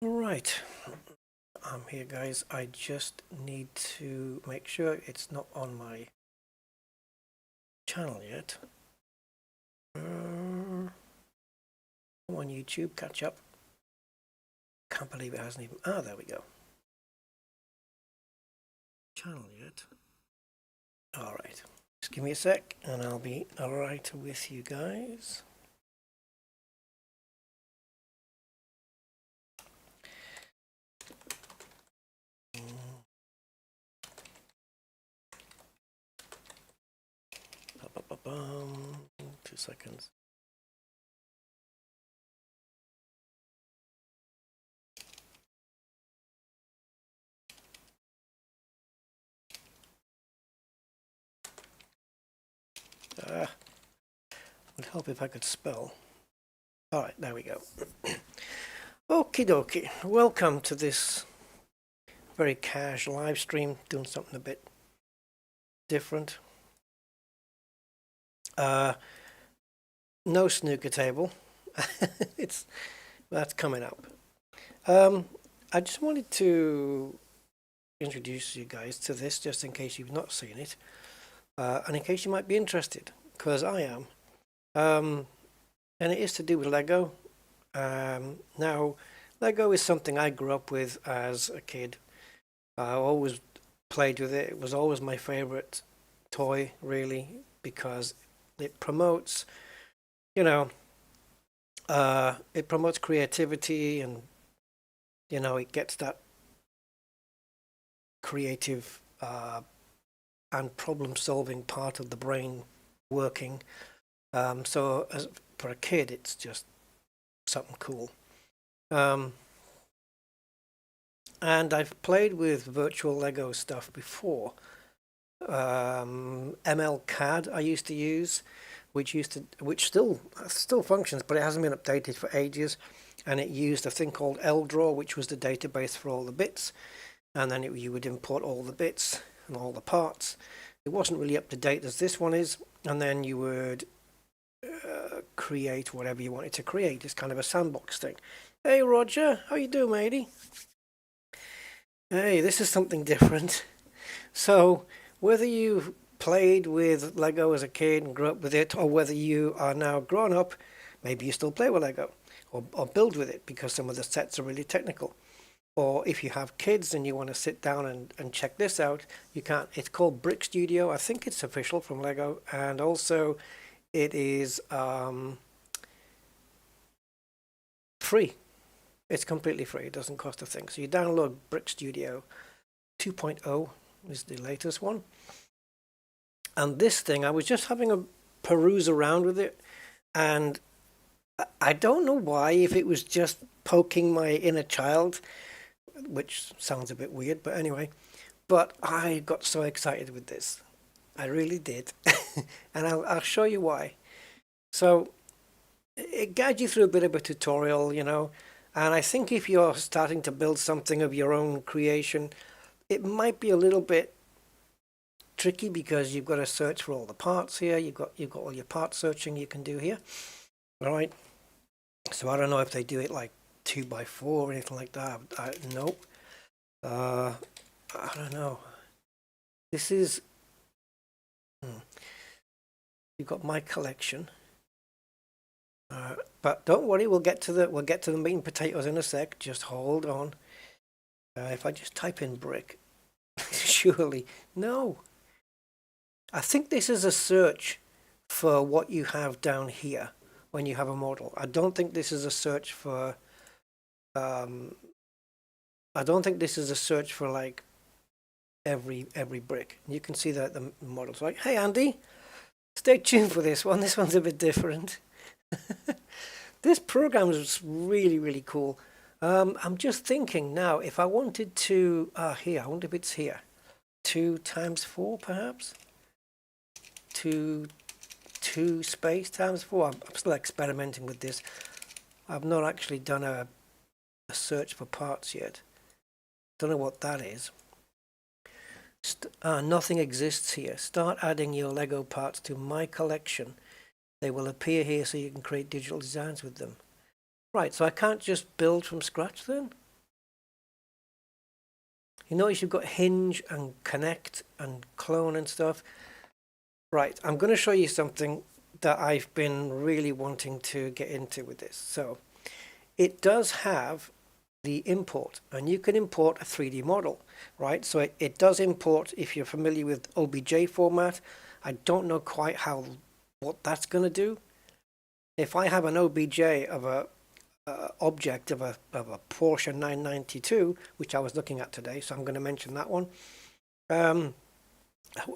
Right, I'm here guys. I just need to make sure it's not on my channel yet. Come on YouTube, catch up. Can't believe it hasn't even, there we go. Channel yet. Alright, just give me a sec and I'll be alright with you guys. Ba-ba-ba-bum. 2 seconds. Would help if I could spell. Alright, there we go. Okie dokie, welcome to this very casual live stream, doing something a bit different. No snooker table. That's coming up. I just wanted to introduce you guys to this, just in case you've not seen it, and in case you might be interested, because I am. And it is to do with Lego. Now, Lego is something I grew up with as a kid. I always played with it. It was always my favorite toy, really, because it promotes, you know, it promotes creativity, and you know, it gets that creative and problem-solving part of the brain working. So for a kid, it's just something cool. And I've played with virtual Lego stuff before. ML CAD I used to use, which still functions, but it hasn't been updated for ages. And it used a thing called LDraw, which was the database for all the bits. And then you would import all the bits and all the parts. It wasn't really up to date as this one is. And then you would create whatever you wanted to create. It's kind of a sandbox thing. Hey Roger, how you doing, matey? Hey, this is something different. So whether you played with Lego as a kid and grew up with it, or whether you are now grown up, maybe you still play with Lego or build with it because some of the sets are really technical. Or if you have kids and you want to sit down and check this out, you can. It's called Brick Studio. I think it's official from Lego, and also it is free. It's completely free. It doesn't cost a thing. So you download Brick Studio 2.0 is the latest one. And this thing, I was just having a peruse around with it, and I don't know why, if it was just poking my inner child, which sounds a bit weird, but anyway, but I got so excited with this. I really did. And I'll show you why. So it guides you through a bit of a tutorial, you know, and I think if you're starting to build something of your own creation, it might be a little bit tricky because you've got to search for all the parts here. You've got all your part searching you can do here. All right. So I don't know if they do it like 2x4 or anything like that. Nope. I don't know. This is you've got my collection. But don't worry, we'll get to the meat and potatoes in a sec. Just hold on. If I just type in brick, surely no. I think this is a search for what you have down here when you have a model. I don't think this is a search for. I don't think this is a search for like every brick. You can see that the models. Like, hey Andy, stay tuned for this one. This one's a bit different. This program is really cool. I'm just thinking now, if I wanted to, here, I wonder if it's here. 2 times 4 perhaps? 2 space times 4. I'm still experimenting with this. I've not actually done a search for parts yet. Don't know what that is. Nothing exists here. Start adding your Lego parts to my collection. They will appear here so you can create digital designs with them. Right, so I can't just build from scratch then? You notice you've got hinge and connect and clone and stuff. Right, I'm going to show you something that I've been really wanting to get into with this. So it does have the import, and you can import a 3D model, right? So it does import, if you're familiar with OBJ format. I don't know quite what that's going to do. If I have an OBJ of a object of a Porsche 992, which I was looking at today, so I'm going to mention that one.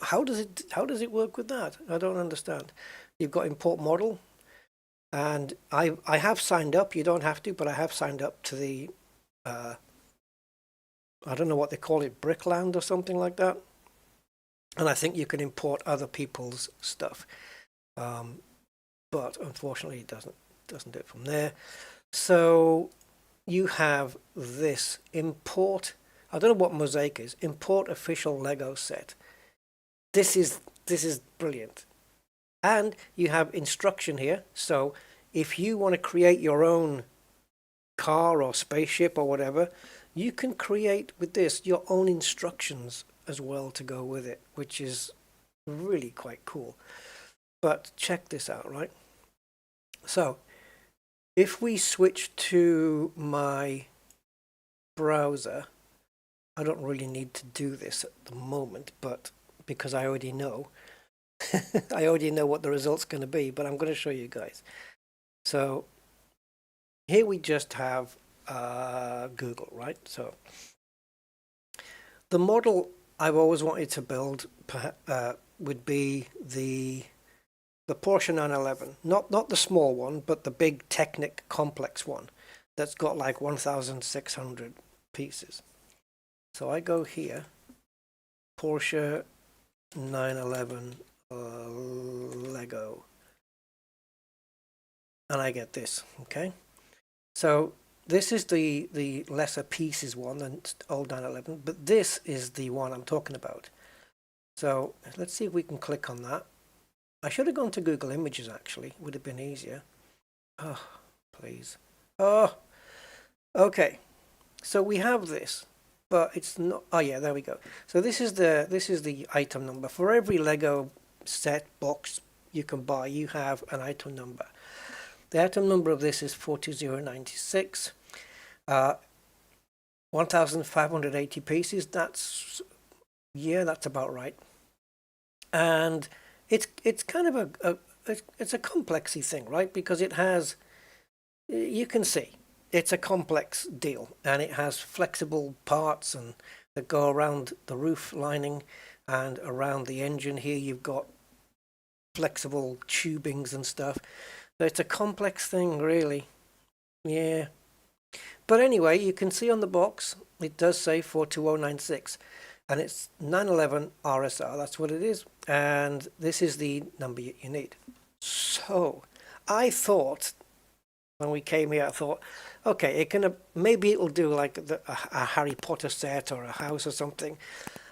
How does it work with that? I don't understand. You've got import model, and I have signed up. You don't have to, but I have signed up to the I don't know what they call it, Brickland or something like that. And I think you can import other people's stuff, but unfortunately it doesn't do it from there. So you have this import. I don't know what Mosaic is. Import official Lego set. This is brilliant. And you have instruction here. So if you want to create your own car or spaceship or whatever, you can create with this your own instructions as well to go with it, which is really quite cool. But check this out, right? So if we switch to my browser, I don't really need to do this at the moment, but because I already know I already know what the result's going to be, but I'm going to show you guys. So here we just have Google, right? So the model I've always wanted to build would be the Porsche 911, not the small one, but the big Technic complex one that's got like 1,600 pieces. So I go here, Porsche 911 Lego, and I get this. Okay, so this is the lesser pieces one than old 911, but this is the one I'm talking about. So let's see if we can click on that. I should have gone to Google Images, actually. Would have been easier. Oh, please. Oh, okay. So we have this, but it's not. Oh yeah, there we go. So this is the item number. For every Lego set box you can buy, you have an item number. The item number of this is 42096. 1,580 pieces. That's about right. And it's kind of it's a complexy thing, right? Because it has, you can see it's a complex deal, and it has flexible parts and that go around the roof lining and around the engine. Here you've got flexible tubings and stuff. So it's a complex thing, really. Yeah. But anyway, you can see on the box it does say 42096. And it's 911 RSR, that's what it is. And this is the number you need. So I thought, when we came here, I thought, okay, maybe it'll do like a Harry Potter set or a house or something.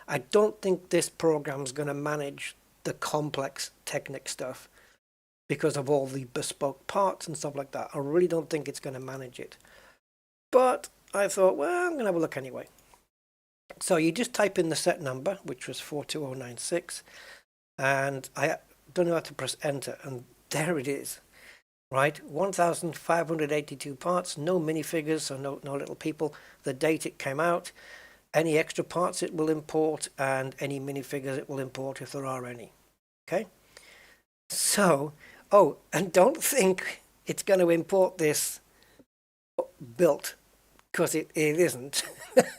I don't think this program's going to manage the complex Technic stuff because of all the bespoke parts and stuff like that. I really don't think it's going to manage it. But I thought, well, I'm going to have a look anyway. So you just type in the set number, which was 42096, and I don't know how to press enter, and there it is, right? 1,582 parts, no minifigures, so no little people. The date it came out, any extra parts it will import, and any minifigures it will import if there are any. Okay? So, oh, and don't think it's going to import this built, because it isn't.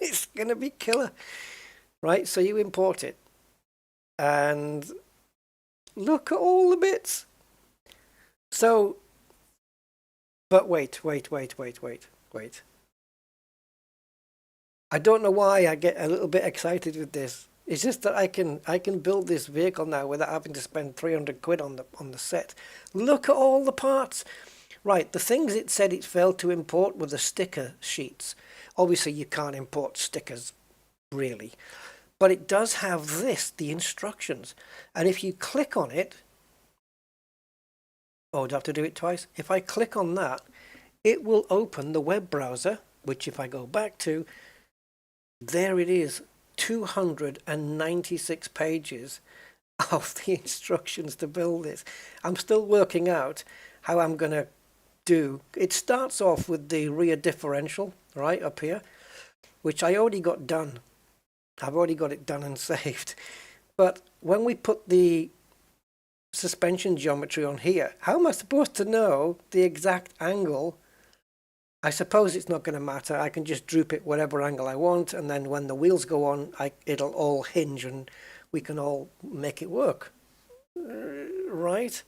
It's going to be killer, right? So you import it, and look at all the bits. So, but wait. I don't know why I get a little bit excited with this. It's just that I can build this vehicle now without having to spend 300 quid on the set. Look at all the parts. Right, the things it said it failed to import were the sticker sheets. Obviously, you can't import stickers, really. But it does have this, the instructions. And if you click on it... Oh, do I have to do it twice? If I click on that, it will open the web browser, which if I go back to, there it is. 296 pages of the instructions to build this. I'm still working out how I'm going to do. It starts off with the rear differential right up here, which I already got done. I've already got it done and saved. But when we put the suspension geometry on here, how am I supposed to know the exact angle? I suppose it's not going to matter. I can just droop it whatever angle I want, and then when the wheels go on, it'll all hinge and we can all make it work. Right?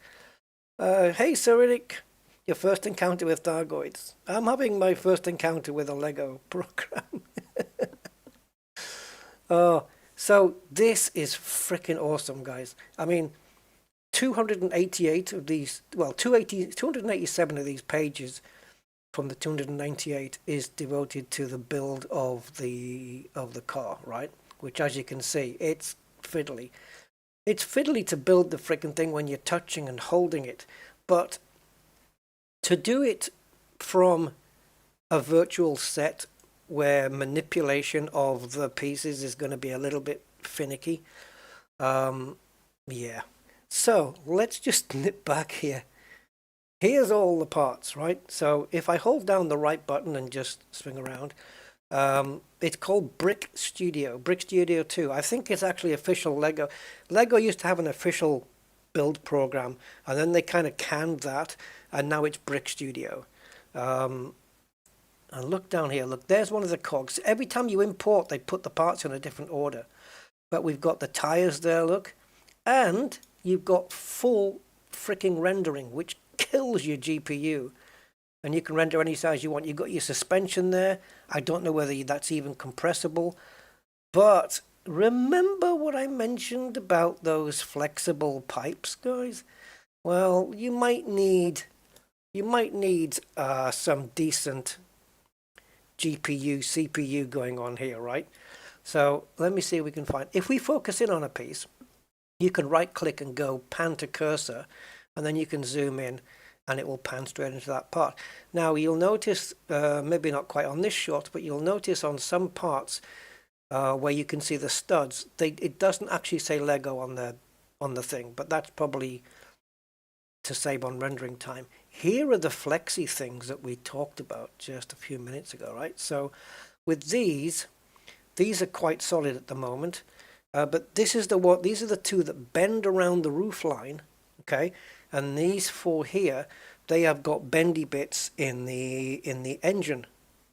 Hey, Cyrillic, your first encounter with Thargoids. I'm having my first encounter with a Lego program. So this is freaking awesome, guys. I mean, 288 of these, well, 287 of these pages from the 298 is devoted to the build of the car, right? Which, as you can see, it's fiddly. It's fiddly to build the freaking thing when you're touching and holding it, but to do it from a virtual set where manipulation of the pieces is going to be a little bit finicky. Yeah. So let's just nip back here. Here's all the parts, right? So if I hold down the right button and just swing around, it's called Brick Studio 2. I think it's actually official Lego. Lego used to have an official build program, and then they kind of canned that, and now it's Brick Studio. And look down here, look, there's one of the cogs. Every time you import, they put the parts in a different order. But we've got the tires there, look. And you've got full freaking rendering, which kills your GPU. And you can render any size you want. You've got your suspension there. I don't know whether that's even compressible. But remember what I mentioned about those flexible pipes, guys? Well, you might need some decent GPU, CPU going on here, right? So let me see if we can find, if we focus in on a piece, you can right click and go pan to cursor, and then you can zoom in and it will pan straight into that part. Now you'll notice, maybe not quite on this shot, but you'll notice on some parts where you can see the studs, it doesn't actually say Lego on the thing, but that's probably to save on rendering time. Here are the flexi things that we talked about just a few minutes ago, right? So with these are quite solid at the moment, but these are the two that bend around the roof line, okay? And these four here, they have got bendy bits in the engine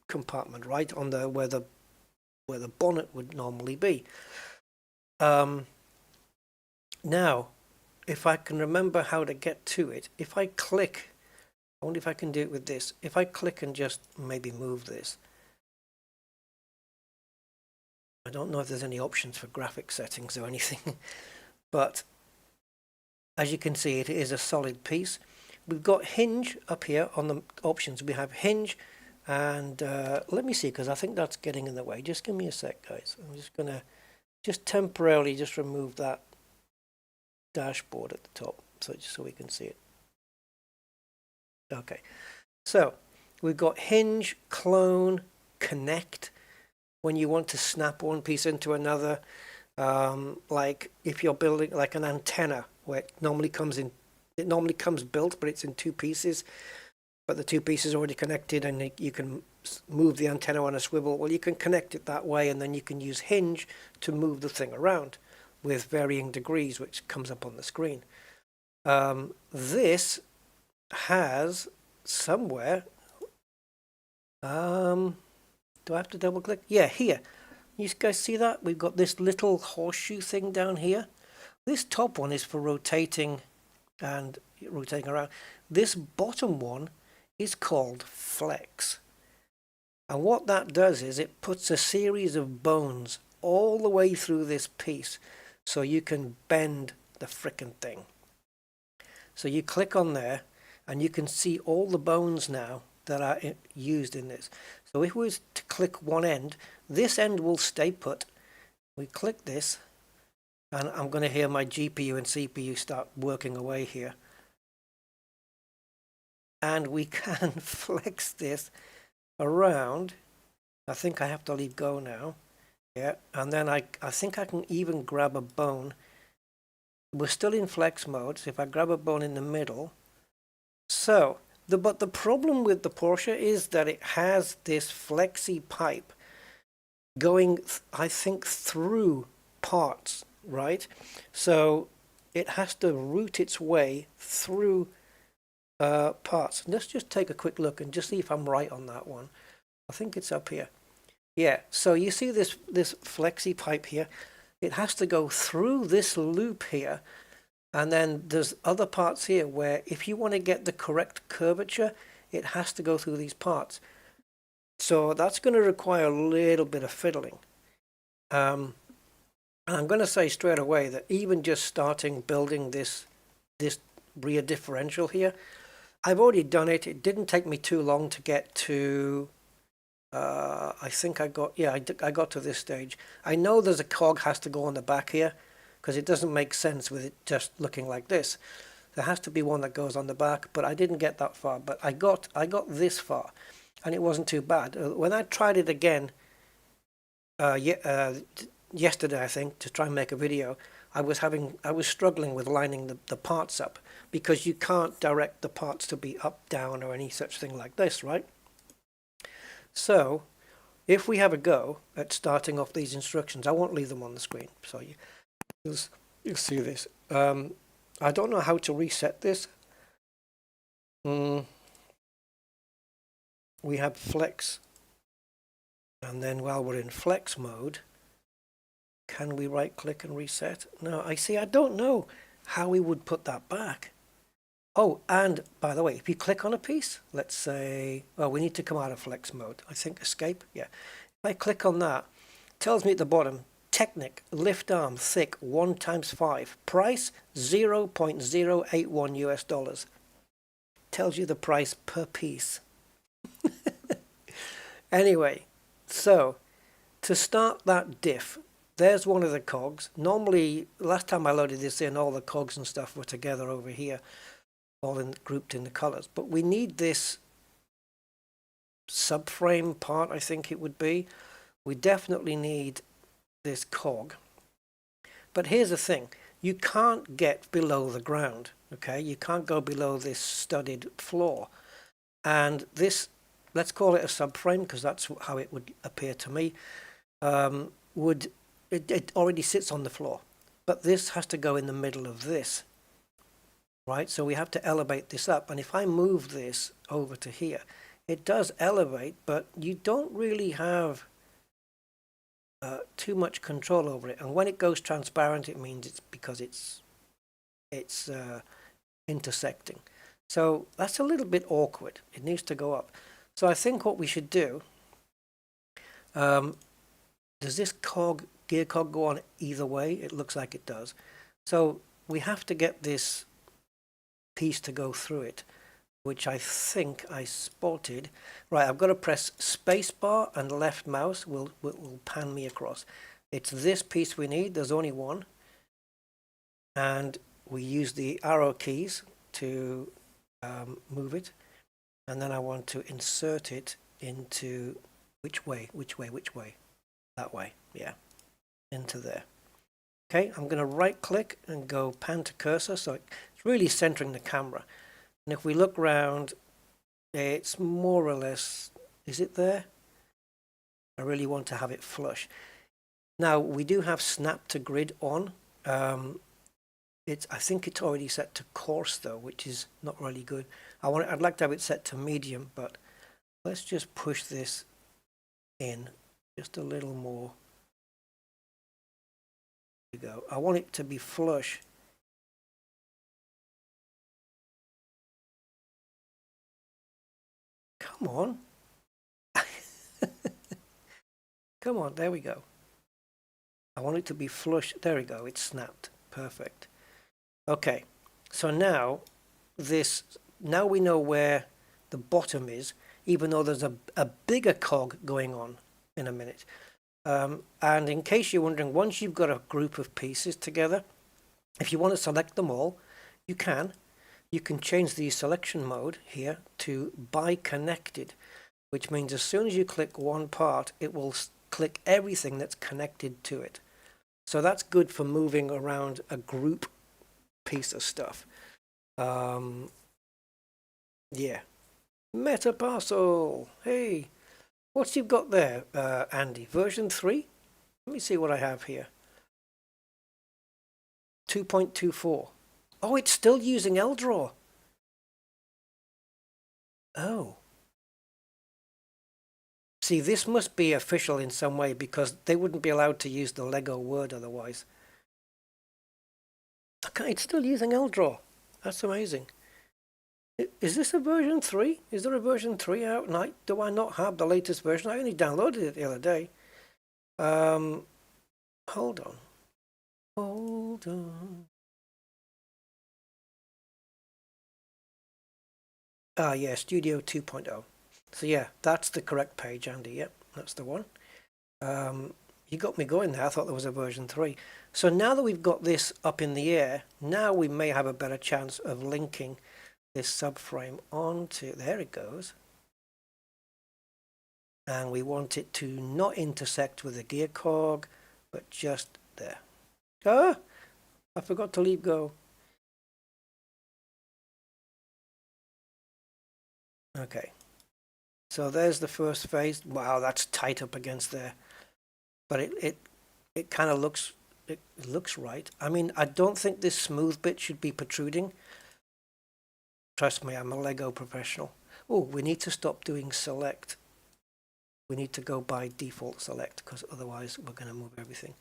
compartment, right on the where the bonnet would normally be. Now, if I can remember how to get to it, if I click, I wonder if I can do it with this. If I click and just maybe move this. I don't know if there's any options for graphic settings or anything, but as you can see, it is a solid piece. We've got hinge up here on the options. We have hinge, and let me see, because I think that's getting in the way. Just give me a sec, guys. I'm just going to just temporarily just remove that dashboard at the top, so we can see it. Okay, so we've got hinge, clone, connect. When you want to snap one piece into another, like if you're building like an antenna, where it normally comes built, but it's in two pieces, but the two pieces are already connected, and you can move the antenna on a swivel. Well, you can connect it that way, and then you can use hinge to move the thing around with varying degrees, which comes up on the screen. This has somewhere, do I have to double click? Yeah, here. You guys see that? We've got this little horseshoe thing down here. This top one is for rotating and rotating around. This bottom one is called flex. And what that does is it puts a series of bones all the way through this piece, so you can bend the frickin' thing. So you click on there, and you can see all the bones now that are used in this. So if we was to click one end, this end will stay put. We click this, and I'm going to hear my GPU and CPU start working away here. And we can flex this around. I think I have to leave go now. Yeah, and then I think I can even grab a bone. We're still in flex mode, so if I grab a bone in the middle. So, but the problem with the Porsche is that it has this flexi pipe going, I think, through parts, right? So it has to route its way through parts. Let's just take a quick look and just see if I'm right on that one. I think it's up here. Yeah, so you see this flexi pipe here? It has to go through this loop here, and then there's other parts here where if you want to get the correct curvature, it has to go through these parts. So that's going to require a little bit of fiddling. And I'm going to say straight away that even just starting building this rear differential here, I've already done it. It didn't take me too long to get to, I think I got to this stage. I know there's a cog has to go on the back here because it doesn't make sense with it just looking like this. There has to be one that goes on the back, but I didn't get that far. But I got this far, and it wasn't too bad. When I tried it again yesterday, I think, to try and make a video, I was struggling with lining the parts up because you can't direct the parts to be up, down, or any such thing like this, right? So if we have a go at starting off these instructions, I won't leave them on the screen, so you'll see this. I don't know how to reset this. We have flex, and then while we're in flex mode, can we right click and reset? No, I don't know how we would put that back. Oh, and by the way, if you click on a piece, let's say, well, we need to come out of flex mode. I think escape, yeah. If I click on that, it tells me at the bottom, Technic, lift arm, thick, 1x5. Price, $0.081 US. Tells you the price per piece. Anyway, so to start that diff, there's one of the cogs. Normally, last time I loaded this in, all the cogs and stuff were together over here, all grouped in the colors. But we need this subframe part, I think it would be. We definitely need this cog. But here's the thing. You can't get below the ground, okay? You can't go below this studded floor. And this, let's call it a subframe because that's how it would appear to me, it already sits on the floor. But this has to go in the middle of this, right? So we have to elevate this up. And if I move this over to here, it does elevate, but you don't really have too much control over it. And when it goes transparent, it means it's because it's intersecting. So that's a little bit awkward. It needs to go up. So I think what we should do, does this gear cog go on either way? It looks like it does. So we have to get this piece to go through it, which I think I spotted. Right, I've got to press spacebar and left mouse will pan me across. It's this piece we need. There's only one. And we use the arrow keys to move it. And then I want to insert it into which way? That way, yeah, into there. Okay, I'm going to right click and go pan to cursor, so it's really centering the camera. And if we look round, it's more or less, is it there? I really want to have it flush. Now we do have snap to grid on. I think it's already set to coarse though, which is not really good. I'd like to have it set to medium, but let's just push this in just a little more. There we go. I want it to be flush. Come on. Come on, there we go. I want it to be flush. There we go, it's snapped. Perfect. Okay, so now we know where the bottom is, even though there's a bigger cog going on in a minute. And in case you're wondering, once you've got a group of pieces together, if you want to select them all, you can. You can change the selection mode here to by connected, which means as soon as you click one part, it will click everything that's connected to it. So that's good for moving around a group piece of stuff. Yeah. Metaparcel. Hey, what's you've got there, Andy? Version 3? Let me see what I have here. 2.24. Oh, it's still using LDRAW. Oh. See, this must be official in some way because they wouldn't be allowed to use the Lego word otherwise. Okay, it's still using LDRAW. That's amazing. Is this a version 3? Is there a version 3 out? And do I not have the latest version? I only downloaded it the other day. Hold on. Hold on. Ah, yeah, Studio 2.0. So yeah, that's the correct page, Andy. Yep, that's the one. You got me going there. I thought there was a version 3. So now that we've got this up in the air, now we may have a better chance of linking this subframe onto, there it goes. And we want it to not intersect with the gear cog, but just there. Ah, I forgot to leave go. Okay. So there's the first phase. Wow, that's tight up against there. But it kind of looks, it looks right. I mean, I don't think this smooth bit should be protruding. Trust me, I'm a Lego professional. Oh, we need to stop doing select. We need to go by default select because otherwise we're going to move everything.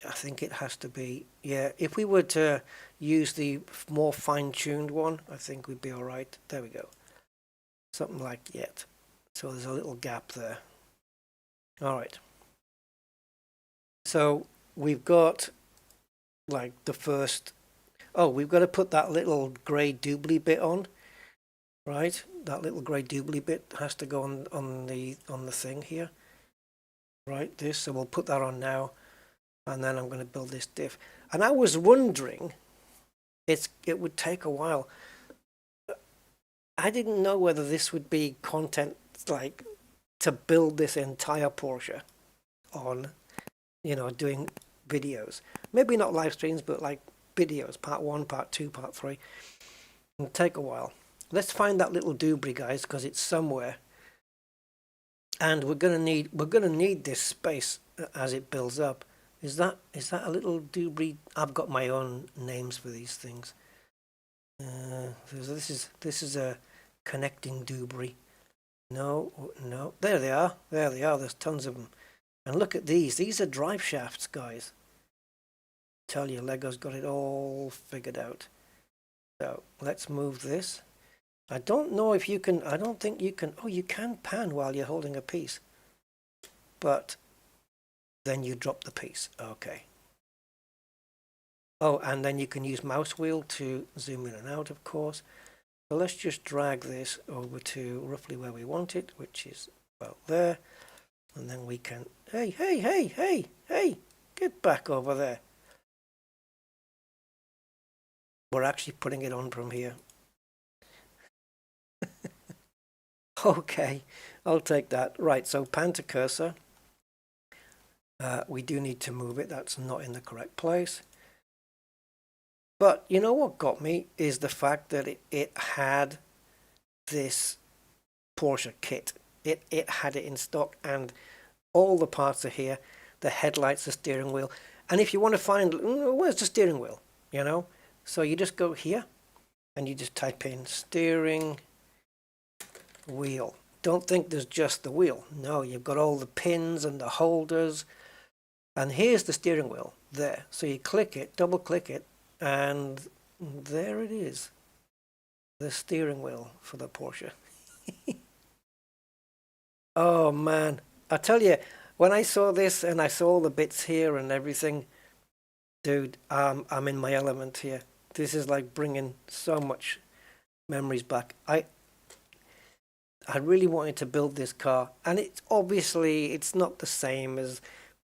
I think it has to be, yeah, if we were to use the more fine-tuned one, I think we'd be all right. There we go. Something like yet. So there's a little gap there. All right. So we've got like the first, oh, we've got to put that little grey doobly bit on, right? That little grey doobly bit has to go on the thing here, right? This, so we'll put that on now. And then I'm going to build this diff. And I was wondering, it would take a while. I didn't know whether this would be content like to build this entire Porsche on, you know, doing videos. Maybe not live streams, but like videos, part 1, part 2, part 3. It'll take a while. Let's find that little doobly, guys, because it's somewhere. And we're gonna need this space as it builds up. Is that a little doobly? I've got my own names for these things. This is a connecting doobly. No, there they are. There they are. There's tons of them. And look at these. These are drive shafts, guys. Tell you, Lego's got it all figured out. So let's move this. I don't know if you can. I don't think you can. Oh, you can pan while you're holding a piece, but then you drop the piece. Okay. Oh, and then you can use mouse wheel to zoom in and out, of course. So let's just drag this over to roughly where we want it, which is about there. And then we can, hey, get back over there. We're actually putting it on from here. Okay, I'll take that. Right, so pan to cursor. We do need to move it. That's not in the correct place. But you know what got me is the fact that it had this Porsche kit. It had it in stock and all the parts are here. The headlights, the steering wheel. And if you want to find, where's the steering wheel? You know? So you just go here and you just type in steering wheel. Don't think there's just the wheel. No, you've got all the pins and the holders. And here's the steering wheel there. So you click it, double click it, and there it is. The steering wheel for the Porsche. Oh man, I tell you, when I saw this and I saw all the bits here and everything, dude, I'm in my element here. This is like bringing so much memories back. I really wanted to build this car, and it's obviously it's not the same as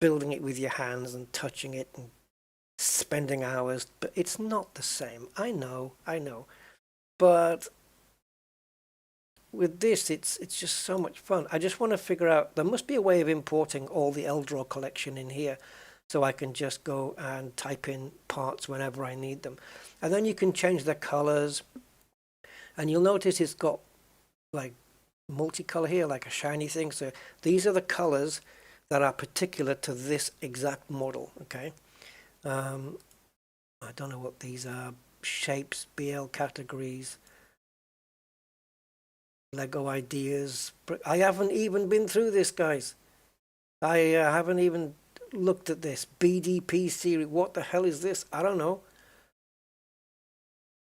building it with your hands and touching it and spending hours, but it's not the same. I know. But with this, it's just so much fun. I just want to figure out, there must be a way of importing all the Eldor collection in here, so I can just go and type in parts whenever I need them. And then you can change the colors, and you'll notice it's got like multicolor here, like a shiny thing. So these are the colors that are particular to this exact model. Okay, I don't know what these are. Shapes, BL categories, Lego ideas. I haven't even been through this, guys. I haven't even looked at this. BDP series. What the hell is this? I don't know.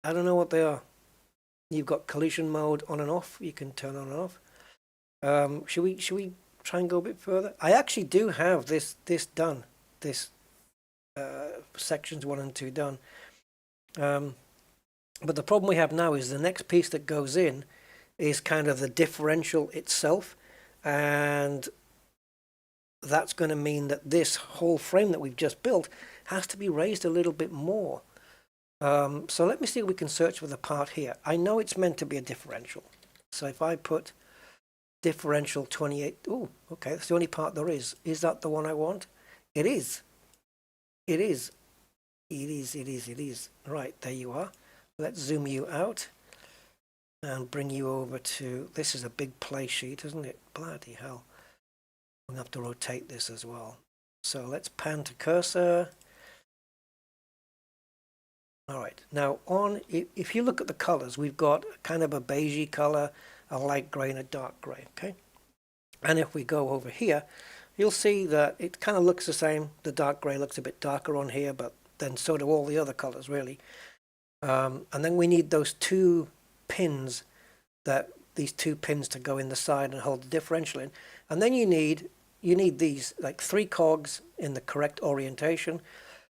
I don't know what they are. You've got collision mode on and off. You can turn on and off. Should we try and go a bit further? I actually do have this done. This sections 1 and 2 done. But the problem we have now is the next piece that goes in is kind of the differential itself, and that's going to mean that this whole frame that we've just built has to be raised a little bit more. So let me see if we can search for the part here. I know it's meant to be a differential. So if I put differential 28, oh, okay, that's the only part there is. Is that the one I want? It is. It is. It is, it is, it is. Right, there you are. Let's zoom you out and bring you over to, this is a big play sheet, isn't it? Bloody hell. I'm going to have to rotate this as well. So let's pan to cursor. All right, now if you look at the colors, we've got kind of a beigey color, a light gray and a dark gray, okay? And if we go over here, you'll see that it kind of looks the same. The dark gray looks a bit darker on here, but then so do all the other colors, really. And then we need those two pins, these two pins to go in the side and hold the differential in. And then you need these like 3 cogs in the correct orientation.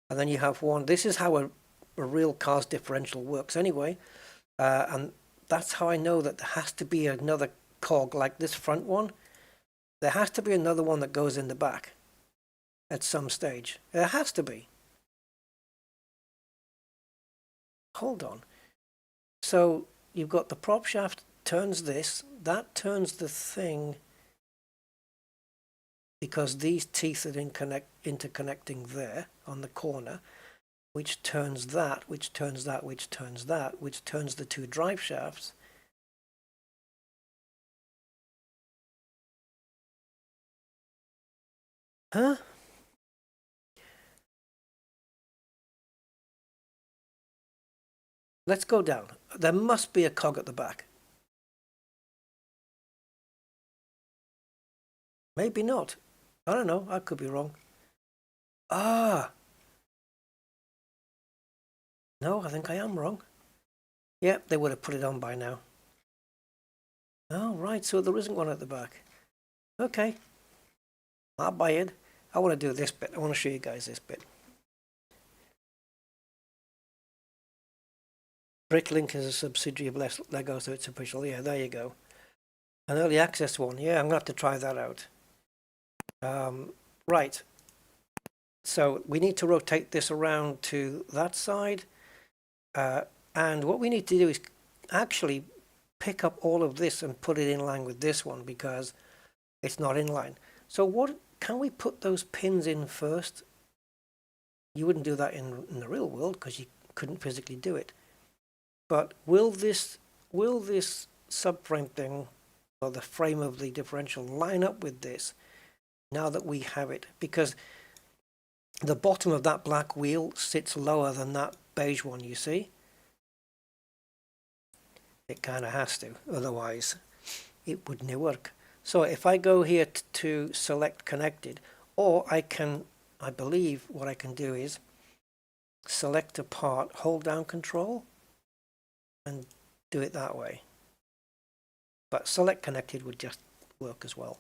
And then you have one. This is how a real car's differential works anyway. And that's how I know that there has to be another cog like this front one. There has to be another one that goes in the back at some stage. There has to be. Hold on. So you've got the prop shaft turns this, that turns the thing because these teeth are interconnecting there on the corner, which turns that, which turns that, which turns that, which turns the 2 drive shafts. Huh? Let's go down. There must be a cog at the back. Maybe not. I don't know. I could be wrong. Ah. No, I think I am wrong. Yep, they would have put it on by now. Oh, right. So there isn't one at the back. Okay. I'll buy it. I want to do this bit. I want to show you guys this bit. Bricklink is a subsidiary of Lego, so it's official. Yeah, there you go. An early access one. Yeah, I'm going to have to try that out. Right. So we need to rotate this around to that side. And what we need to do is actually pick up all of this and put it in line with this one because it's not in line. So what can we put those pins in first? You wouldn't do that in the real world because you couldn't physically do it. But will this subframe thing or the frame of the differential line up with this now that we have it? Because the bottom of that black wheel sits lower than that beige one, you see? It kind of has to, otherwise it wouldn't work. So if I go here to select connected, or I believe what I can do is select a part, hold down control, and do it that way. But select connected would just work as well.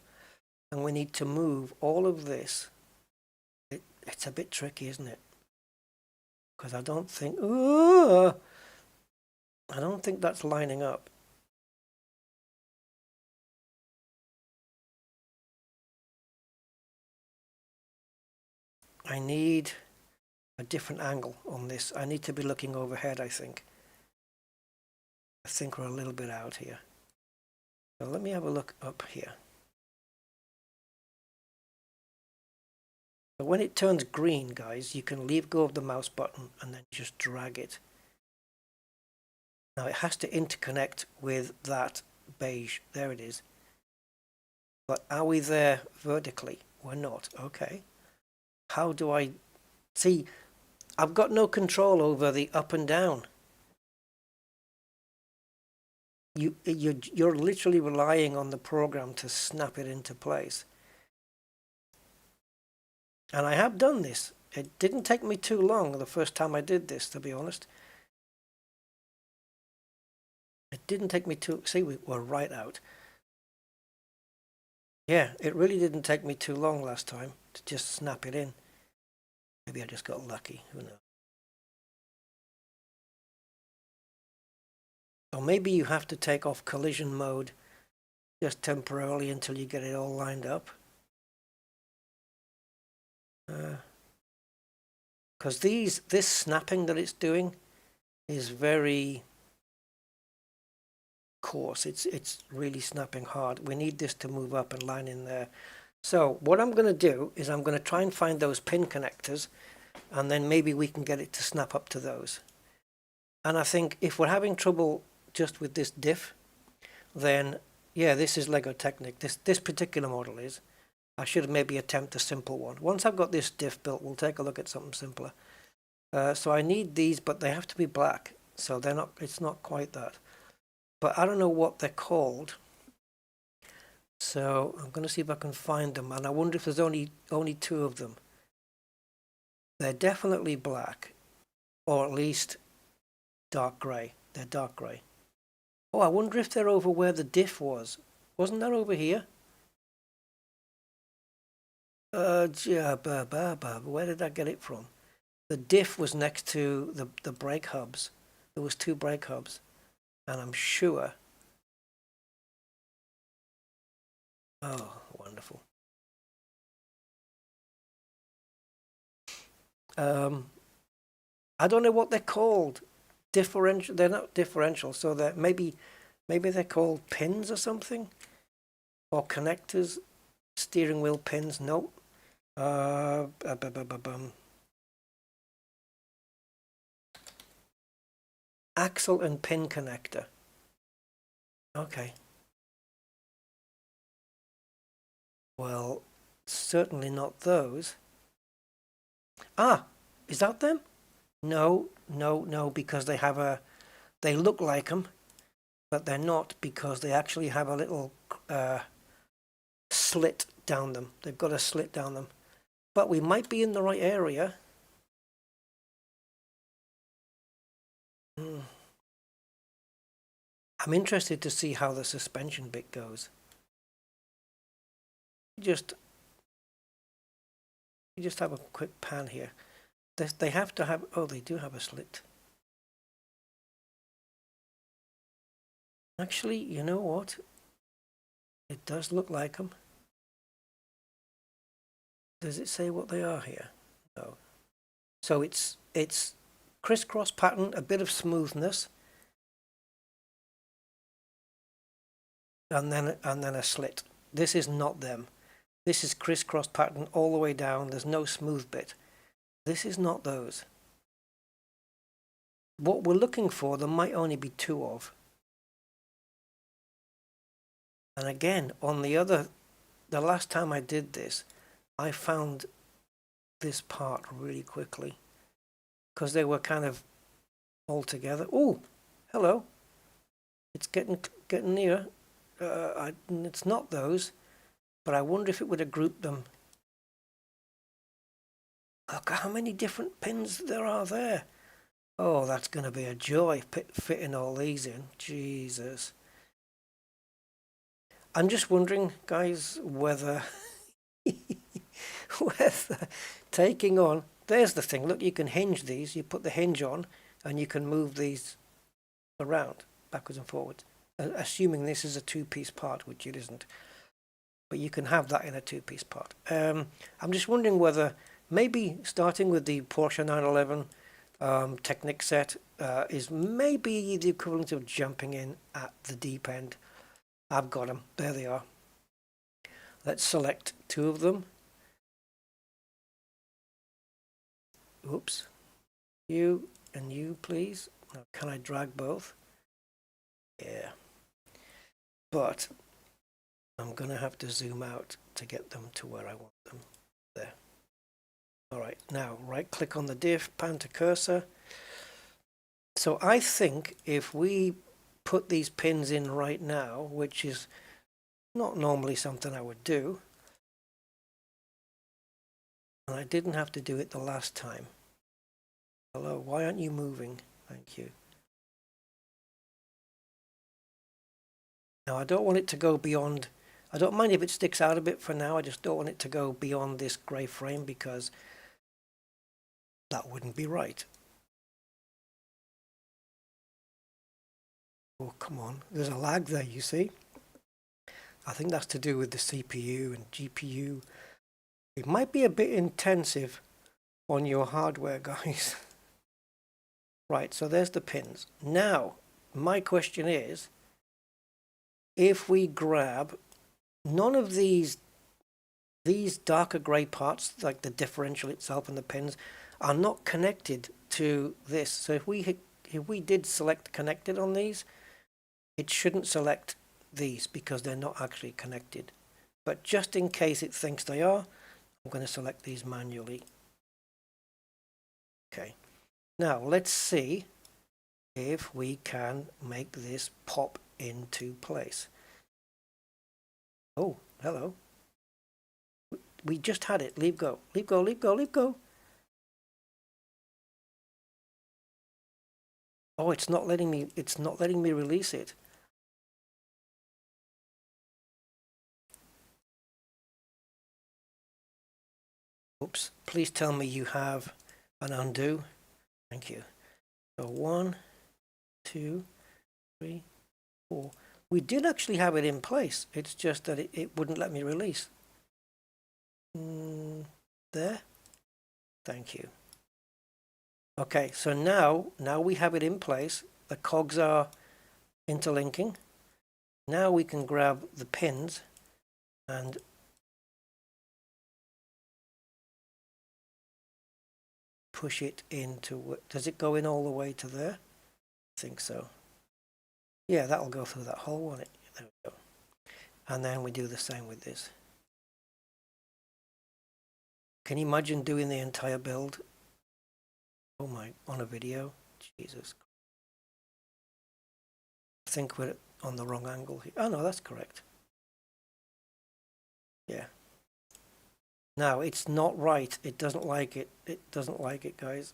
And we need to move all of this. It's a bit tricky, isn't it? Because I don't think that's lining up. I need a different angle on this. I need to be looking overhead, I think. I think we're a little bit out here. So let me have a look up here. So when it turns green, guys, you can leave go of the mouse button and then just drag it. Now it has to interconnect with that beige. There it is. But are we there vertically? We're not. Okay. How do I see? I've got no control over the up and down. You're literally relying on the program to snap it into place. And I have done this. It didn't take me too long the first time I did this, to be honest. It didn't take me too... See, we're right out. Yeah, it really didn't take me too long last time to just snap it in. Maybe I just got lucky. Who knows? Or maybe you have to take off collision mode just temporarily until you get it all lined up. Because this snapping that it's doing is very coarse. It's really snapping hard. We need this to move up and line in there. So what I'm going to do is I'm going to try and find those pin connectors, and then maybe we can get it to snap up to those. And I think if we're having trouble just with this diff, then yeah, this is Lego Technic. This particular model is. I should maybe attempt a simple one. Once I've got this diff built, we'll take a look at something simpler. So I need these, but they have to be black. So they're not. It's not quite that. But I don't know what they're called. So I'm going to see if I can find them. And I wonder if there's only two of them. They're definitely black, or at least dark grey. They're dark grey. Oh, I wonder if they're over where the diff was. Wasn't that over here? Where did I get it from? The diff was next to the brake hubs. There was two brake hubs, and I'm sure. Oh, wonderful. I don't know what they're called. Differential. They're not differential, so they're maybe they're called pins or something, or connectors. Steering wheel pins. Nope. Axle and pin connector. Okay. Well, certainly not those. Ah, is that them? No, because they look like them, but they're not, because they actually have a little slit down them. They've got a slit down them. But we might be in the right area. I'm interested to see how the suspension bit goes. You just have a quick pan here. They have to have... Oh, they do have a slit. Actually, you know what? It does look like them. Does it say what they are here? No. So it's crisscross pattern, a bit of smoothness, and then a slit. This is not them. This is crisscross pattern all the way down. There's no smooth bit. This is not those. What we're looking for, there might only be two of. And again, on the last time I did this, I found this part really quickly because they were kind of all together. Oh, hello. It's getting near. It's not those, but I wonder if it would have grouped them. Look how many different pins there are there. Oh, that's going to be a joy fitting all these in. Jesus. I'm just wondering, guys, whether taking on... There's the thing. Look, you can hinge these. You put the hinge on and you can move these around, backwards and forwards. Assuming this is a two-piece part, which it isn't. But you can have that in a two-piece part. I'm just wondering whether maybe starting with the Porsche 911 Technic set is maybe the equivalent of jumping in at the deep end. I've got them. There they are. Let's select two of them. Oops. You and you, please. Now, can I drag both? Yeah. But I'm going to have to zoom out to get them to where I want them. There. All right. Now, right-click on the diff, pan to cursor. So I think if we put these pins in right now, which is not normally something I would do, and I didn't have to do it the last time. Hello, why aren't you moving? Thank you. Now I don't want it to go beyond, I don't mind if it sticks out a bit for now, I just don't want it to go beyond this grey frame because that wouldn't be right. Oh, come on, there's a lag there, you see. I think that's to do with the CPU and GPU. It might be a bit intensive on your hardware, guys. Right, so there's the pins. Now, my question is, if we grab none of these darker grey parts, like the differential itself and the pins, are not connected to this. So if we did select connected on these, it shouldn't select these because they're not actually connected. But just in case it thinks they are, I'm going to select these manually. Okay. Now let's see if we can make this pop into place. Oh, hello. We just had it. Leave go. Leave go, leave go, leave go. Oh, it's not letting me release it. Oops. Please tell me you have an undo. Thank you. So 1, 2, 3, 4. We did actually have it in place. It's just that it wouldn't let me release. There. Thank you. Okay, so now we have it in place. The cogs are interlinking. Now we can grab the pins and push it into, does it go in all the way to there? I think so. Yeah, that'll go through that hole, won't it? There we go. And then we do the same with this. Can you imagine doing the entire build? Oh my, on a video? Jesus. I think we're on the wrong angle here. Oh no, that's correct. Yeah. Now, it's not right. It doesn't like it. It doesn't like it, guys.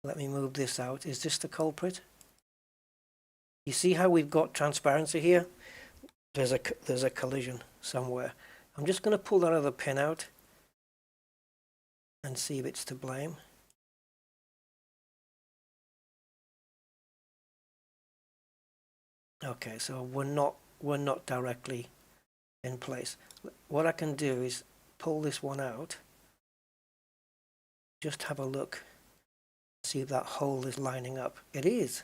Let me move this out. Is this the culprit? You see how we've got transparency here? There's a collision somewhere. I'm just going to pull that other pin out and see if it's to blame. Okay, so we're not directly in place. What I can do is pull this one out. Just have a look. See if that hole is lining up. It is.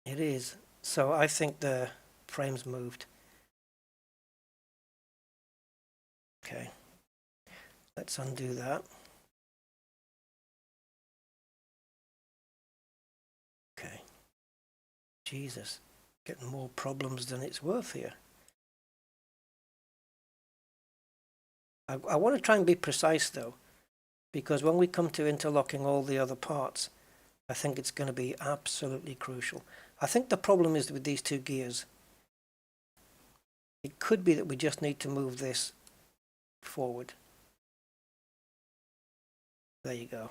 It is. So I think the frame's moved. Okay. Let's undo that. Okay. Jesus. Getting more problems than it's worth here. I want to try and be precise though, because when we come to interlocking all the other parts, I think it's going to be absolutely crucial. I think the problem is with these two gears. It could be that we just need to move this forward. There you go.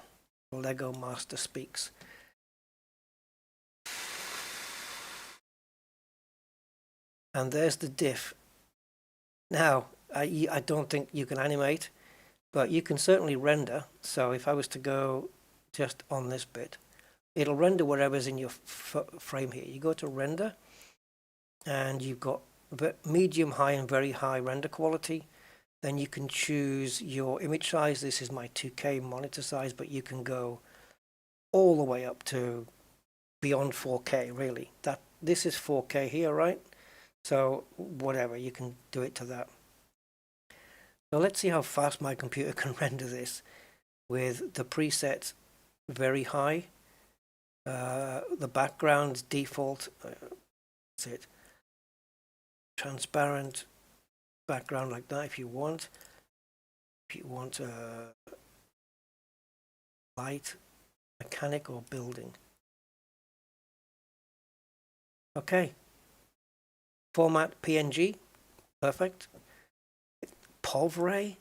Lego Master speaks. And there's the diff. Now, I don't think you can animate, but you can certainly render. So if I was to go just on this bit, it'll render wherever's in your frame here. You go to render, and you've got medium, high, and very high render quality. Then you can choose your image size. This is my 2K monitor size, but you can go all the way up to beyond 4K, really. This is 4K here, right? So whatever, you can do it to that. So let's see how fast my computer can render this with the presets very high. The background default, that's it. Transparent background like that if you want. If you want light, mechanic or building. Okay. Format PNG, perfect. POV-Ray?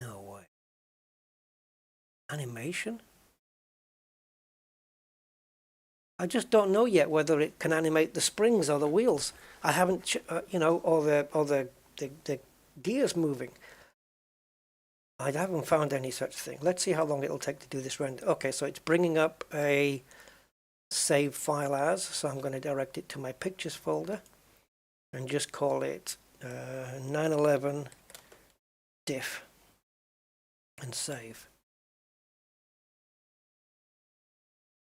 No way. Animation? I just don't know yet whether it can animate the springs or the wheels. I haven't, you know, or the gears moving. I haven't found any such thing. Let's see how long it'll take to do this render. Okay, so it's bringing up a save file as, so I'm going to direct it to my pictures folder and just call it 911 diff and save.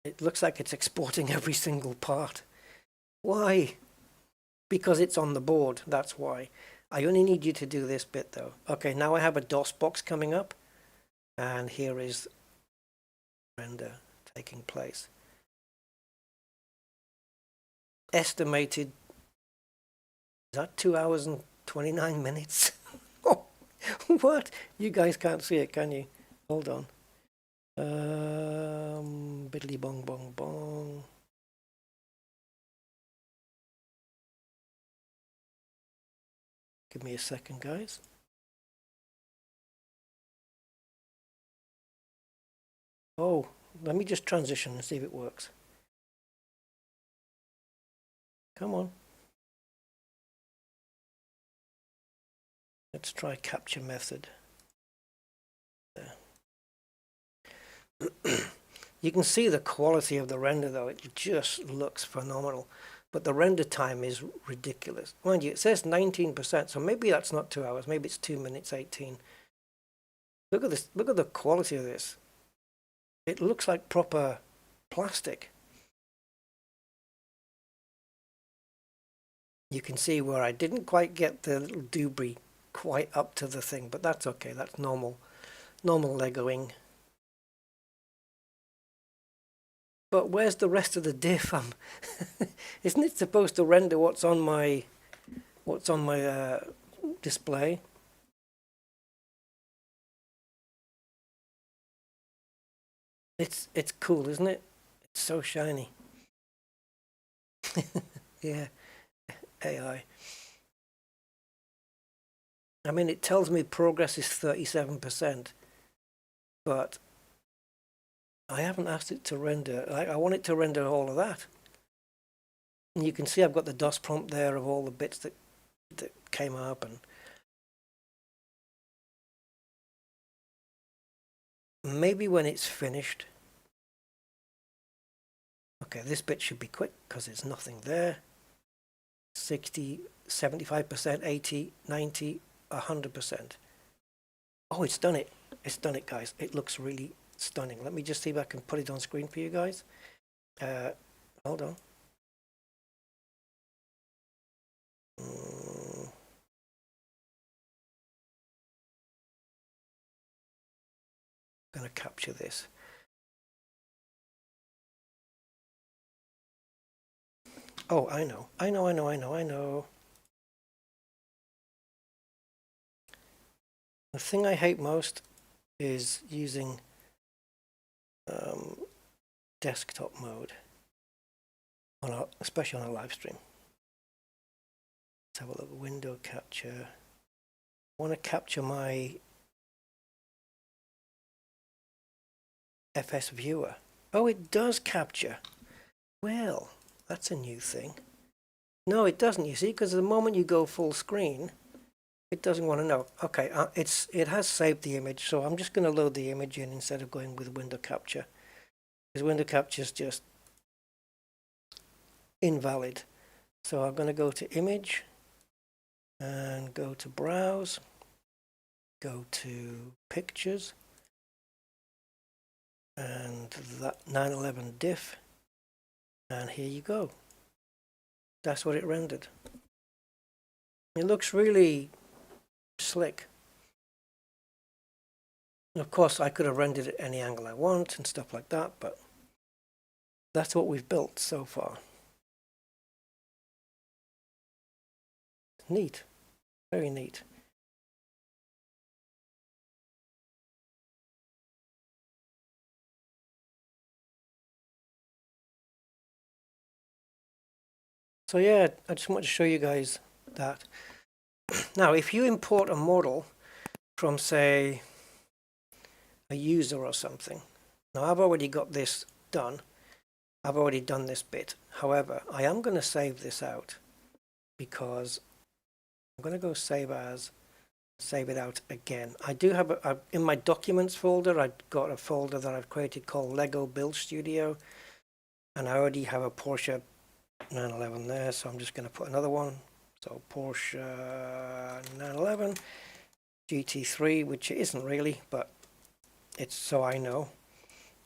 It looks like it's exporting every single part. Why? Because it's on the board, that's why. I only need you to do this bit though. Okay, now I have a DOS box coming up, and here is render taking place. Estimated, is that 2 hours and 29 minutes? Oh, what? You guys can't see it, can you? Hold on. Biddly bong bong bong. Give me a second, guys. Oh, let me just transition and see if it works. Come on. Let's try capture method. There. You can see the quality of the render though, it just looks phenomenal. But the render time is ridiculous. Mind you, it says 19%, so maybe that's not 2 hours, maybe it's 2 minutes 18. Look at this, look at the quality of this. It looks like proper plastic. You can see where I didn't quite get the little debris quite up to the thing, but that's okay, that's normal Legoing. But where's the rest of the diff? Isn't it supposed to render what's on my display? It's cool, isn't it? It's so shiny. Yeah, AI. I mean, it tells me progress is 37%, but I haven't asked it to render. I want it to render all of that. And you can see I've got the DOS prompt there of all the bits that came up, and maybe when it's finished. Okay, this bit should be quick because there's nothing there. 60, 75%, 80, 90, 100%. Oh, it's done it. It's done it, guys. It looks really stunning. Let me just see if I can put it on screen for you guys. Hold on. I'm going to capture this. Oh, I know. The thing I hate most is using desktop mode, especially on a live stream. Let's have a look. Window capture. I want to capture my FS viewer. Oh, it does capture. Well, that's a new thing. No, it doesn't, you see, because the moment you go full screen, it doesn't want to know. Okay, it has saved the image, so I'm just going to load the image in instead of going with window capture. Because window capture is just invalid. So I'm going to go to image and go to browse, go to pictures, and that 911 diff, and here you go. That's what it rendered. It looks really slick. Of course, I could have rendered it any angle I want and stuff like that, but that's what we've built so far. Neat. Very neat. So yeah, I just want to show you guys that. Now, if you import a model from, say, a user or something. Now, I've already got this done. I've already done this bit. However, I am going to save this out because I'm going to go save as, save it out again. I do have in my documents folder, I've got a folder that I've created called Lego Build Studio, and I already have a Porsche 911 there, so I'm just going to put another one. So Porsche 911 GT3, which it isn't really, but it's so I know.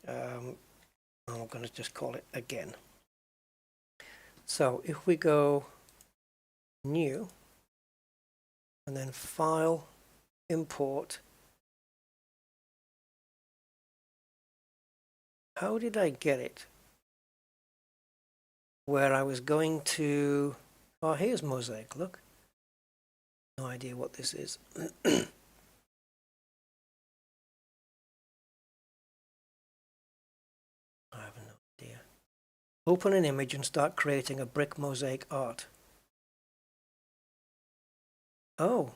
I'm going to just call it again. So if we go new and then file, import. How did I get it? Where I was going to, oh, here's Mosaic, look. No idea what this is. I have no idea. Open an image and start creating a brick mosaic art. Oh,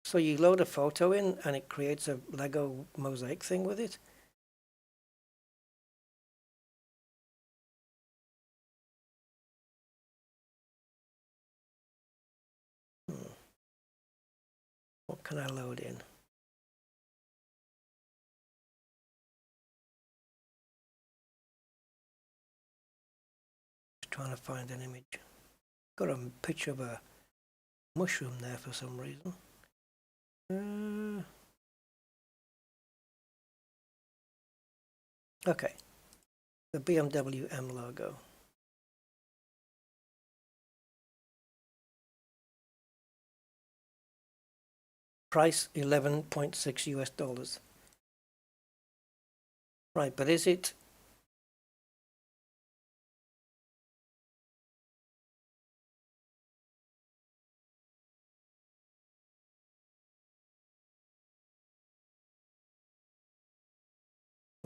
so you load a photo in and it creates a Lego mosaic thing with it? What can I load in? Just trying to find an image. Got a picture of a mushroom there for some reason. Okay, the BMW M logo. Price $11.6 US. Right, but is it?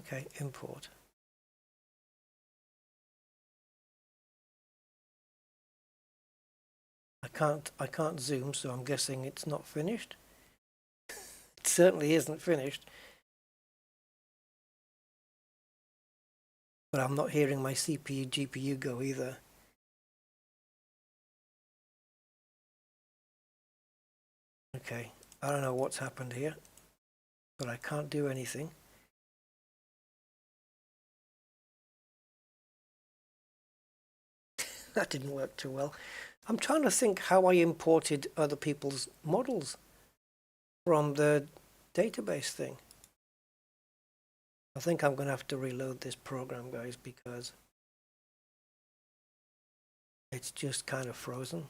Okay, import. I can't zoom, so I'm guessing it's not finished. It certainly isn't finished. But I'm not hearing my CPU, GPU go either. Okay, I don't know what's happened here, but I can't do anything. That didn't work too well. I'm trying to think how I imported other people's models from the database thing. I think I'm going to have to reload this program, guys, because it's just kind of frozen.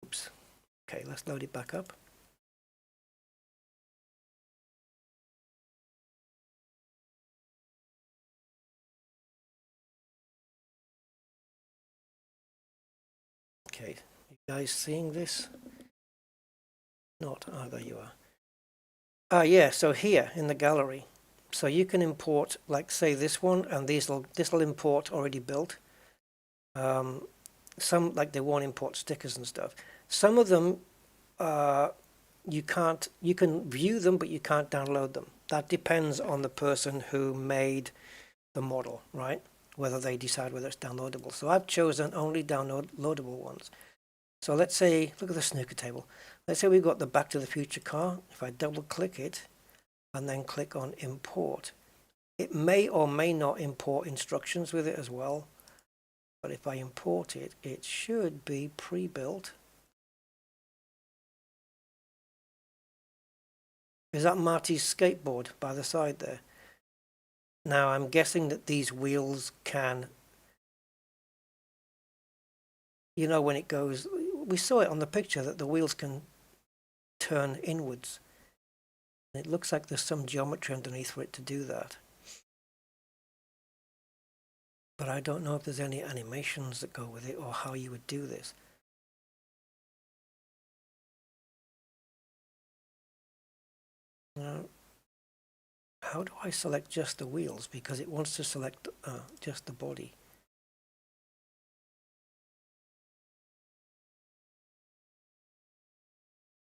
Oops. Okay, let's load it back up. Okay, you guys seeing this? Not, oh, there you are. Ah, yeah, so here in the gallery, so you can import, like say this one, and this'll import already built. Some, like they won't import stickers and stuff. Some of them, you can view them, but you can't download them. That depends on the person who made the model, right? Whether they decide whether it's downloadable. So I've chosen only downloadable ones. So let's say, look at the snooker table. Let's say we've got the Back to the Future car. If I double click it and then click on import, it may or may not import instructions with it as well. But if I import it, it should be pre-built. Is that Marty's skateboard by the side there? Now I'm guessing that these wheels can, you know, when it goes, we saw it on the picture that the wheels can turn inwards. It looks like there's some geometry underneath for it to do that. But I don't know if there's any animations that go with it or how you would do this. Now, how do I select just the wheels? Because it wants to select just the body.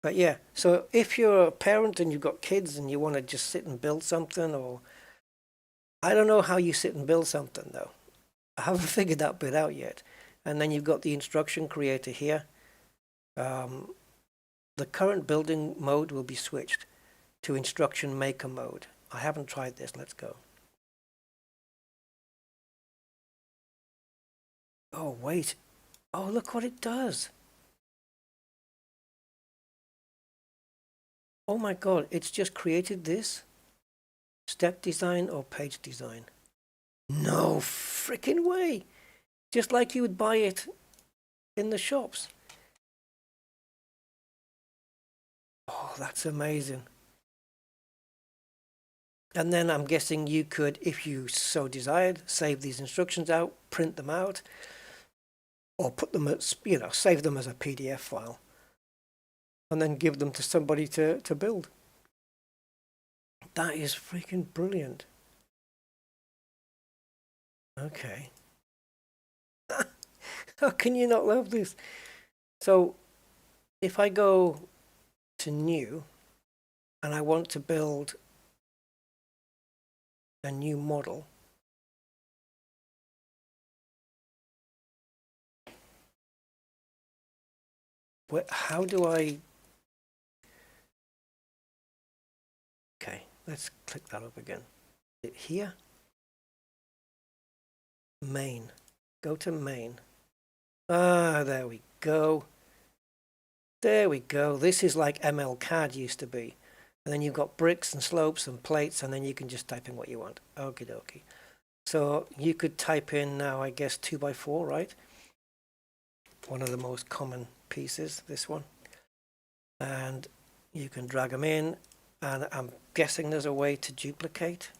But yeah, so if you're a parent and you've got kids and you want to just sit and build something, or I don't know how you sit and build something though. I haven't figured that bit out yet. And then you've got the instruction creator here. The current building mode will be switched to instruction maker mode. I haven't tried this. Let's go. Oh, wait. Oh, look what it does. Oh my God, it's just created this. Step design or page design. No freaking way. Just like you would buy it in the shops. Oh, that's amazing. And then I'm guessing you could, if you so desired, save these instructions out, print them out, or put them as, you know, save them as a PDF file, and then give them to somebody to build. That is freaking brilliant. Okay. How can you not love this? So if I go to new and I want to build a new model, how do I? Okay, let's click that up again. Here, main, go to main. Ah, there we go. There we go. This is like ML-CAD used to be. And then you've got bricks and slopes and plates, and then you can just type in what you want. Okie dokie. So you could type in now, I guess, 2x4, right? One of the most common pieces, this one. And you can drag them in, and I'm guessing there's a way to duplicate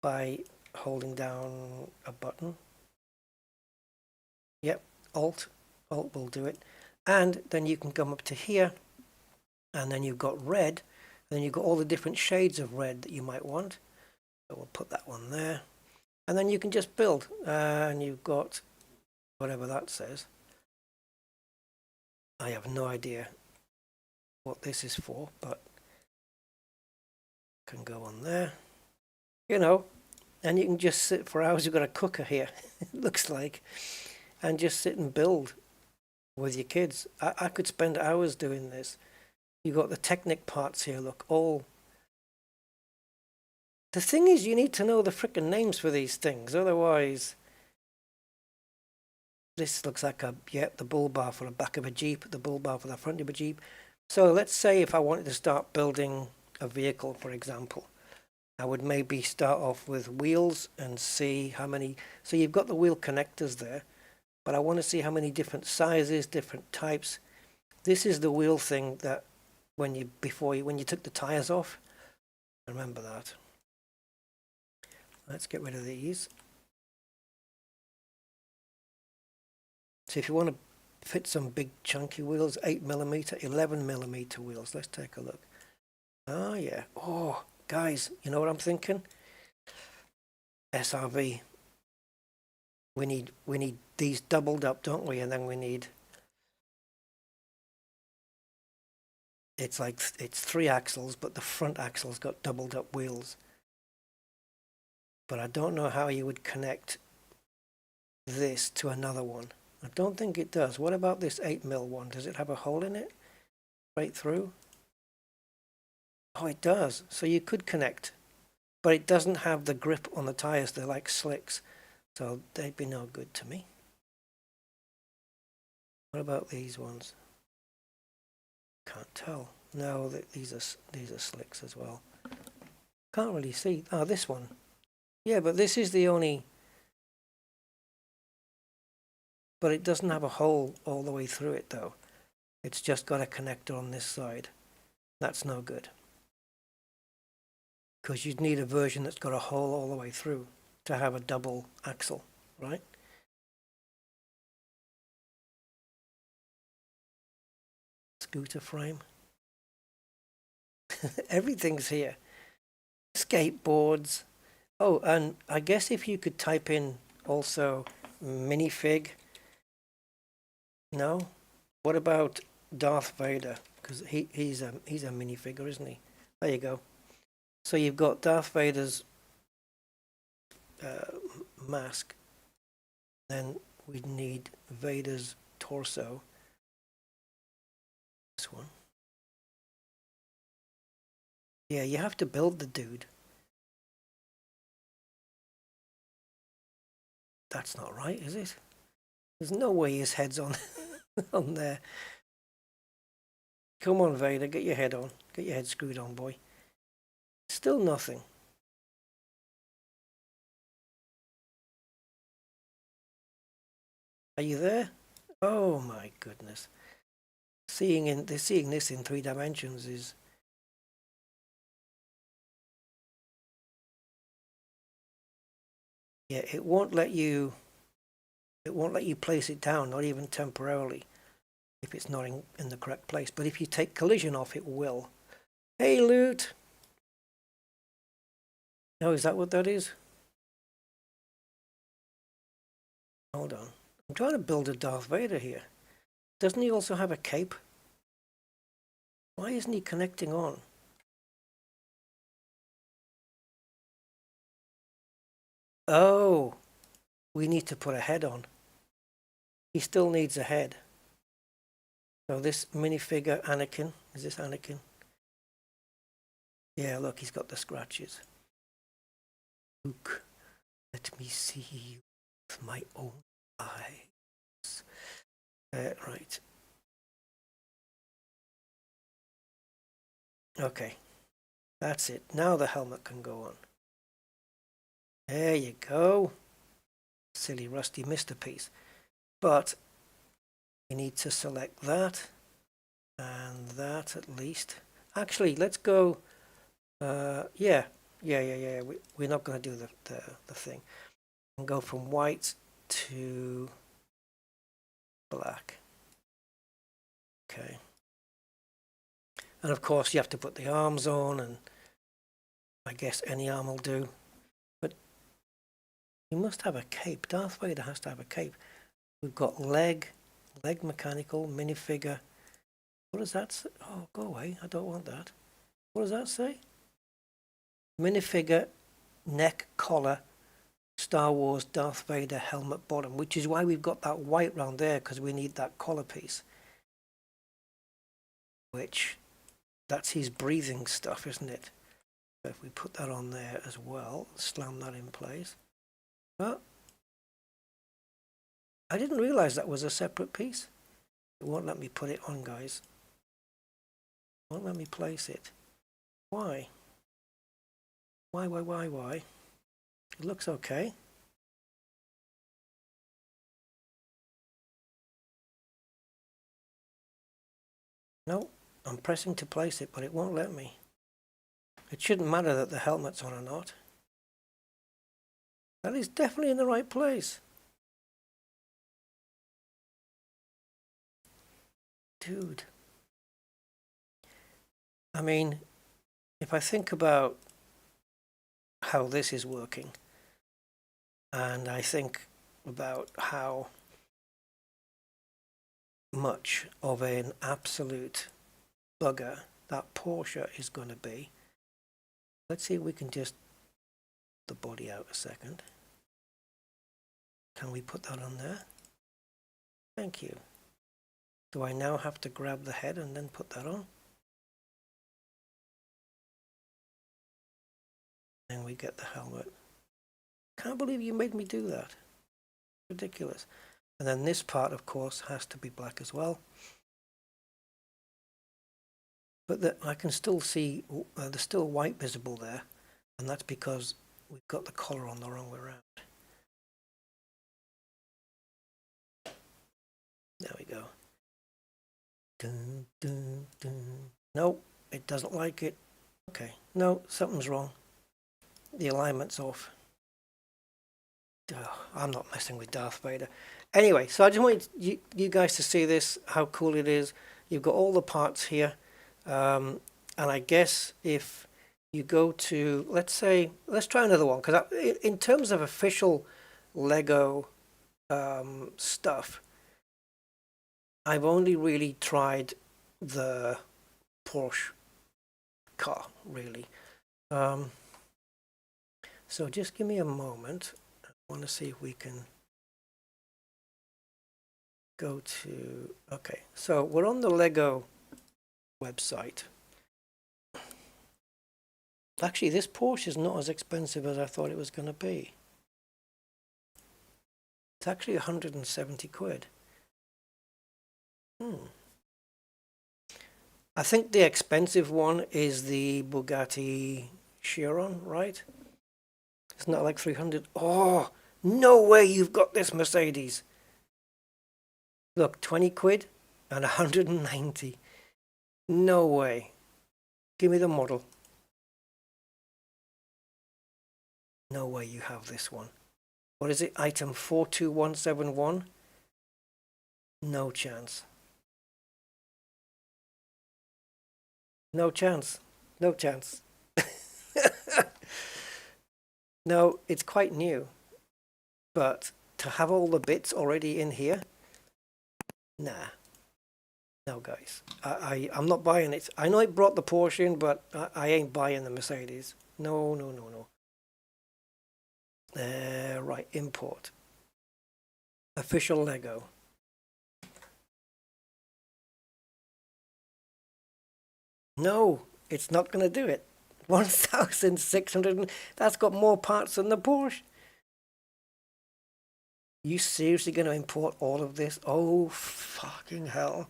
by holding down a button. Yep, Alt will do it. And then you can come up to here, and then you've got red, and then you've got all the different shades of red that you might want. So we'll put that one there. And then you can just build, and you've got whatever that says. I have no idea what this is for, but can go on there. You know, and you can just sit for hours. You've got a cooker here, it looks like, and just sit and build with your kids. I could spend hours doing this. You've got the Technic parts here, look, all. The thing is, you need to know the frickin' names for these things, otherwise. This looks like the bull bar for the back of a Jeep, the bull bar for the front of a Jeep. So let's say if I wanted to start building a vehicle, for example, I would maybe start off with wheels and see how many. So you've got the wheel connectors there, but I want to see how many different sizes, different types. This is the wheel thing that when you took the tires off. Remember that. Let's get rid of these. So if you want to fit some big chunky wheels, 8mm, 11mm wheels, let's take a look. Oh yeah. Oh, guys, you know what I'm thinking? SRV. We need these doubled up, don't we? And then we need. It's 3 axles, but the front axle's got doubled up wheels. But I don't know how you would connect this to another one. I don't think it does. What about this 8mm one? Does it have a hole in it? Right through? Oh, it does. So you could connect. But it doesn't have the grip on the tires. They're like slicks. So they'd be no good to me. What about these ones? Can't tell. No, these are slicks as well. Can't really see. Oh, this one. Yeah, but this is the only... But it doesn't have a hole all the way through it, though. It's just got a connector on this side. That's no good. Because you'd need a version that's got a hole all the way through to have a double axle, right? Scooter frame. Everything's here. Skateboards. Oh, and I guess if you could type in also minifig. No? What about Darth Vader? Because he's a minifigure, isn't he? There you go. So you've got Darth Vader's mask. Then we'd need Vader's torso. This one. Yeah, you have to build the dude. That's not right, is it? There's no way his head's on on there. Come on, Vader, get your head on. Get your head screwed on, boy. Still nothing. Are you there? Oh my goodness. Seeing this in 3 dimensions is... Yeah, it won't let you place it down, not even temporarily, if it's not in the correct place. But if you take collision off, it will. Hey, Loot! Oh, is that what that is? Hold on. I'm trying to build a Darth Vader here. Doesn't he also have a cape? Why isn't he connecting on? Oh, we need to put a head on. He still needs a head. So this minifigure Anakin, is this Anakin? Yeah, look, he's got the scratches. Luke, let me see you with my own eyes. Right. Okay, that's it. Now the helmet can go on. There you go. Silly Rusty missed a piece. But we need to select that and that at least. Actually, let's go. Yeah. We're not going to do the thing. And go from white to black. Okay. And of course, you have to put the arms on, and I guess any arm will do. But you must have a cape. Darth Vader has to have a cape. We've got leg mechanical, minifigure. What does that say? Oh, go away. I don't want that. What does that say? Minifigure, neck, collar, Star Wars, Darth Vader, helmet bottom, which is why we've got that white round there, because we need that collar piece. Which, that's his breathing stuff, isn't it? So if we put that on there as well, slam that in place. Well, I didn't realize that was a separate piece. It won't let me put it on, guys. It won't let me place it. Why? Why? It looks okay. No, I'm pressing to place it, but it won't let me. It shouldn't matter that the helmet's on or not. That is definitely in the right place. Dude. I mean, if I think about how this is working, and I think about how much of an absolute bugger that Porsche is going to be. Let's see if we can just the body out a second. Can we put that on there? Thank you. Do I now have to grab the head and then put that on? And we get the helmet. Can't believe you made me do that. Ridiculous. And then this part, of course, has to be black as well. But I can still see there's still white visible there. And that's because we've got the collar on the wrong way around. There we go. Dun, dun, dun. Nope, it doesn't like it. Okay, no, something's wrong. The alignment's off. Oh, I'm not messing with Darth Vader. Anyway, so I just wanted you guys to see this, how cool it is. You've got all the parts here. And I guess if you go to, let's try another one. Because in terms of official Lego stuff, I've only really tried the Porsche car, really. So just give me a moment. I want to see if we can go to, okay, so we're on the Lego website. Actually, this Porsche is not as expensive as I thought it was going to be. It's actually 170 quid. I think the expensive one is the Bugatti Chiron, right? It's not like 300. Oh, no way you've got this Mercedes. Look, 20 quid and 190. No way. Give me the model. No way you have this one. What is it? Item 42171? No chance. No chance. No chance. No, it's quite new. But to have all the bits already in here? Nah. No, guys. I'm not buying it. I know it brought the Porsche in, but I ain't buying the Mercedes. No, no, no, no. Right, import. Official Lego. No, it's not going to do it. 1,600. That's got more parts than the Porsche. You seriously going to import all of this? Oh, fucking hell.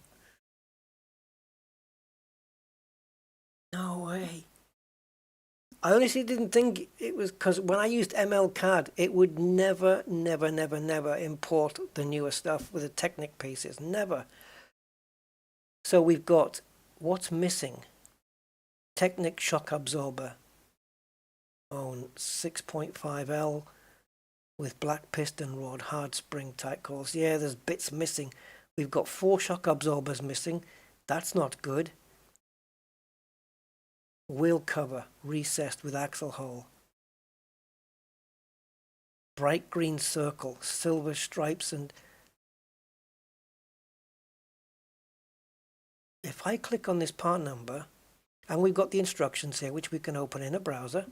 No way. I honestly didn't think it was, because when I used MLCAD, it would never, never, never, never import the newer stuff with the Technic pieces. Never. So we've got, what's missing? Technic shock absorber on 6.5 L with black piston rod, hard spring tight coils. Yeah, there's bits missing. We've got 4 shock absorbers missing. That's not good. Wheel cover recessed with axle hole. Bright green circle, silver stripes, and if I click on this part number, and we've got the instructions here, which we can open in a browser,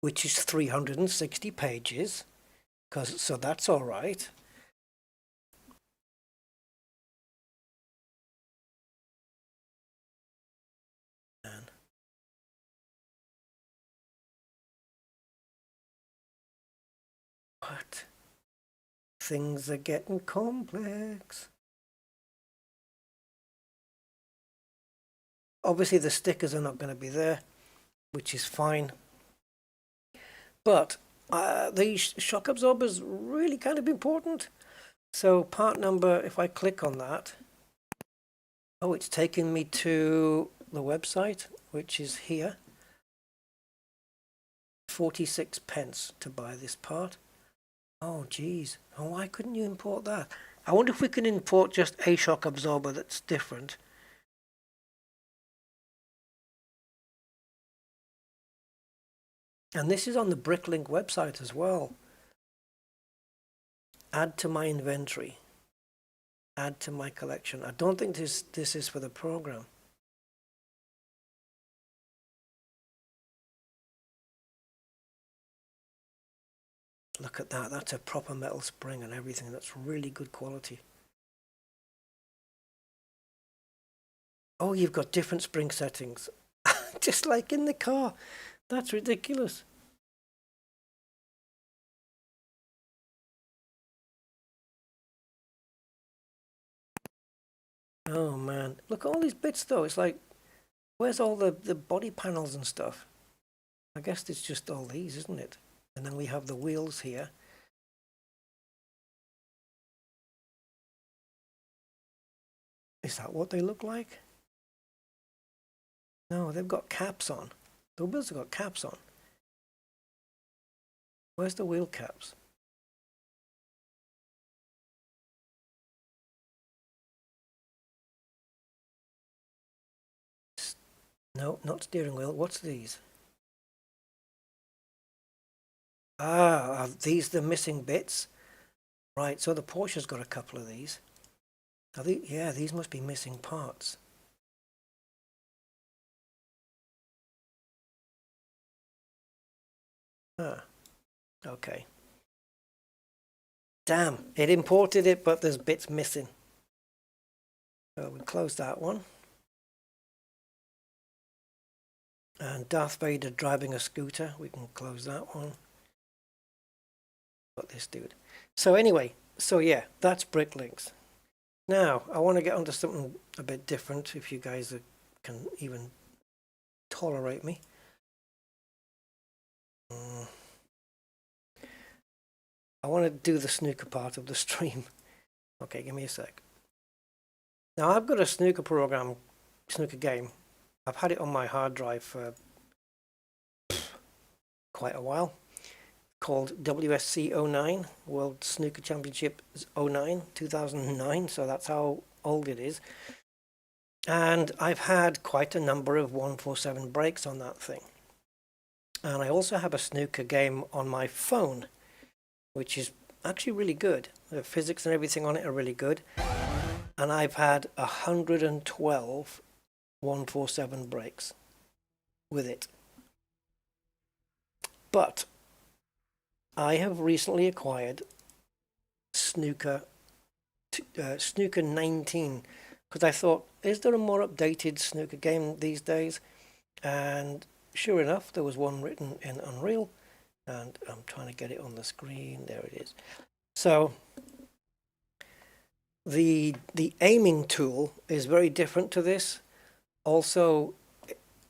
which is 360 pages, so that's all right. And what? Things are getting complex. Obviously, the stickers are not going to be there, which is fine. But these shock absorbers really kind of important. So part number, if I click on that, oh, it's taking me to the website, which is here. 46 pence to buy this part. Oh, geez. Oh, why couldn't you import that? I wonder if we can import just a shock absorber that's different. And this is on the Bricklink website as well. Add to my inventory. Add to my collection. I don't think this is for the program. Look at that. That's a proper metal spring and everything. That's really good quality. Oh, you've got different spring settings. Just like in the car. That's ridiculous. Oh man, look at all these bits though. It's like, where's all the body panels and stuff? I guess it's just all these, isn't it? And then we have the wheels here. Is that what they look like? No, they've got caps on. The wheels have got caps on. Where's the wheel caps? No, not steering wheel. What's these? Ah, are these the missing bits? Right, so the Porsche's got a couple of these. Are they, yeah, these must be missing parts. Ah, okay. Damn, it imported it, but there's bits missing. So we close that one. And Darth Vader driving a scooter, we can close that one. Got this dude. So anyway, so yeah, that's Bricklinks. Now, I want to get onto something a bit different, if you guys can even tolerate me. I want to do the snooker part of the stream. Okay, give me a sec. Now, I've got a snooker program, snooker game. I've had it on my hard drive for quite a while, called WSC 09, World Snooker Championship 09, 2009, so that's how old it is. And I've had quite a number of 147 breaks on that thing. And I also have a snooker game on my phone, which is actually really good. The physics and everything on it are really good. And I've had 112 147 breaks with it. But I have recently acquired Snooker 19, because I thought, is there a more updated snooker game these days? And sure enough, there was one written in Unreal, and I'm trying to get it on the screen. There it is. So the aiming tool is very different to this. Also,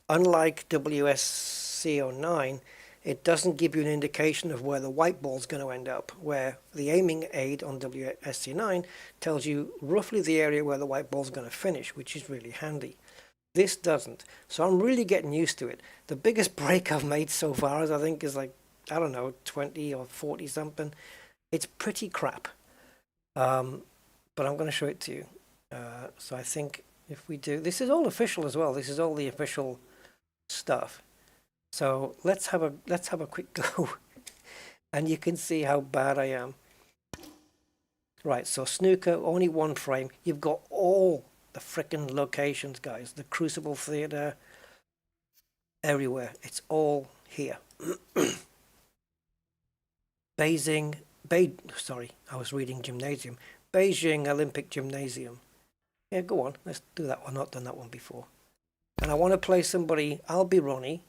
unlike WSC09, it doesn't give you an indication of where the white ball's going to end up, where the aiming aid on WSC9 tells you roughly the area where the white ball's going to finish, which is really handy. This doesn't. So I'm really getting used to it. The biggest break I've made so far is, I think, is like, I don't know, 20 or 40 something. It's pretty crap. But I'm going to show it to you. So I think if we do, this is all official as well. This is all the official stuff. So let's have a quick go, and you can see how bad I am. Right, so snooker, only one frame. You've got all the frickin' locations, guys. The Crucible Theatre, everywhere. It's all here. Sorry, I was reading gymnasium. Beijing Olympic Gymnasium. Yeah, go on, let's do that one. I've not done that one before. And I want to play somebody. I'll be Ronnie.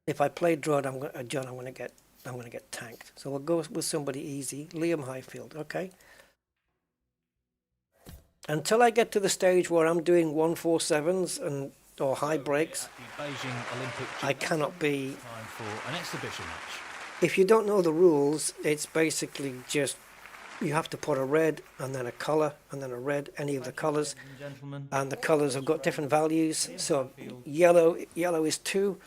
If I play John, I'm gonna get tanked. So we'll go with somebody easy. Liam Highfield, okay. Until I get to the stage where I'm doing 147s or high breaks, I cannot be. Time for an exhibition match. If you don't know the rules, it's basically just you have to put a red and then a color and then a red, any of the colors, and the colors have got different values. So yellow is 2,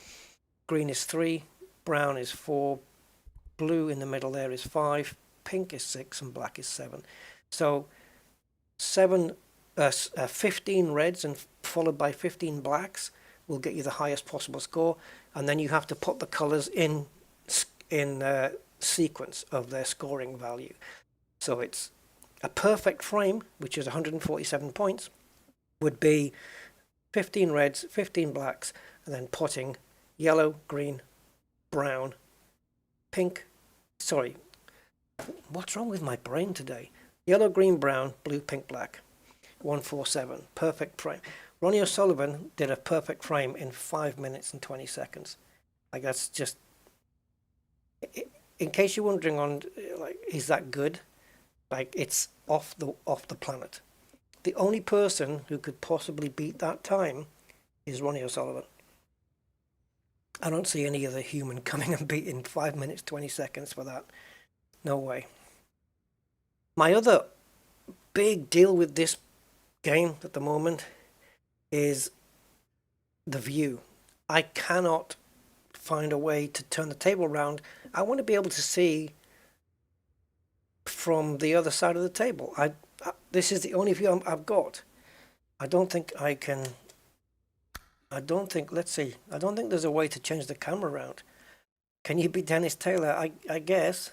green is 3, brown is 4, blue in the middle there is 5, pink is 6, and black is 7. So 15 reds and followed by 15 blacks will get you the highest possible score, and then you have to put the colors in sequence of their scoring value. So it's a perfect frame, which is 147 points, would be 15 reds, 15 blacks, and then putting yellow, green, brown, pink. Sorry, what's wrong with my brain today? Yellow, green, brown, blue, pink, black. 147, perfect frame. Ronnie O'Sullivan did a perfect frame in 5 minutes and 20 seconds. Like, that's just, in case you're wondering on, like, is that good? Like, it's off the planet. The only person who could possibly beat that time is Ronnie O'Sullivan. I don't see any other human coming and beating 5 minutes, 20 seconds for that. No way. My other big deal with this game at the moment is the view. I cannot find a way to turn the table around. I want to be able to see from the other side of the table. This is the only view I've got. I don't think I can. Let's see. I don't think there's a way to change the camera around. Can you be Dennis Taylor? I guess.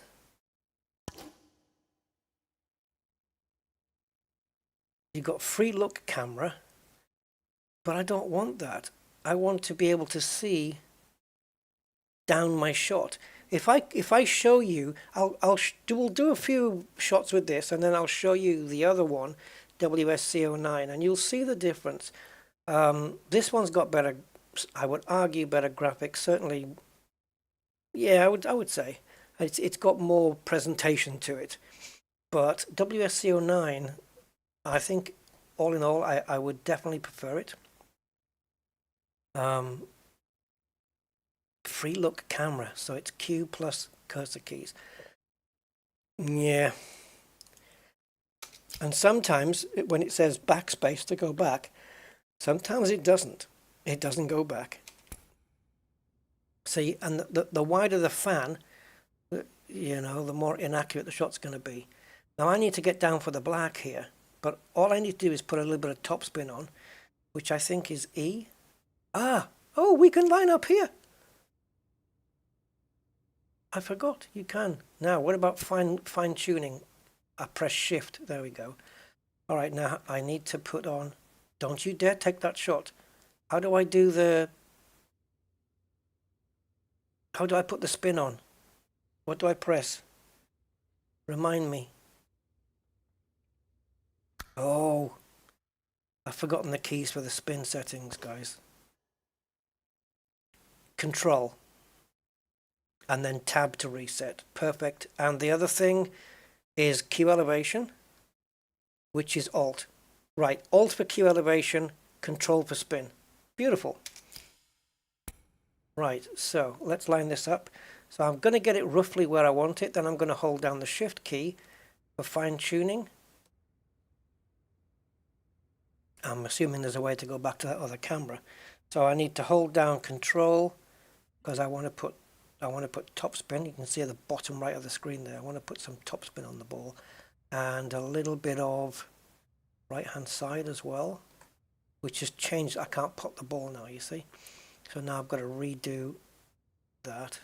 You've got free look camera, but I don't want that. I want to be able to see down my shot. If I show you, we'll do a few shots with this, and then I'll show you the other one, WSC09, and you'll see the difference. This one's got better, I would argue, better graphics. Certainly, yeah, I would say it's got more presentation to it. But WSC09, I think, all in all, I would definitely prefer it. Free look camera, so it's Q plus cursor keys. Yeah. And sometimes when it says backspace to go back, sometimes it doesn't. It doesn't go back. See, and the wider the fan, you know, the more inaccurate the shot's going to be. Now I need to get down for the black here, but all I need to do is put a little bit of topspin on, which I think is E. Oh, we can line up here. I forgot, you can. Now, what about fine tuning? I press shift, there we go. All right, now I need to put on, don't you dare take that shot. How do I put the spin on? What do I press? Remind me. Oh, I've forgotten the keys for the spin settings, guys. Control. And then tab to reset. Perfect. And the other thing is Q elevation, which is Alt. Right, Alt for Q elevation, Control for spin. Beautiful. Right, so let's line this up. So I'm going to get it roughly where I want it. Then I'm going to hold down the Shift key for fine tuning. I'm assuming there's a way to go back to that other camera. So I need to hold down Control because I want to put topspin. You can see at the bottom right of the screen there. I want to put some topspin on the ball and a little bit of right hand side as well, which has changed. I can't pop the ball now, you see. So now I've got to redo that.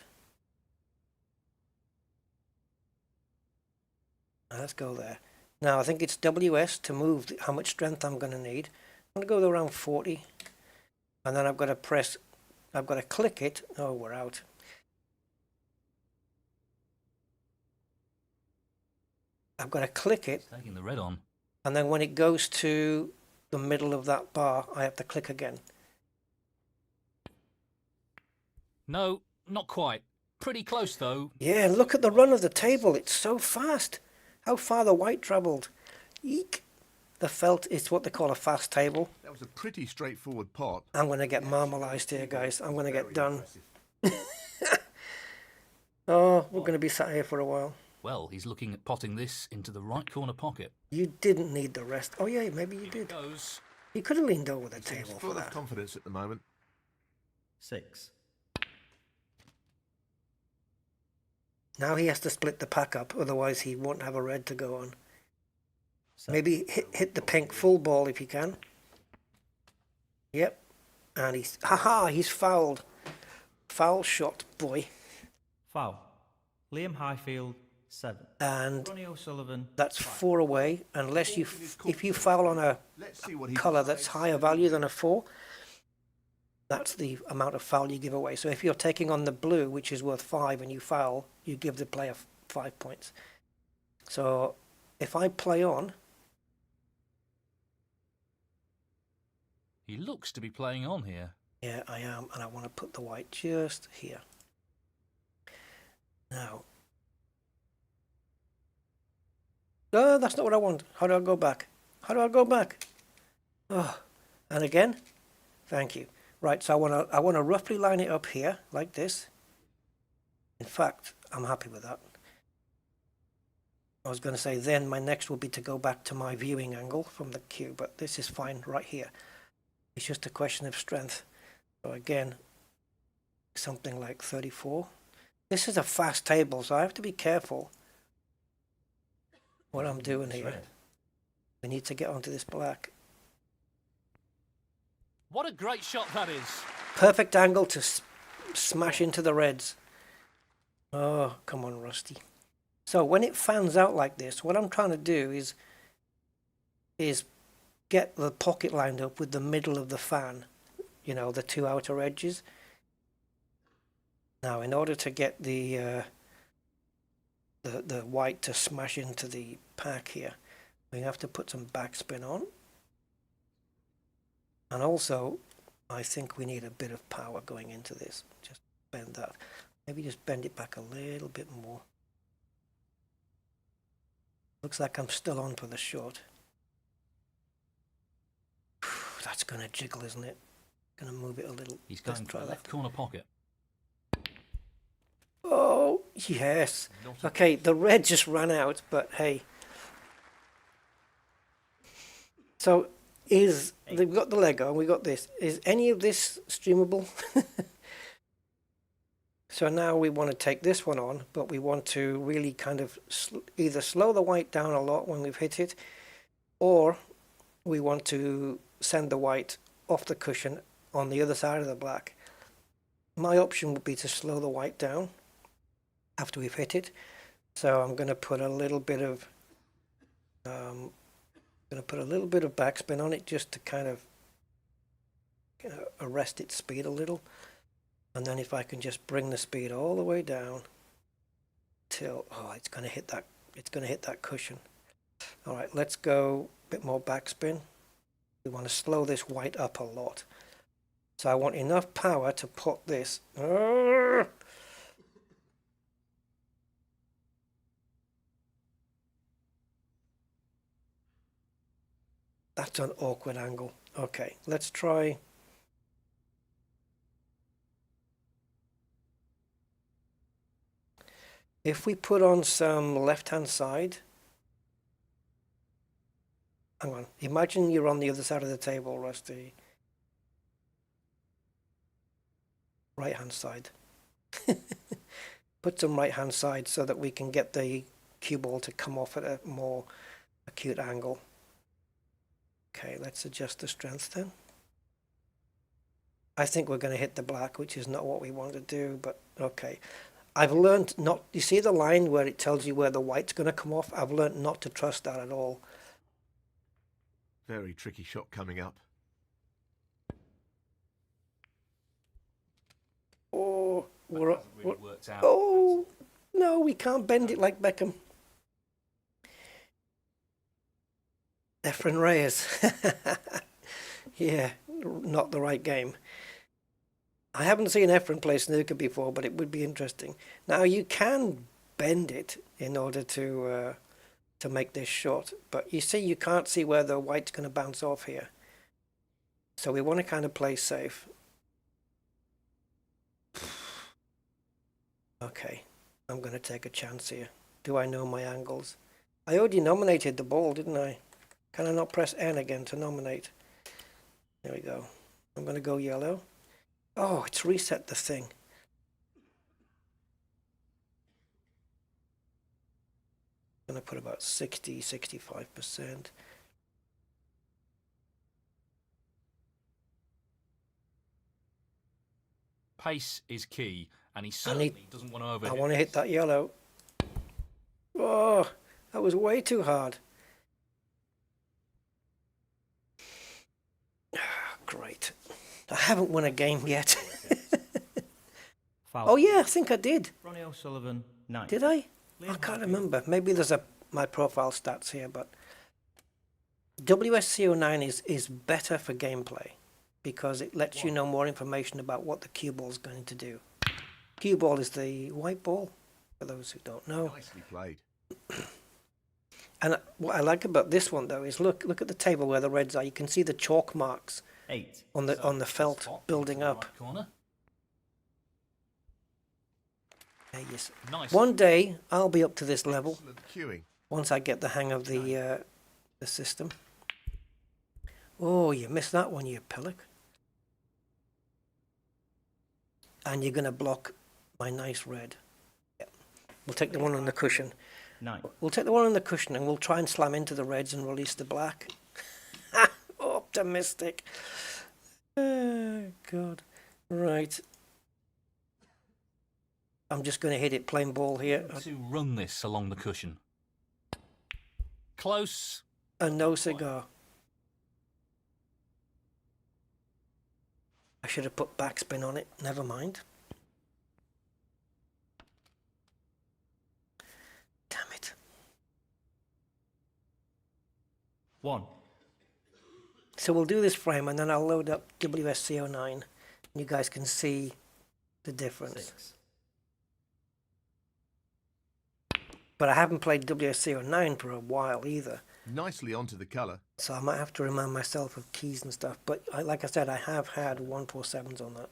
Let's go there. Now I think it's WS to move how much strength I'm going to need. I'm going to go around 40, and then I've got to click it. Oh, we're out. I've got to click it. Taking the red on. And then when it goes to the middle of that bar, I have to click again. No, not quite. Pretty close though. Yeah, look at the run of the table. It's so fast. How far the white travelled. Eek. The felt is what they call a fast table. That was a pretty straightforward pot. I'm going to get marmalised here, guys. I'm going to get done. Oh, we're going to be sat here for a while. Well, he's looking at potting this into the right corner pocket. You didn't need the rest. Oh, yeah, maybe you did. Goes. You could have leaned over the table for Full of that. confidence at the moment. 6. Now he has to split the pack up, otherwise he won't have a red to go on. Maybe hit the pink full ball if you can. Yep. And he's fouled. Foul shot, boy. Foul. Liam Highfield, 7. And Ronnie O'Sullivan, that's 4 away, unless if you foul on a Let's see what he colour that's higher value than a 4. That's the amount of foul you give away. So if you're taking on the blue, which is worth 5, and you foul, you give the player 5 points. So if I play on... He looks to be playing on here. Yeah, I am, and I want to put the white just here. Now... No, that's not what I want. How do I go back? How do I go back? Oh, and again? Thank you. Right, so I wanna roughly line it up here, like this. In fact, I'm happy with that. I was going to say then my next will be to go back to my viewing angle from the cube, but this is fine right here. It's just a question of strength. So again, something like 34. This is a fast table, so I have to be careful what I'm doing here. We need to get onto this black. What a great shot that is. Perfect angle to smash into the reds. Oh, come on, Rusty. So when it fans out like this, what I'm trying to do is get the pocket lined up with the middle of the fan, you know, the two outer edges. Now, in order to get the white to smash into the pack here, we have to put some backspin on. And also, I think we need a bit of power going into this. Just bend that. Maybe just bend it back a little bit more. Looks like I'm still on for the short. That's going to jiggle, isn't it? Going to move it a little. He's going for the left corner pocket. Oh, yes. Okay, the red just ran out, but hey. So, they've got the Lego, we got this. Is any of this streamable? So now we want to take this one on, but we want to really kind of either slow the white down a lot when we've hit it, or we want to send the white off the cushion on the other side of the black. My option would be to slow the white down after we've hit it. So I'm going to put a little bit of backspin on it just to kind of arrest its speed a little. And then if I can just bring the speed all the way down till, oh, it's going to hit that cushion. All right, let's go a bit more backspin. We want to slow this white up a lot. So I want enough power to put this. That's an awkward angle. Okay, let's try. If we put on some left-hand side, hang on, imagine you're on the other side of the table, Rusty. Right-hand side. Put some right-hand side so that we can get the cue ball to come off at a more acute angle. Okay, let's adjust the strength then. I think we're going to hit the black, which is not what we want to do, but okay. I've learned not, you see the line where it tells you where the white's going to come off? I've learned not to trust that at all. Very tricky shot coming up. Oh, Really worked out. oh, no, we can't bend it like Beckham. Efren Reyes. Yeah, not the right game. I haven't seen Efren play snooker before, but it would be interesting. Now, you can bend it in order to make this shot, but you see, you can't see where the white's going to bounce off here. So we want to kind of play safe. Okay, I'm going to take a chance here. Do I know my angles? I already nominated the ball, didn't I? Can I not press N again to nominate? There we go. I'm going to go yellow. Oh, it's reset the thing. I'm going to put about 65%. Pace is key, and he certainly doesn't want to overhit. I want to hit that yellow. Oh, that was way too hard. Great. I haven't won a game yet. Foul. Oh yeah, I think I did. Ronnie O'Sullivan, 9. Did I? I can't remember. Maybe there's my profile stats here, but WSC09 is better for gameplay because it lets you know more information about what the cue ball is going to do. Cue ball is the white ball, for those who don't know. Nicely played. And what I like about this one though is look at the table where the reds are. You can see the chalk marks 8. on the felt Spot building into the up. right corner. Yes. Nice. One day I'll be up to this level Excellent cueing. once I get the hang of the system. Oh, you missed that one, you pillock. And you're gonna block my nice red. Yeah. We'll take the one on the cushion. 9. We'll take the one on the cushion and we'll try and slam into the reds and release the black. Optimistic. Oh, God. Right. I'm just going to hit it plain ball here. To run this along the cushion. Close. A no cigar. I should have put backspin on it. Never mind. Damn it. 1. So we'll do this frame and then I'll load up WSC09 and you guys can see the difference. 6. But I haven't played WSC09 for a while either. Nicely onto the colour. So I might have to remind myself of keys and stuff. But like I said, I have had 147s on that.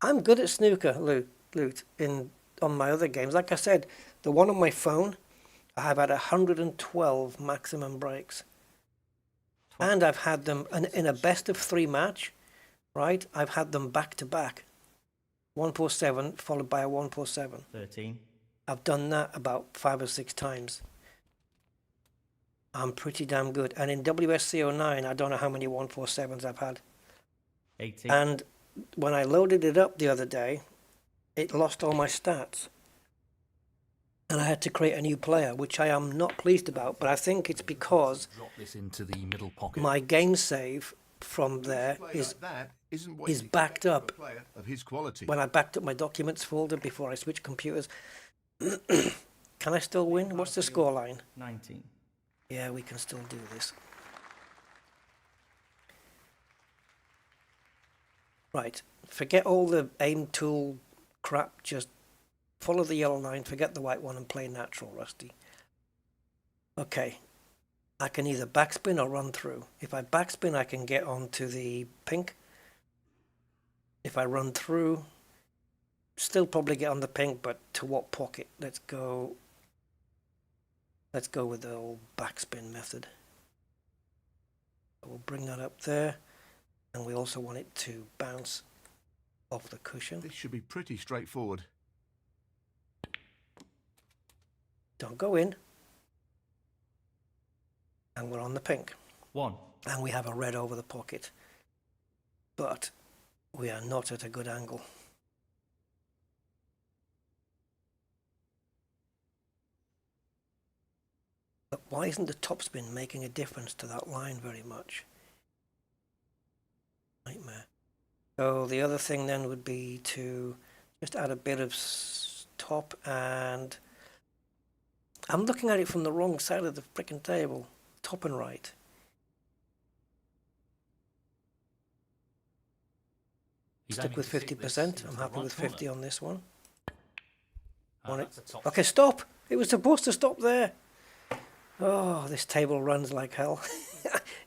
I'm good at snooker, Loot, on my other games. Like I said, the one on my phone, I have had 112 maximum breaks. And I've had them in a best of 3 match, right? I've had them back to back. 147 followed by a 147. 13. I've done that about 5 or 6 times. I'm pretty damn good. And in WSC09, I don't know how many 147s I've had. 18. And when I loaded it up the other day, it lost all my stats. And I had to create a new player, which I am not pleased about. But I think it's because Drop this into the middle pocket. my game save from there Play is like that isn't what is you'd backed expect up. from a player of his quality. when I backed up my documents folder before I switched computers. Can I still win? What's the score line? 19. Yeah, we can still do this. Right, forget all the aim tool crap, just follow the yellow line, forget the white one and play natural, Rusty. Okay, I can either backspin or run through. If I backspin, I can get onto the pink. If I run through, still probably get on the pink, but to what pocket? Let's go with the old backspin method. We'll bring that up there, and we also want it to bounce off the cushion. This should be pretty straightforward. Don't go in. And we're on the pink. 1. And we have a red over the pocket. But we are not at a good angle. But why isn't the topspin making a difference to that line very much? Nightmare. So the other thing then would be to just add a bit of top, and I'm looking at it from the wrong side of the frickin' table. Top and right. Stick with 50%. I'm happy with 50 on this one. Okay, stop! It was supposed to stop there. Oh, this table runs like hell.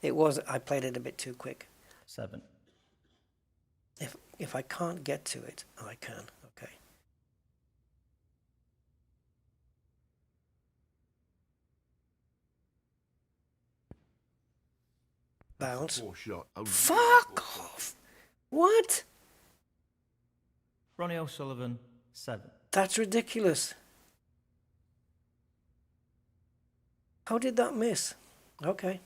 It was. I played it a bit too quick. 7. If I can't get to it, oh, I can. Okay. Bounce. Poor shot. Oh, Fuck off! What? Ronnie O'Sullivan, 7. That's ridiculous. How did that miss? Okay.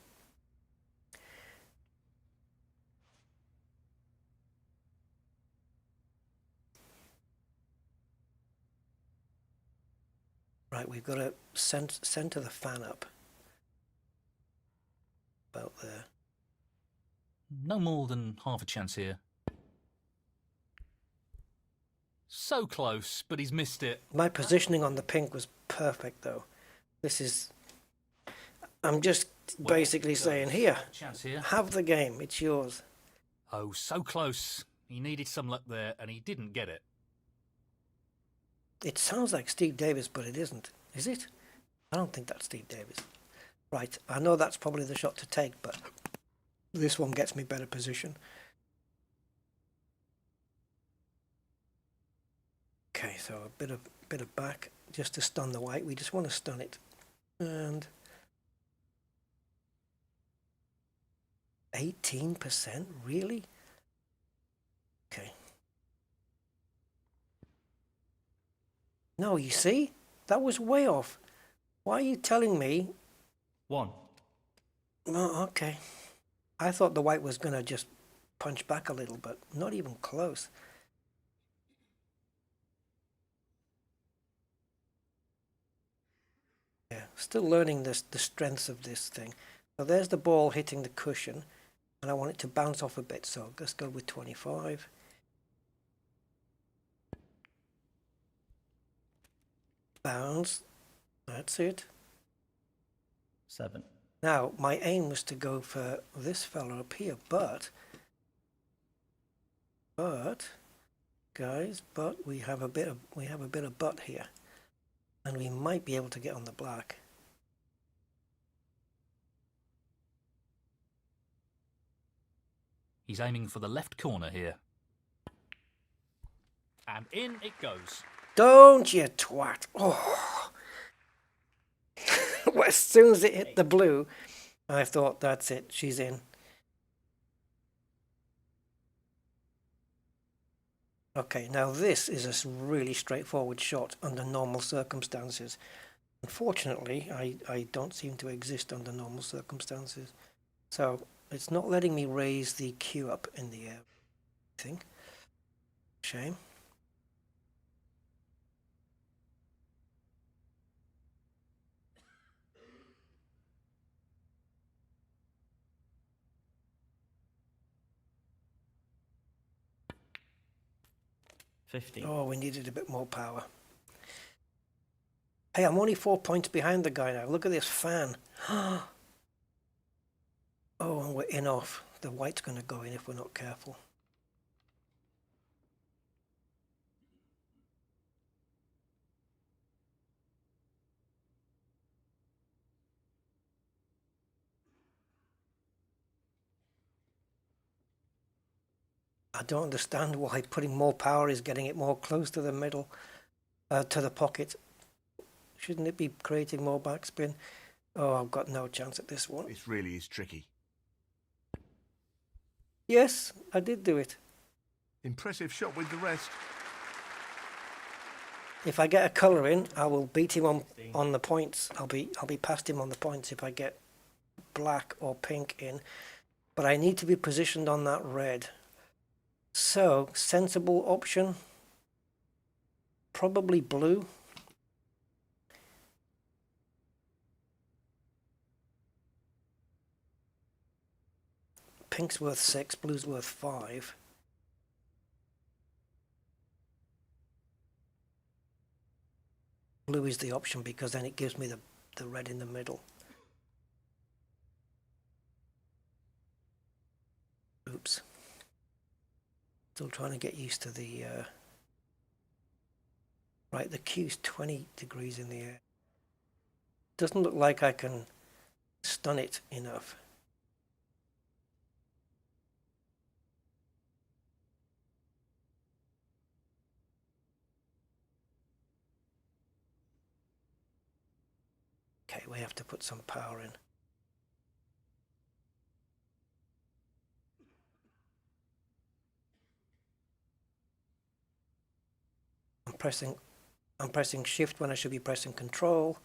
Right, we've got to center the fan up. About there. No more than half a chance here. So close, but he's missed it. My positioning on the pink was perfect, though. This is... I'm just basically saying, here, Chance here. have the game. It's yours. Oh, so close. He needed some luck there, and he didn't get it. It sounds like Steve Davis, but it isn't. Is it? I don't think that's Steve Davis. Right, I know that's probably the shot to take, but This one gets me better position. Okay, so a bit of back just to stun the white. We just want to stun it. And 18%, really? Okay. No, you see? That was way off. Why are you telling me? 1. Oh, okay. I thought the white was going to just punch back a little, but not even close. Yeah, still learning the strengths of this thing. So there's the ball hitting the cushion, and I want it to bounce off a bit, so let's go with 25. Bounce. That's it. 7. Now, my aim was to go for this fella up here, but, guys, we have a bit of butt here, and we might be able to get on the black. He's aiming for the left corner here. And in it goes. Don't you twat! Oh, well, as soon as it hit the blue, I thought that's it. She's in. Okay, now this is a really straightforward shot under normal circumstances. Unfortunately, I don't seem to exist under normal circumstances. So it's not letting me raise the cue up in the air, I think. Shame. Oh, we needed a bit more power. Hey, I'm only 4 points behind the guy now. Look at this fan. Oh, and we're in off. The white's going to go in if we're not careful. I don't understand why putting more power is getting it more close to the middle, to the pocket. Shouldn't it be creating more backspin? Oh, I've got no chance at this one. This really is tricky. Yes, I did do it. Impressive shot with the rest. If I get a colour in, I will beat him on the points. I'll be past him on the points if I get black or pink in. But I need to be positioned on that red. So, sensible option, probably blue. Pink's worth 6, blue's worth 5. Blue is the option because then it gives me the red in the middle. Oops. Still trying to get used to the... Right, the cue's 20 degrees in the air. Doesn't look like I can stun it enough. Okay, we have to put some power in. I'm pressing shift when I should be pressing control.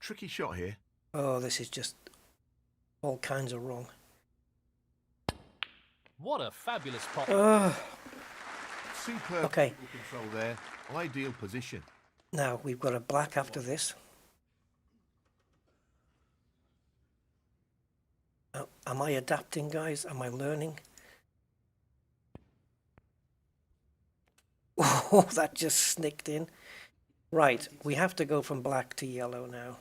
Tricky shot here. Oh, this is just all kinds of wrong. What a fabulous pop. Superb Okay. control there. Ideal position. Now we've got a black after this. Am I adapting, guys? Am I learning? Oh, that just snicked in. Right, we have to go from black to yellow now.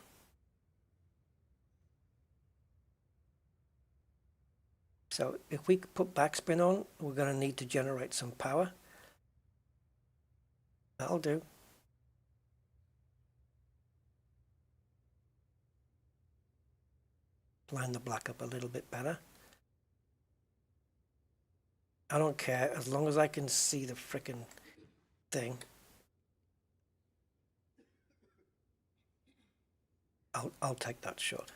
So if we put backspin on, we're going to need to generate some power. That'll do. Line the black up a little bit better. I don't care as long as I can see the frickin' thing. I'll take that shot.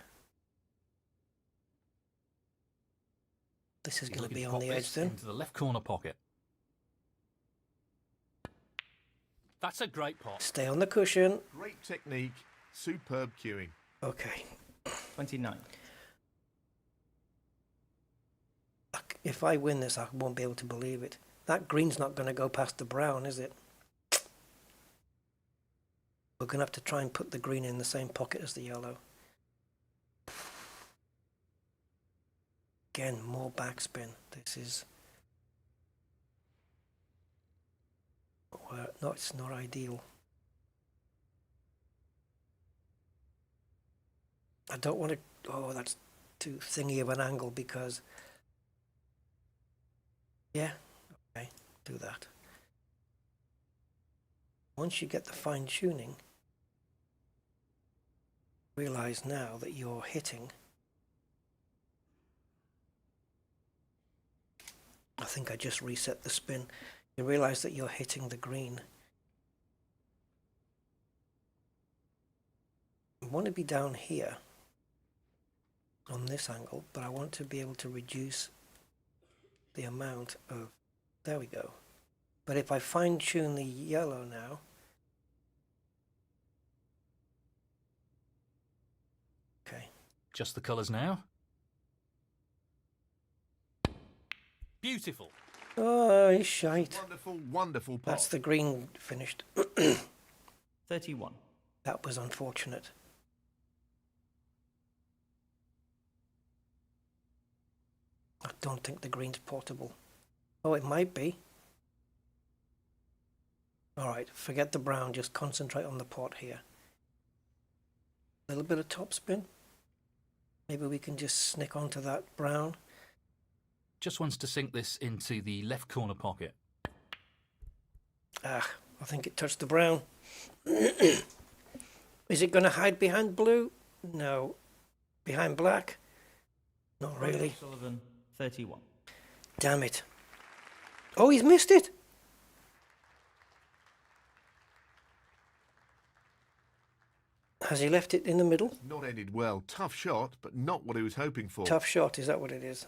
This is He's going to looking be to on pop the edge this then. into the left corner pocket. That's a great pot. Stay on the cushion. Great technique, superb cueing. Okay. 29. If I win this, I won't be able to believe it. That green's not going to go past the brown, is it? We're going to have to try and put the green in the same pocket as the yellow. Again, more backspin. This is... no, it's not ideal. I don't want to... Oh, that's too thingy of an angle because... Yeah, okay, do that. Once you get the fine tuning, realize now that you're hitting. I think I just reset the spin. You realize that you're hitting the green. I want to be down here on this angle, but I want to be able to reduce the amount of, there we go. But if I fine tune the yellow now, okay. Just the colours now. Beautiful. Oh, he's shite. Wonderful, wonderful pot. That's the green finished. 31. That was unfortunate. I don't think the green's portable. Oh, it might be. Alright, forget the brown, just concentrate on the pot here. A little bit of topspin. Maybe we can just snick onto that brown. Just wants to sink this into the left corner pocket. Ah, I think it touched the brown. Is it going to hide behind blue? No. Behind black? Not really. Sullivan, 31. Damn it. Oh, he's missed it! Has he left it in the middle? Not ended well. Tough shot, but not what he was hoping for. Tough shot, is that what it is?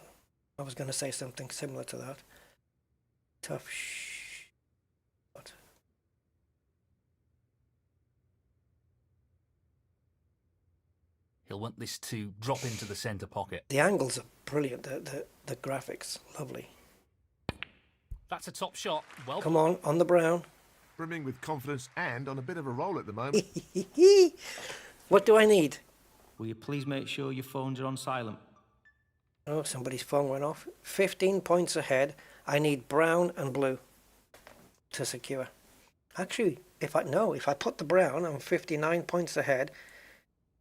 I was going to say something similar to that. Tough shot. He'll want this to drop into the centre pocket. The angles are brilliant. The graphics, lovely. That's a top shot. Well, Come on the brown. Brimming with confidence and on a bit of a roll at the moment. What do I need? Will you please make sure your phones are on silent? Oh, somebody's phone went off. 15 points ahead. I need brown and blue to secure. Actually, if I put the brown, I'm 59 points ahead.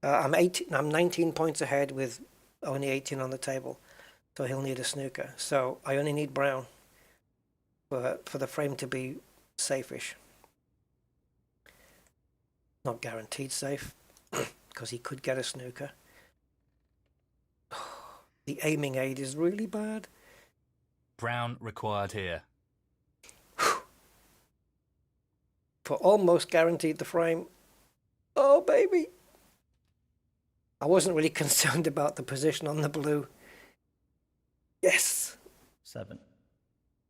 I'm 19 points ahead with only 18 on the table. So he'll need a snooker. So I only need brown for the frame to be safe-ish. Not guaranteed safe, because he could get a snooker. The aiming aid is really bad. brown required here. For almost guaranteed the frame. Oh, baby. I wasn't really concerned about the position on the blue. Yes. 7.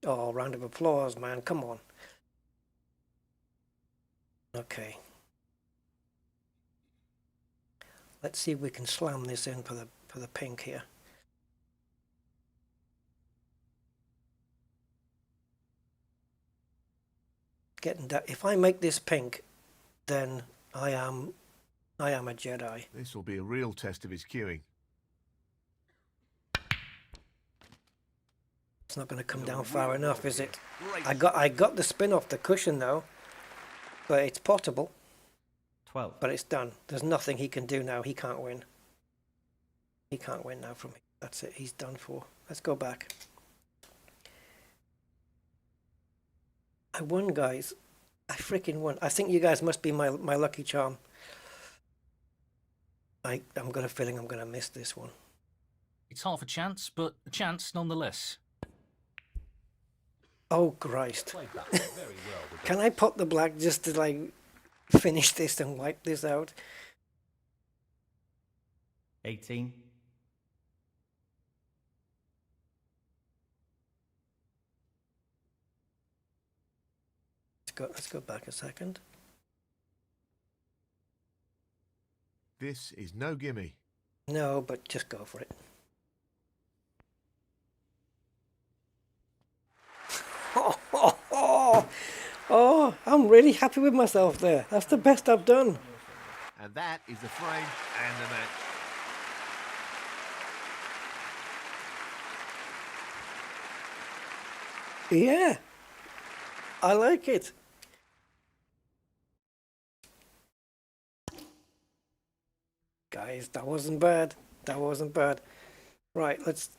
Oh, round of applause, man. Come on. Okay. Let's see if we can slam this in for the pink here. Getting that. If I make this pink, then I am a Jedi. This will be a real test of his cueing. It's not going to come down far enough, is it? Great. I got the spin off the cushion though, but it's potable. 12. But it's done. There's nothing he can do now. He can't win. He can't win now from me. That's it. He's done for. Let's go back. I won, guys. I freaking won. I think you guys must be my lucky charm. I'm got a feeling I'm going to miss this one. It's half a chance, but a chance nonetheless. Oh Christ. Played that very well with Can I pop the black just to like finish this and wipe this out? 18. Let's go back a second. This is no gimme. No, but just go for it. Oh, I'm really happy with myself there. That's the best I've done. And that is the frame and the match. Yeah, I like it. Guys, that wasn't bad. That wasn't bad. Right, let's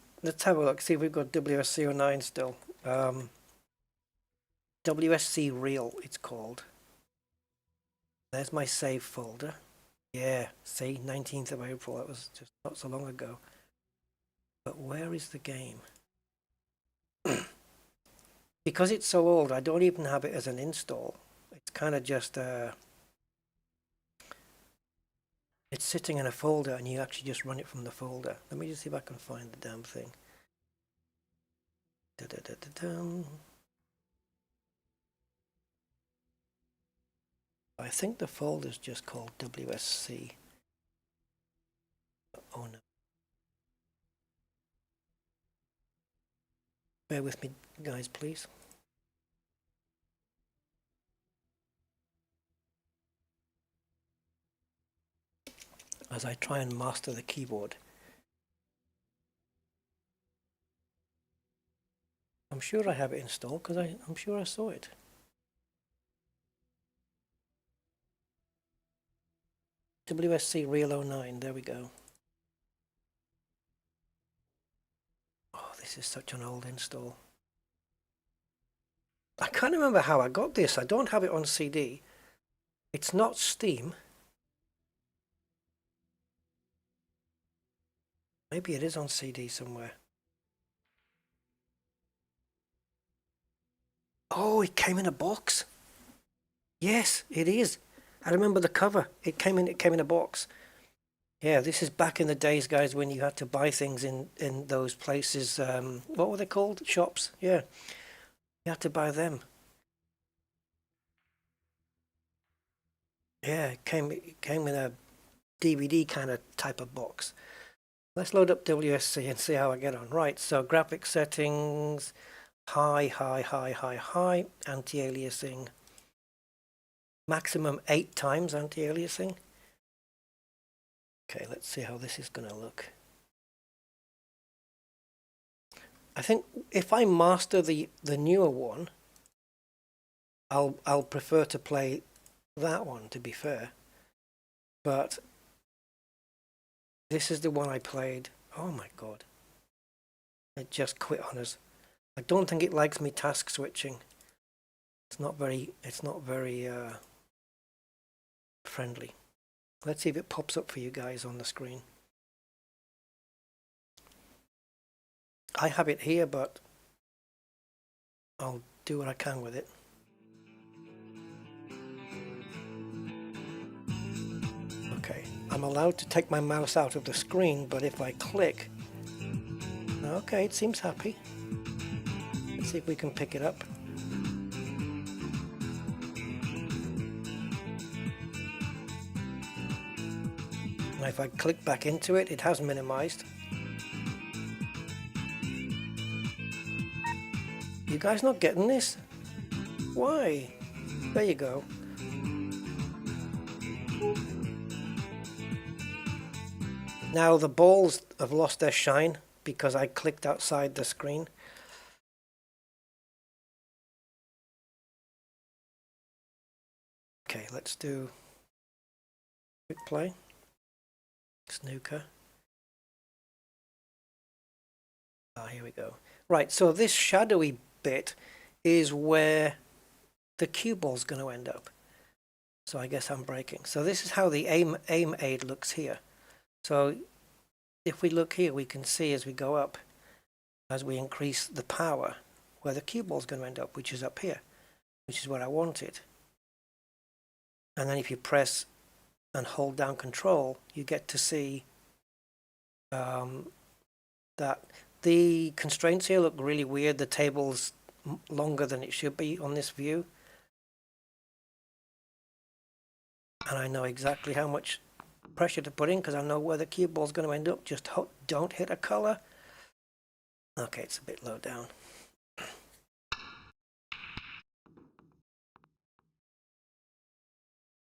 have a look. See if we've got WSC09 still. WSC Real, it's called. There's my save folder. Yeah, see, 19th of April. That was just not so long ago. But where is the game? Because it's so old, I don't even have it as an install. It's kind of just it's sitting in a folder and you actually just run it from the folder. Let me just see if I can find the damn thing. I think the folder's just called WSC. Oh no. Bear with me, guys, please. As I try and master the keyboard. I'm sure I have it installed because I'm sure I saw it. WSC Real 09, there we go. Oh, this is such an old install. I can't remember how I got this. I don't have it on CD. It's not Steam. Maybe it is on CD somewhere. Oh, it came in a box. Yes, it is. I remember the cover. It came in a box. Yeah, this is back in the days, guys, when you had to buy things in those places. What were they called? Shops. Yeah, you had to buy them. Yeah, it came in a DVD kind of type of box. Let's load up WSC and see how I get on. Right, so graphic settings, high, anti-aliasing. Maximum 8 times anti-aliasing. Okay, let's see how this is going to look. I think if I master the newer one, I'll prefer to play that one, to be fair. But this is the one I played. Oh my god. It just quit on us. I don't think it likes me task switching. It's not very friendly. Let's see if it pops up for you guys on the screen. I have it here, but I'll do what I can with it. Okay, I'm allowed to take my mouse out of the screen, but if I click... Okay, it seems happy. Let's see if we can pick it up. And if I click back into it, it has minimized. You guys not getting this? Why? There you go. Now the balls have lost their shine because I clicked outside the screen. Okay, let's do quick play. Snooker. Here we go. Right, so this shadowy bit is where the cue ball's going to end up. So I guess I'm breaking. So this is how the aim aid looks here. So if we look here, we can see as we go up, as we increase the power, where the cue ball's going to end up, which is up here, which is where I want it. And then if you press and hold down control, you get to see that the constraints here look really weird. The table's longer than it should be on this view. And I know exactly how much pressure to put in because I know where the cue ball's going to end up. Just don't hit a color. Okay, it's a bit low down.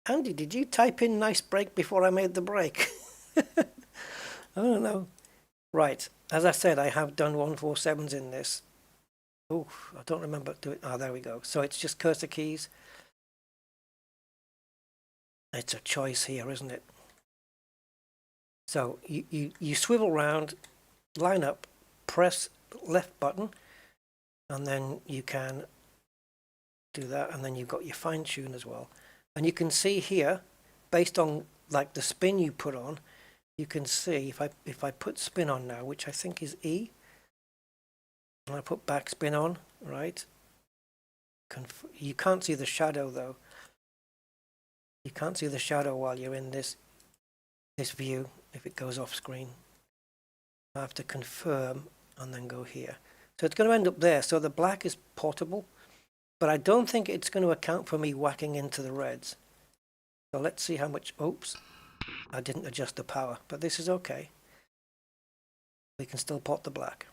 Andy, did you type in nice break before I made the break? I don't know. Right, as I said, I have done 147s in this. Oh, I don't remember doing. Ah, there we go. So it's just cursor keys. It's a choice here, isn't it? So you swivel round, line up, press left button, and then you can do that, and then you've got your fine tune as well. And you can see here, based on like the spin you put on, you can see if I put spin on now, which I think is E, and I put back spin on, right? You can't see the shadow though. You can't see the shadow while you're in this view if it goes off screen. I have to confirm and then go here. So it's going to end up there. So the black is portable, but I don't think it's going to account for me whacking into the reds. So let's see how much. Oops, I didn't adjust the power, but this is okay. We can still pot the black.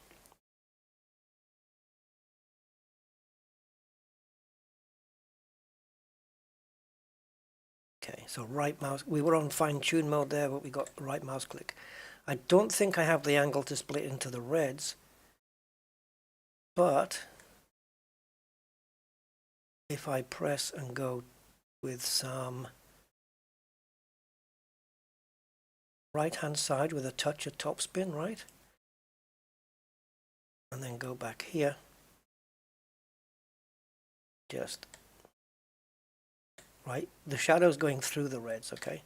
Okay, so right mouse, we were on fine tune mode there, but we got right mouse click. I don't think I have the angle to split into the reds, but if I press and go with some right hand side with a touch of top spin, right? And then go back here. Just right. The shadow's going through the reds, okay?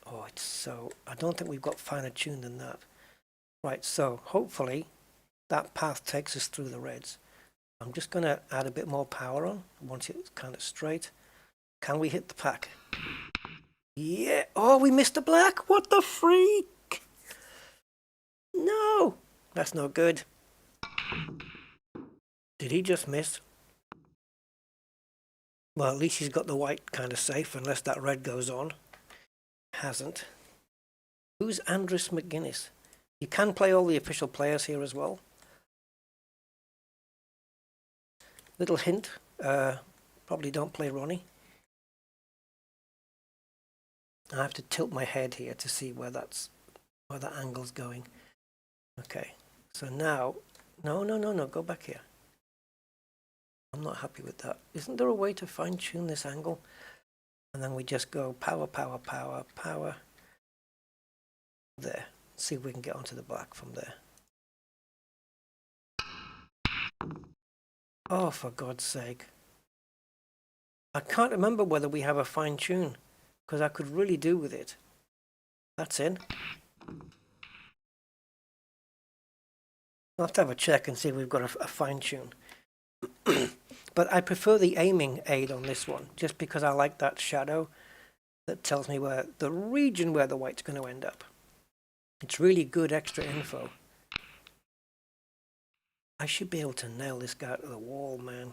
Oh, it's so, I don't think we've got finer tuned than that. Right, so hopefully that path takes us through the reds. I'm just going to add a bit more power on once it's kind of straight. Can we hit the pack? Yeah. Oh, we missed the black. What the freak? No, that's no good. Did he just miss? Well, at least he's got the white kind of safe, unless that red goes on. Hasn't. Who's Andres McGuinness? You can play all the official players here as well. Little hint, probably don't play Ronnie. I have to tilt my head here to see where that angle's going. Okay, so now, no, go back here. I'm not happy with that. Isn't there a way to fine tune this angle? And then we just go power, power, power, power. There. See if we can get onto the black from there. Oh, for God's sake. I can't remember whether we have a fine tune, because I could really do with it. That's in. I'll have to have a check and see if we've got a fine tune. But I prefer the aiming aid on this one, just because I like that shadow that tells me where the region where the white's going to end up. It's really good extra info. I should be able to nail this guy to the wall, man.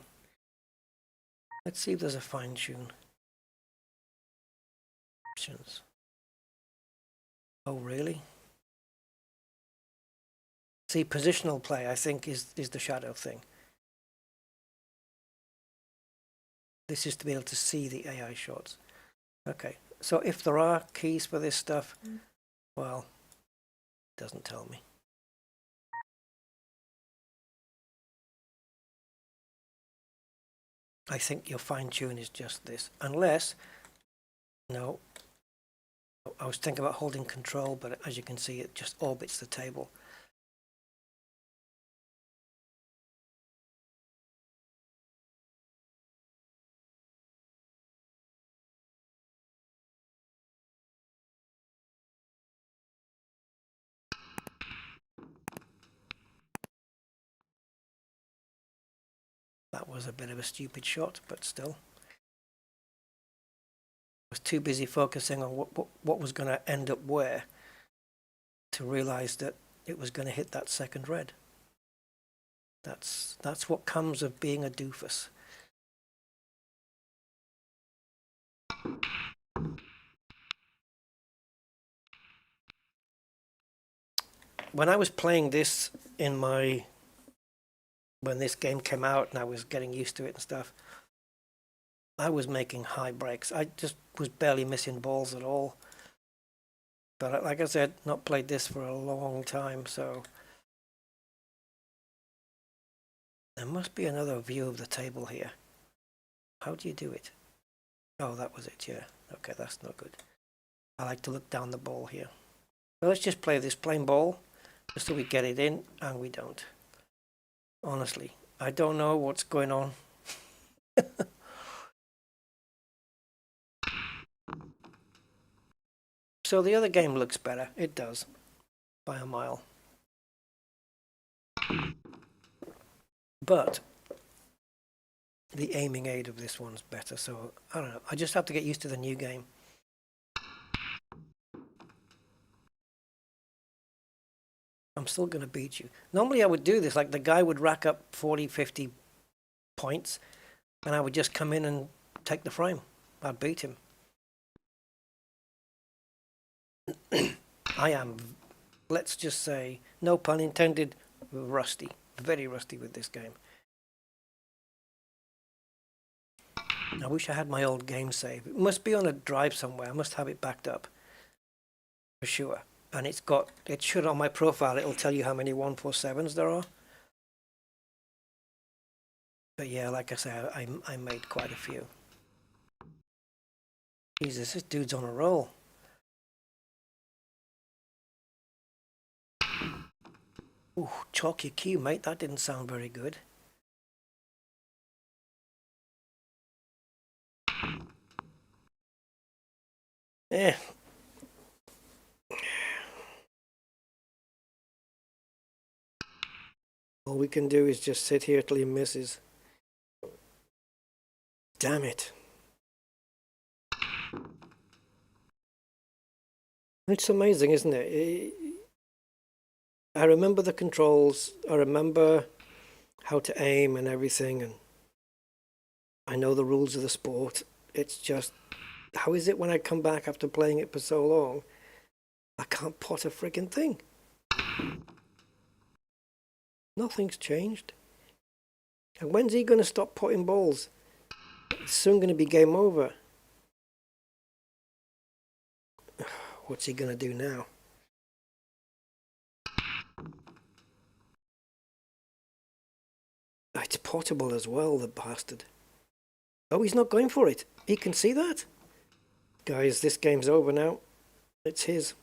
Let's see if there's a fine tune. Options. Oh, really? See, positional play, I think, is the shadow thing. This is to be able to see the AI shots. Okay, so if there are keys for this stuff, well, it doesn't tell me. I think your fine tune is just this, unless, no, I was thinking about holding control, but as you can see, it just orbits the table. was a bit of a stupid shot, but still. I was too busy focusing on what was going to end up where to realize that it was going to hit that second red. That's what comes of being a doofus. When I was playing this when this game came out and I was getting used to it and stuff, I was making high breaks. I just was barely missing balls at all. But like I said, not played this for a long time, so there must be another view of the table here. How do you do it? Oh, that was it, yeah. Okay, that's not good. I like to look down the ball here. So let's just play this plain ball, just so we get it in, and we don't. Honestly, I don't know what's going on. So the other game looks better. It does. By a mile. But the aiming aid of this one's better, so I don't know. I just have to get used to the new game. I'm still going to beat you. Normally I would do this, like the guy would rack up 40, 50 points, and I would just come in and take the frame. I'd beat him. I am, let's just say, no pun intended, rusty. Very rusty with this game. I wish I had my old game save. It must be on a drive somewhere. I must have it backed up. For sure. And it should on my profile, it'll tell you how many 147s there are. But yeah, like I say, I made quite a few. Jesus, this dude's on a roll. Ooh, chalk your cue, mate. That didn't sound very good. Eh. All we can do is just sit here till he misses. Damn it. It's amazing, isn't it? I remember the controls. I remember how to aim and everything, and I know the rules of the sport. It's just, how is it when I come back after playing it for so long, I can't pot a friggin' thing? Nothing's changed. And when's he going to stop potting balls? It's soon going to be game over. What's he going to do now? It's portable as well, the bastard. Oh, he's not going for it. He can see that. Guys, this game's over now. It's his.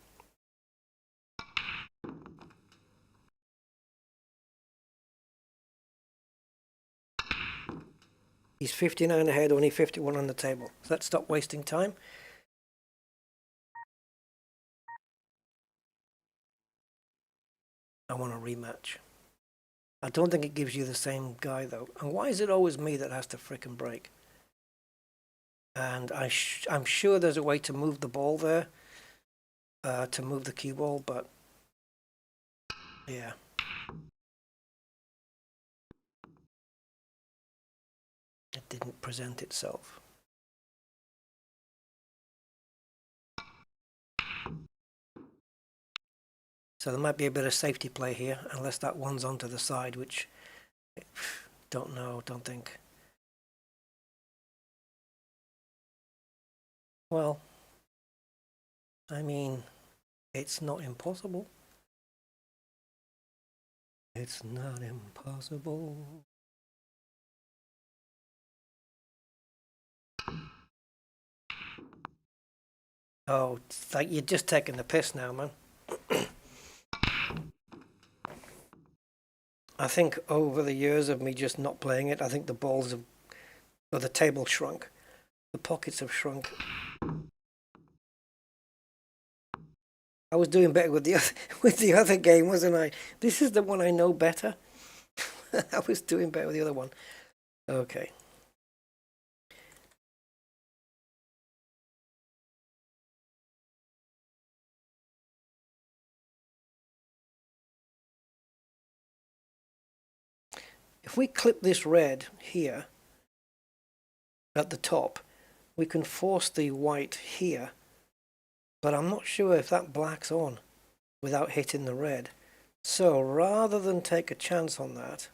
He's 59 ahead, only 51 on the table. So let's stop wasting time. I want a rematch. I don't think it gives you the same guy, though. And why is it always me that has to frickin' break? And I'm sure there's a way to move the ball there, to move the cue ball, but yeah. It didn't present itself. So there might be a bit of safety play here, unless that one's onto the side, which don't know, don't think. Well, I mean, it's not impossible. It's not impossible. Oh, it's like you're just taking the piss now, man. I think over the years of me just not playing it, I think the balls have, or the table shrunk. The pockets have shrunk. I was doing better with the other game, wasn't I? This is the one I know better. I was doing better with the other one. Okay. If we clip this red here at the top, we can force the white here, but I'm not sure if that black's on without hitting the red. So rather than take a chance on that,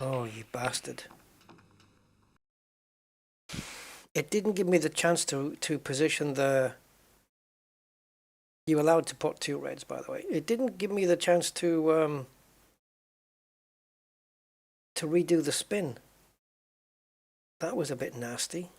oh, you bastard. It didn't give me the chance to position the... You're allowed to put 2 reds, by the way. It didn't give me the chance to redo the spin. That was a bit nasty.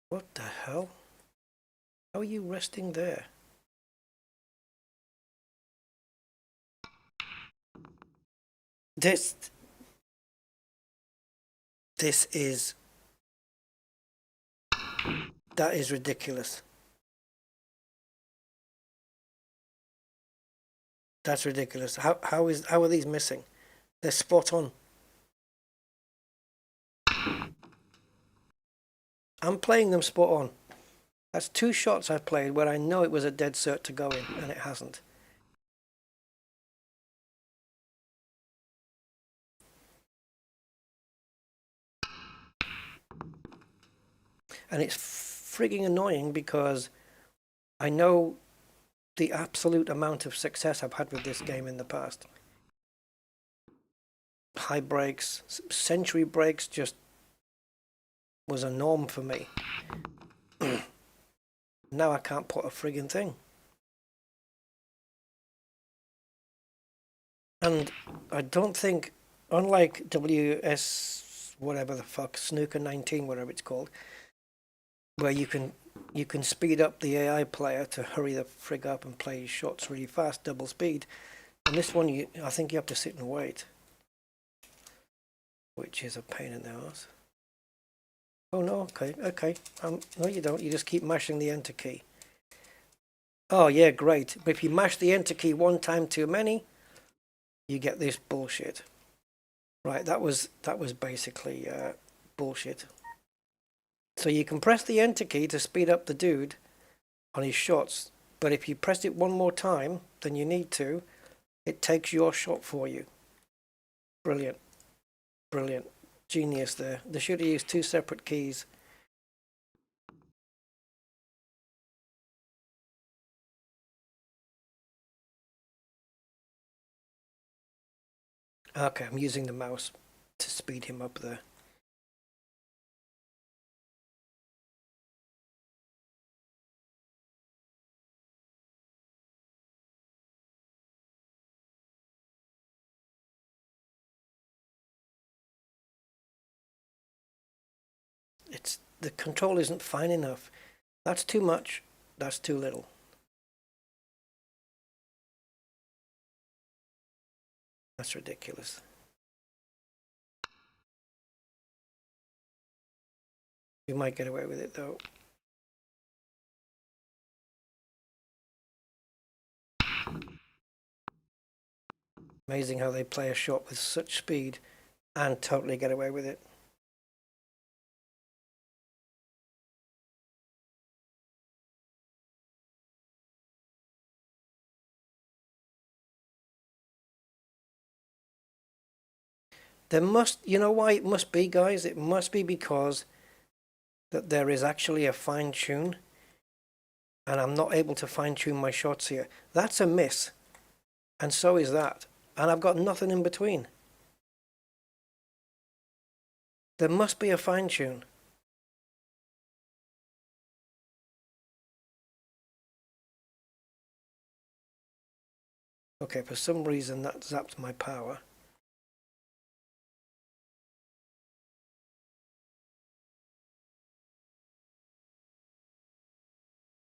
What the hell? How are you resting there? This is... That is ridiculous. That's ridiculous. How are these missing? They're spot on. I'm playing them spot on. That's 2 shots I've played where I know it was a dead cert to go in, and it hasn't. And it's frigging annoying because I know the absolute amount of success I've had with this game in the past. High breaks, century breaks just was a norm for me. Now I can't put a frigging thing. And I don't think, unlike WS, whatever the fuck, Snooker 19, whatever it's called, where you can speed up the AI player to hurry the frig up and play shots really fast, double speed. And this one, I think you have to sit and wait, which is a pain in the ass. Oh no, okay. No you don't, you just keep mashing the enter key. Oh yeah, great. But if you mash the enter key 1 time too many, you get this bullshit. Right, that was basically bullshit. So you can press the enter key to speed up the dude on his shots, but if you press it 1 more time than you need to, it takes your shot for you. Brilliant. Brilliant. Genius there. They should have used 2 separate keys. Okay, I'm using the mouse to speed him up there. The control isn't fine enough. That's too much. That's too little. That's ridiculous. You might get away with it though. Amazing how they play a shot with such speed and totally get away with it. There must, you know why it must be, guys? It must be because that there is actually a fine tune, and I'm not able to fine tune my shots here. That's a miss, and so is that, and I've got nothing in between. There must be a fine tune. Okay, for some reason that zapped my power.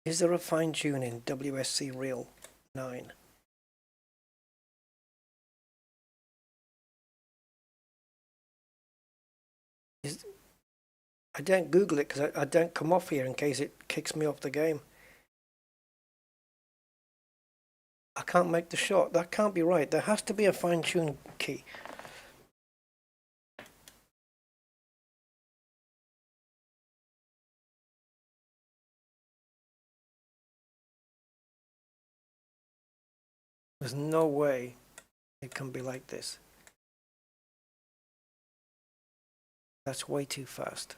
Is there a fine tune in WSC Real 9? I don't Google it because I don't come off here in case it kicks me off the game. I can't make the shot. That can't be right. There has to be a fine tune key. There's no way it can be like this. That's way too fast.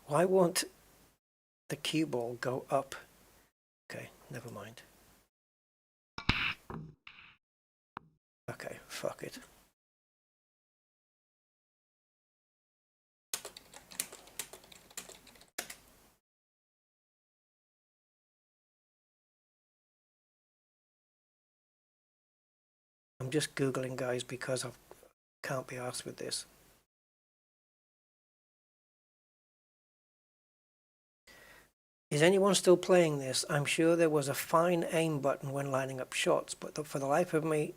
Why won't the cue ball go up? Okay, never mind. Okay, fuck it. I'm just Googling, guys, because I can't be arsed with this. Is anyone still playing this? I'm sure there was a fine aim button when lining up shots, but for the life of me,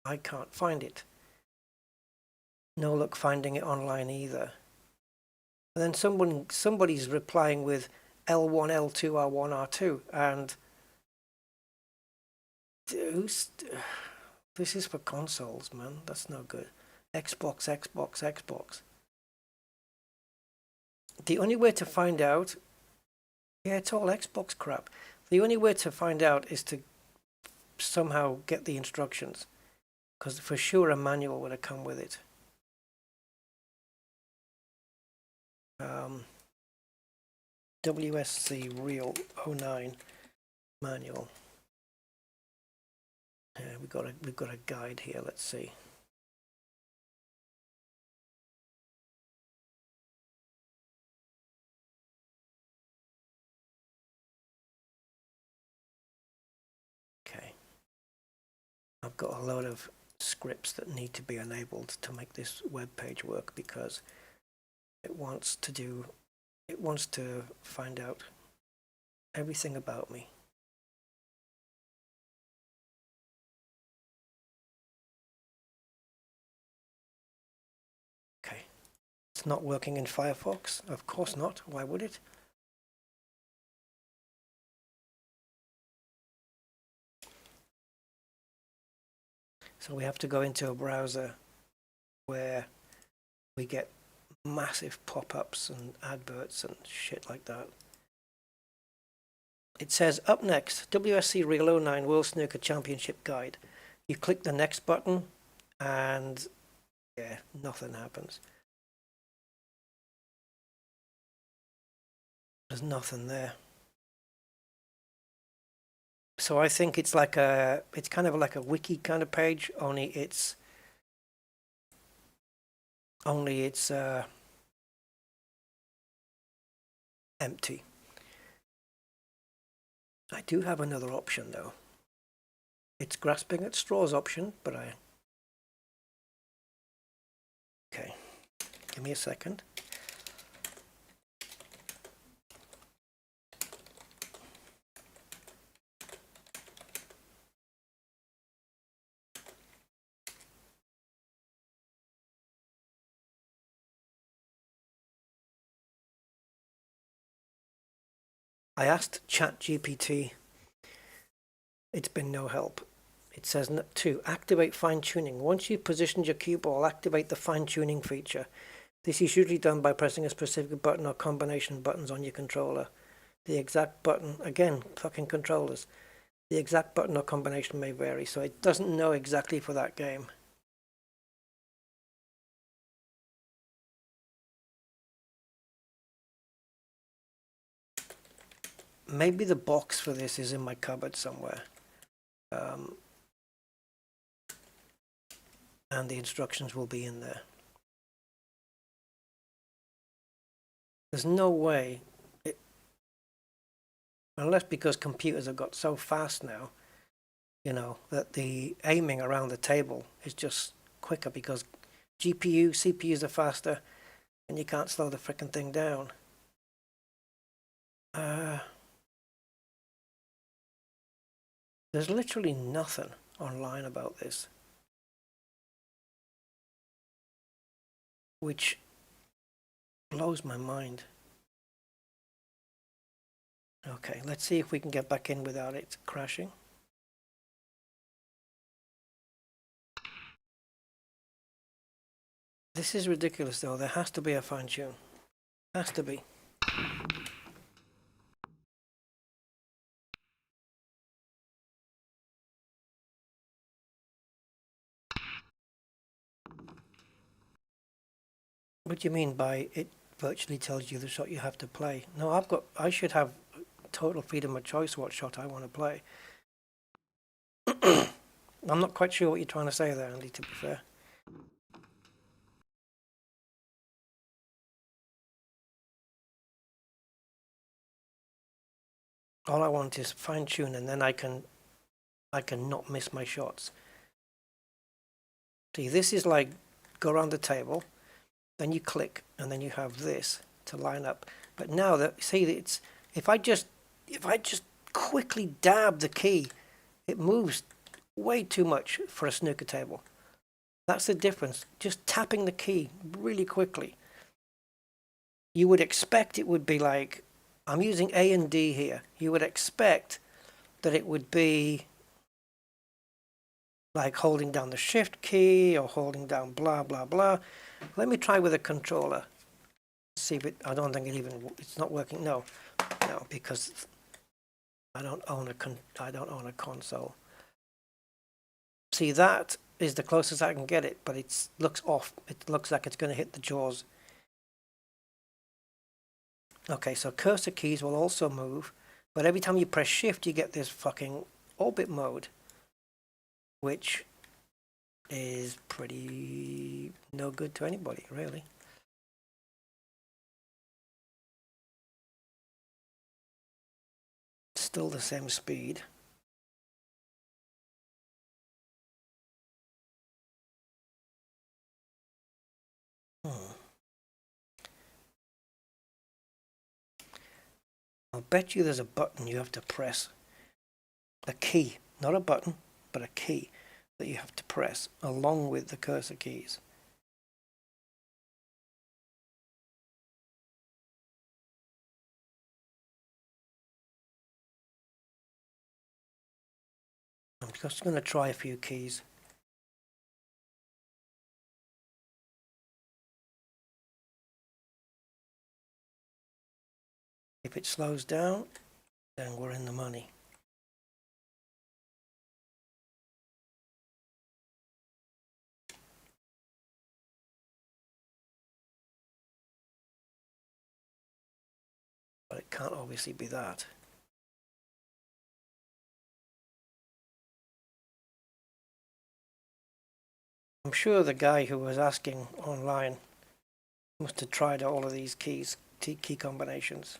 I can't find it. No luck finding it online either. And then somebody's replying with L1, L2, R1, R2, and this is for consoles, man. That's no good. Xbox, Xbox, Xbox. The only way to find out, yeah, it's all Xbox crap. The only way to find out is to somehow get the instructions, because for sure a manual would have come with it. WSC Real 09 manual. We've got a guide here. Let's see. Okay. I've got a load of scripts that need to be enabled to make this web page work because it wants to find out everything about me. Okay. It's not working in Firefox? Of course not. Why would it? So we have to go into a browser where we get massive pop-ups and adverts and shit like that. It says, up next, WSC Real 09 World Snooker Championship Guide. You click the next button and yeah, nothing happens. There's nothing there. So I think it's like it's kind of like a wiki kind of page, only it's empty. I do have another option though. It's grasping at straws option, but okay, give me a second. I asked ChatGPT. It's been no help. It says to activate fine tuning. Once you've positioned your cue ball, activate the fine tuning feature. This is usually done by pressing a specific button or combination of buttons on your controller. The exact button, again, fucking controllers. The exact button or combination may vary, so it doesn't know exactly for that game. maybe the box for this is in my cupboard somewhere. And the instructions will be in there. There's no way, unless because computers have got so fast now, you know, that the aiming around the table is just quicker because CPUs are faster and you can't slow the frickin' thing down. There's literally nothing online about this, which blows my mind. Okay, let's see if we can get back in without it crashing. This is ridiculous though, there has to be a fine tune. Has to be. What do you mean by it virtually tells you the shot you have to play? No, I should have total freedom of choice what shot I want to play. I'm not quite sure what you're trying to say there, Andy, to be fair. All I want is fine tune and then I can not miss my shots. See, this is like go around the table, then you click, and then you have this to line up. But now that see, it's if I just quickly dab the key, it moves way too much for a snooker table. That's the difference. Just tapping the key really quickly. You would expect it would be like, I'm using A and D here. You would expect that it would be like holding down the shift key or holding down blah blah blah. Let me try with a controller. See if it, I don't think it's not working. No, because I don't own a console. See, that is the closest I can get it, but it looks off. It looks like it's going to hit the jaws. Okay, so cursor keys will also move, but every time you press shift, you get this fucking orbit mode, which is pretty no good to anybody, really. Still the same speed. I'll bet you there's a button you have to press. A key, not a button, but a key that you have to press along with the cursor keys. I'm just going to try a few keys. If it slows down, then we're in the money. But it can't obviously be that. I'm sure the guy who was asking online must have tried all of these key combinations.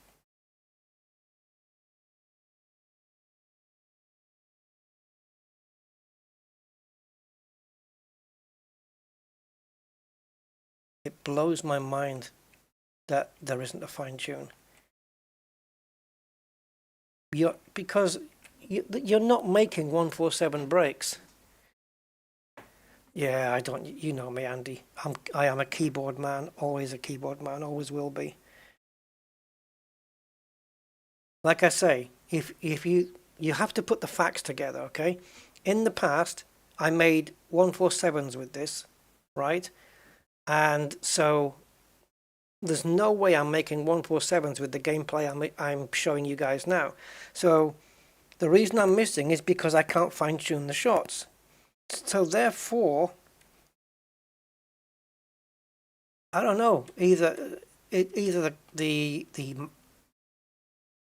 It blows my mind that there isn't a fine tune. Because you're not making 147 breaks. Yeah, I don't. You know me, Andy. I am a keyboard man. Always a keyboard man. Always will be. Like I say, if you have to put the facts together, okay? In the past, I made 147s with this, right? And so there's no way I'm making 147s with the gameplay I'm showing you guys now. So the reason I'm missing is because I can't fine tune the shots. So therefore, I don't know, either the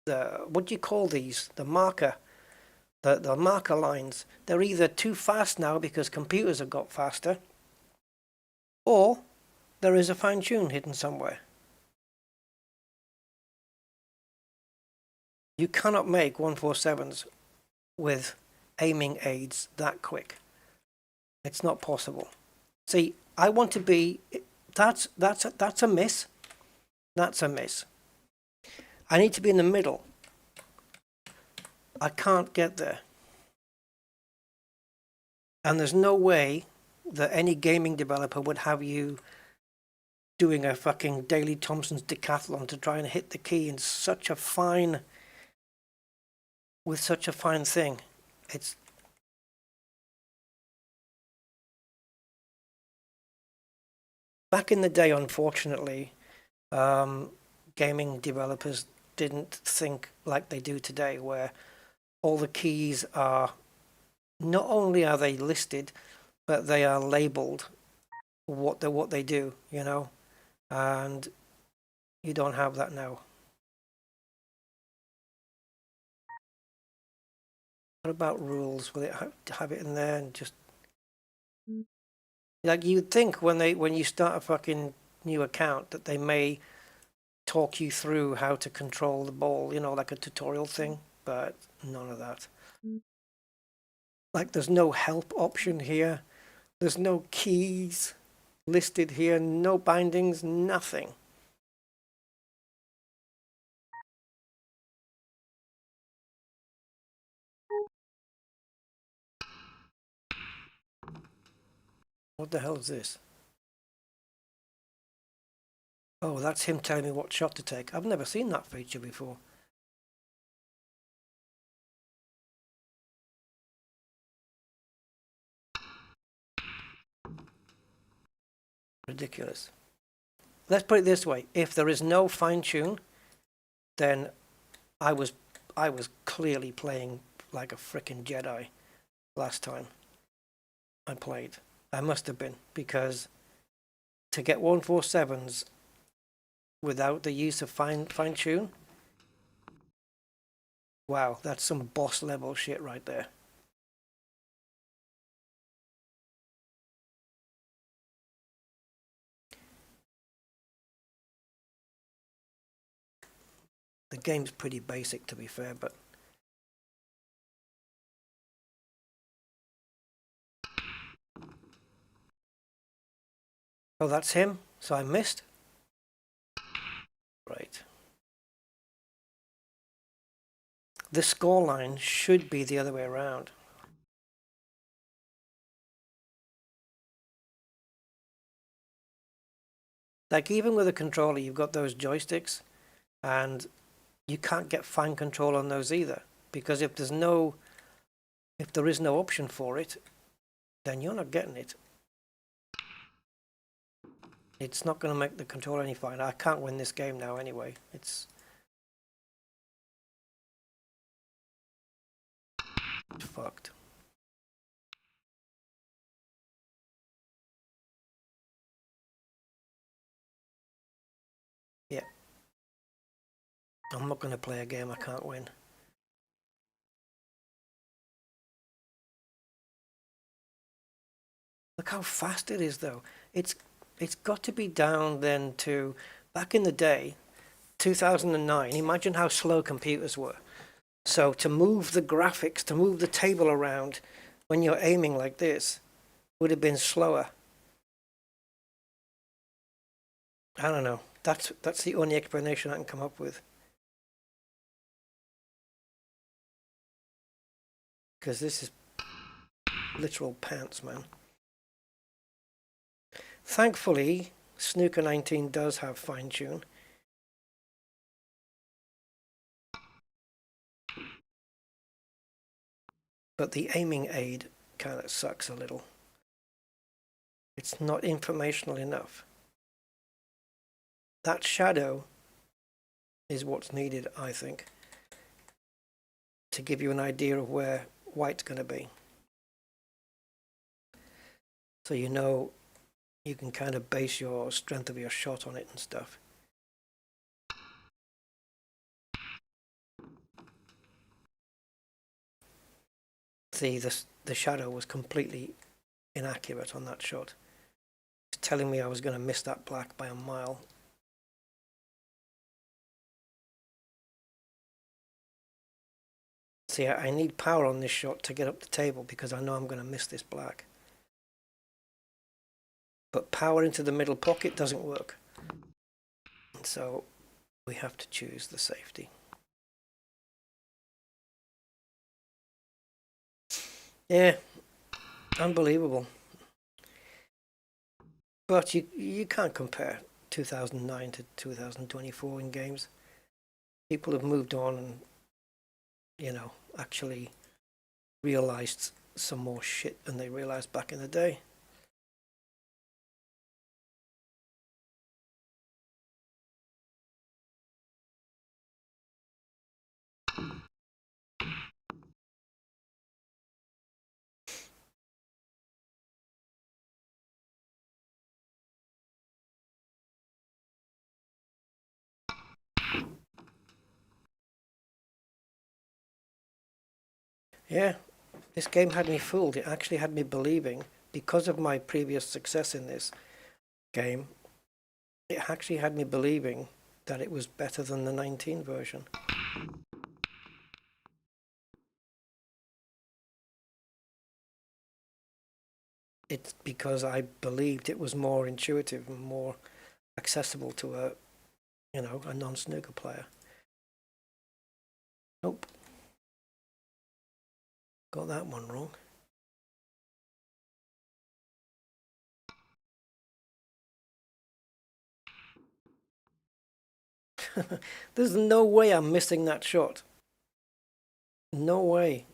what do you call these? The marker lines. They're either too fast now because computers have got faster, or there is a fine tune hidden somewhere. You cannot make 147s with aiming aids that quick. It's not possible. See, I want to be. That's a miss. That's a miss. I need to be in the middle. I can't get there. And there's no way that any gaming developer would have you doing a fucking Daley Thompson's decathlon to try and hit the key in such a fine, with such a fine thing. It's back in the day, unfortunately, gaming developers didn't think like they do today, where all the keys are, not only are they listed, but they are labeled what they do, you know, and you don't have that now. What about rules? Will it have it in there and just like you'd think when you start a fucking new account that they may talk you through how to control the ball, you know, like a tutorial thing, but none of that. Like there's no help option here. There's no keys listed here, no bindings, nothing. What the hell is this? Oh, that's him telling me what shot to take. I've never seen that feature before. Ridiculous. Let's put it this way. If there is no fine tune, then I was clearly playing like a frickin' Jedi last time I played. I must have been, because to get 147s without the use of fine tune, wow, that's some boss level shit right there. The game's pretty basic, to be fair, but oh, that's him. So I missed. Right. The scoreline should be the other way around. Like even with a controller, you've got those joysticks, and you can't get fine control on those either, because if there is no option for it, then you're not getting it. It's not going to make the controller any fine. I can't win this game now anyway. It's fucked. Yeah. I'm not going to play a game I can't win. Look how fast it is, though. It's got to be down then to, back in the day, 2009, imagine how slow computers were. So to move the graphics, to move the table around when you're aiming like this would have been slower. I don't know. That's the only explanation I can come up with. Because this is literal pants, man. Thankfully, Snooker 19 does have fine tune. But the aiming aid kind of sucks a little. It's not informational enough. That shadow is what's needed, I think, to give you an idea of where white's going to be. So you know you can kind of base your strength of your shot on it and stuff. See, the shadow was completely inaccurate on that shot. It's telling me I was going to miss that black by a mile. See, I need power on this shot to get up the table because I know I'm going to miss this black. But power into the middle pocket doesn't work. And so we have to choose the safety. Yeah, unbelievable. But you can't compare 2009 to 2024 in games. People have moved on and, you know, actually realized some more shit than they realized back in the day. Yeah, this game had me fooled. It actually had me believing, because of my previous success in this game, it actually had me believing that it was better than the 19 version. It's because I believed it was more intuitive and more accessible to a, you know, a non-snooker player. Nope. Got that one wrong. There's no way I'm missing that shot. No way.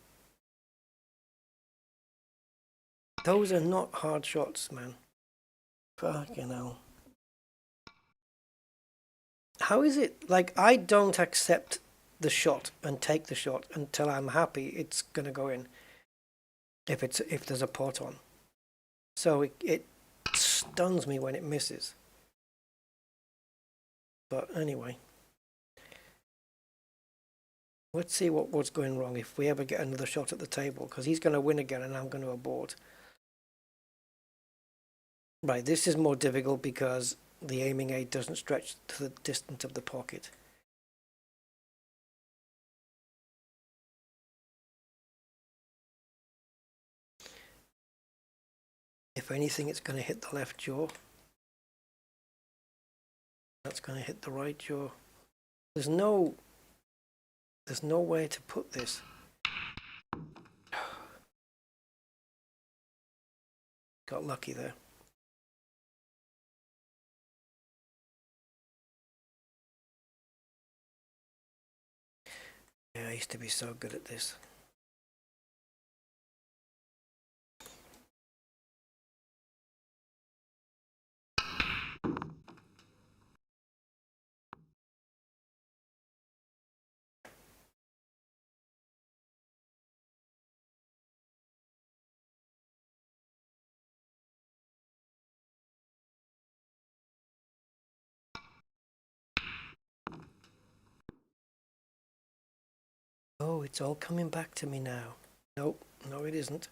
Those are not hard shots, man. Fucking hell. How is it, like, I don't accept the shot and take the shot until I'm happy it's gonna go in. If there's a pot on. So it stuns me when it misses. But anyway. Let's see what's going wrong if we ever get another shot at the table, because he's going to win again and I'm going to abort. Right, this is more difficult because the aiming aid doesn't stretch to the distance of the pocket. If anything, it's going to hit the left jaw. That's going to hit the right jaw. There's no way to put this. Got lucky there. Yeah, I used to be so good at this. Oh, it's all coming back to me now. Nope, no it isn't.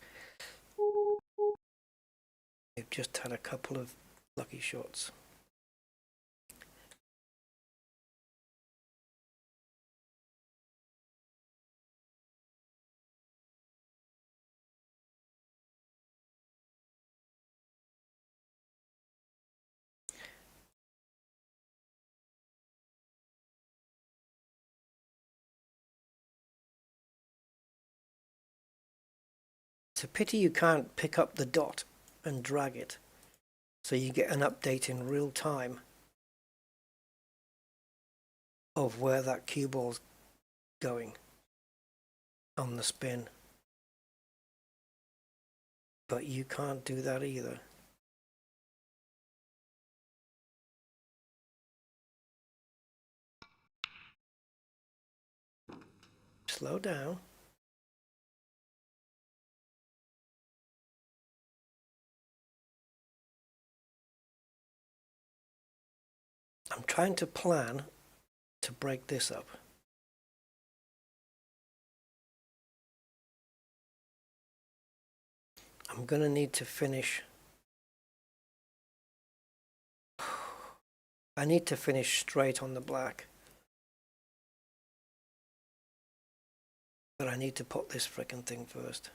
We've just had a couple of lucky shots. It's a pity you can't pick up the dot and drag it, so you get an update in real time of where that cue ball's going on the spin. But you can't do that either. Slow down. I'm trying to plan to break this up. I'm gonna need to finish. I need to finish straight on the black. But I need to put this frickin' thing first.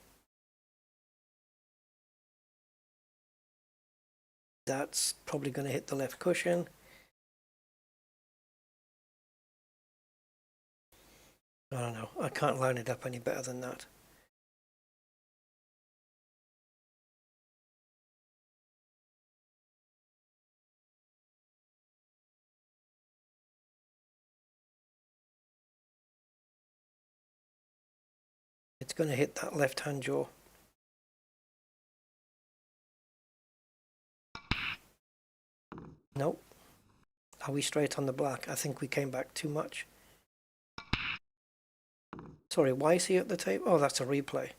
That's probably gonna hit the left cushion. I don't know. I can't line it up any better than that. It's going to hit that left-hand jaw. Nope. Are we straight on the black? I think we came back too much. Sorry, why is he at the tape? Oh, that's a replay.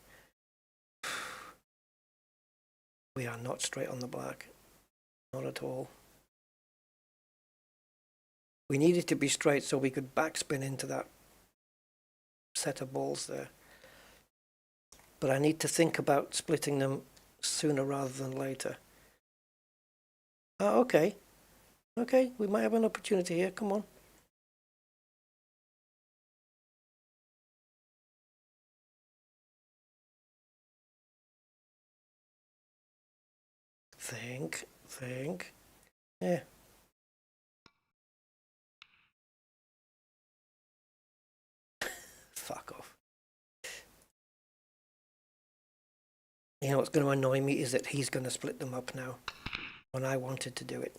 We are not straight on the black. Not at all. We needed to be straight so we could backspin into that set of balls there. But I need to think about splitting them sooner rather than later. Oh, okay. Okay, we might have an opportunity here. Come on. Think. Yeah. Fuck off. You know what's going to annoy me is that he's going to split them up now when I wanted to do it.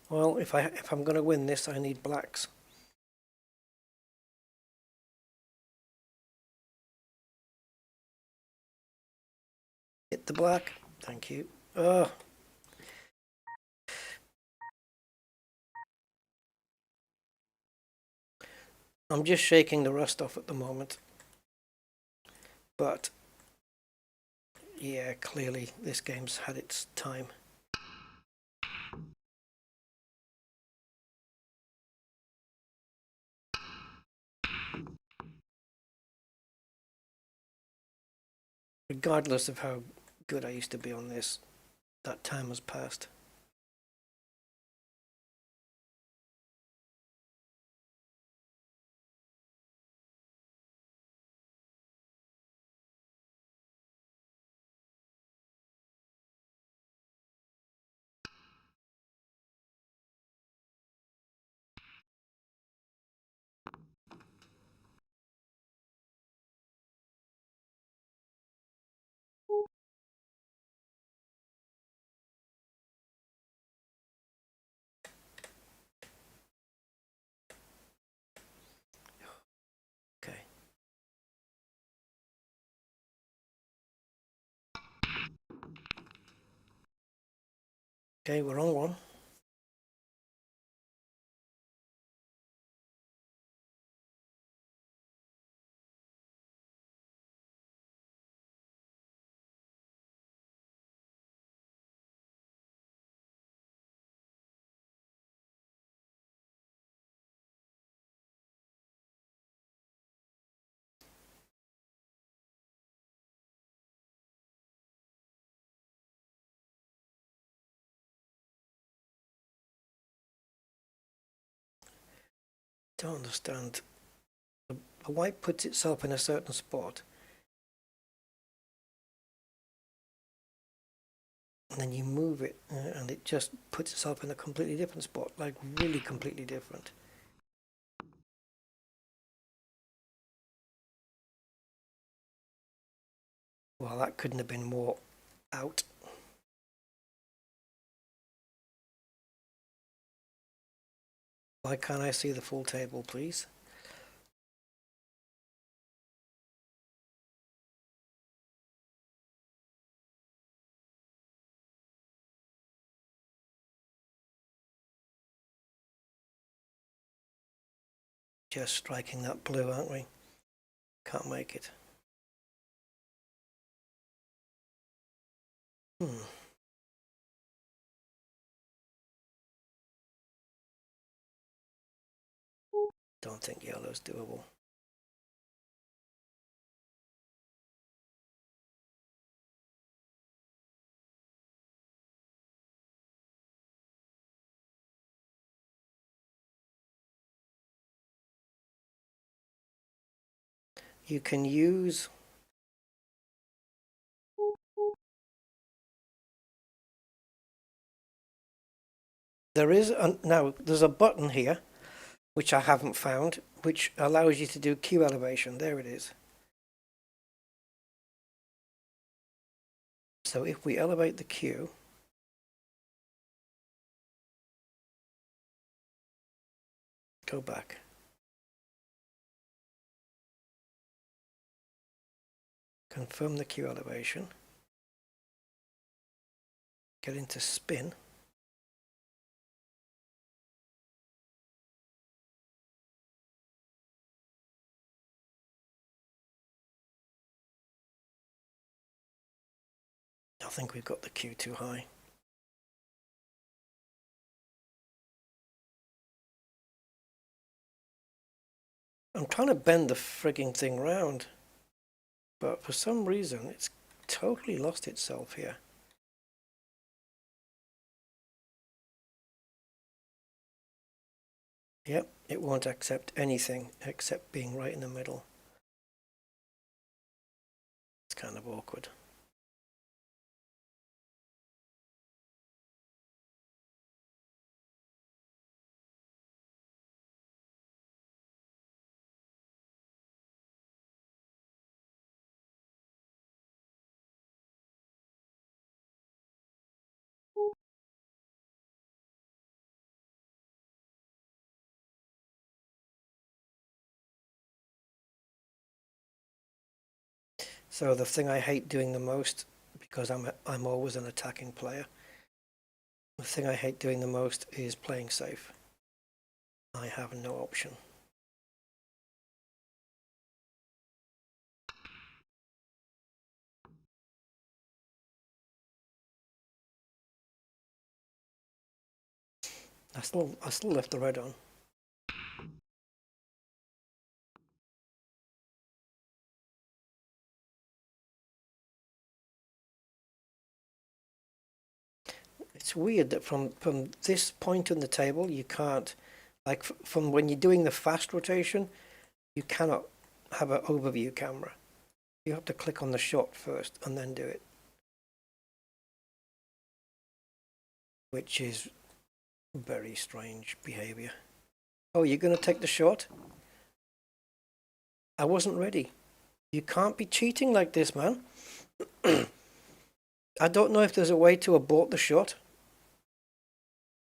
Well, if I'm going to win this, I need blacks. Hit the black. Thank you. Oh. I'm just shaking the rust off at the moment. But yeah, clearly this game's had its time. Regardless of how good I used to be on this, that time has passed. Okay. Okay, we're on one. Don't understand. The white puts itself in a certain spot, and then you move it, and it just puts itself in a completely different spot, like really completely different. Well, that couldn't have been more out. Why can't I see the full table, please? Just striking that blue, aren't we? Can't make it. Don't think yellow's doable. you can use now there's a button here which I haven't found, which allows you to do Q elevation. There it is. So if we elevate the Q, go back. Confirm the Q elevation. Get into spin. I think we've got the Q too high. I'm trying to bend the frigging thing round, but for some reason it's totally lost itself here. Yep, it won't accept anything except being right in the middle. It's kind of awkward. So the thing I hate doing the most, because I'm always an attacking player, the thing I hate doing the most is playing safe. I have no option. I still left the red on. It's weird that from this point on the table you can't, like from when you're doing the fast rotation, you cannot have an overview camera. You have to click on the shot first and then do it, which is very strange behavior. Oh, you're going to take the shot? I wasn't ready. You can't be cheating like this, man. I don't know if there's a way to abort the shot.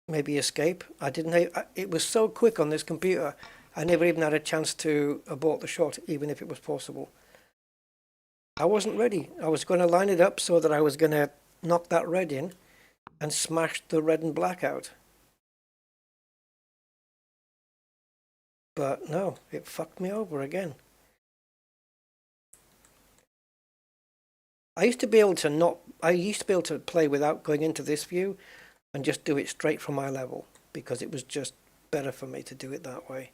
Maybe escape. I didn't. It was so quick on this computer. I never even had a chance to abort the shot, even if it was possible. I wasn't ready. I was going to line it up so that I was going to knock that red in and smash the red and black out. But no, it fucked me over again. I used to be able to play without going into this view and just do it straight from my level, because it was just better for me to do it that way.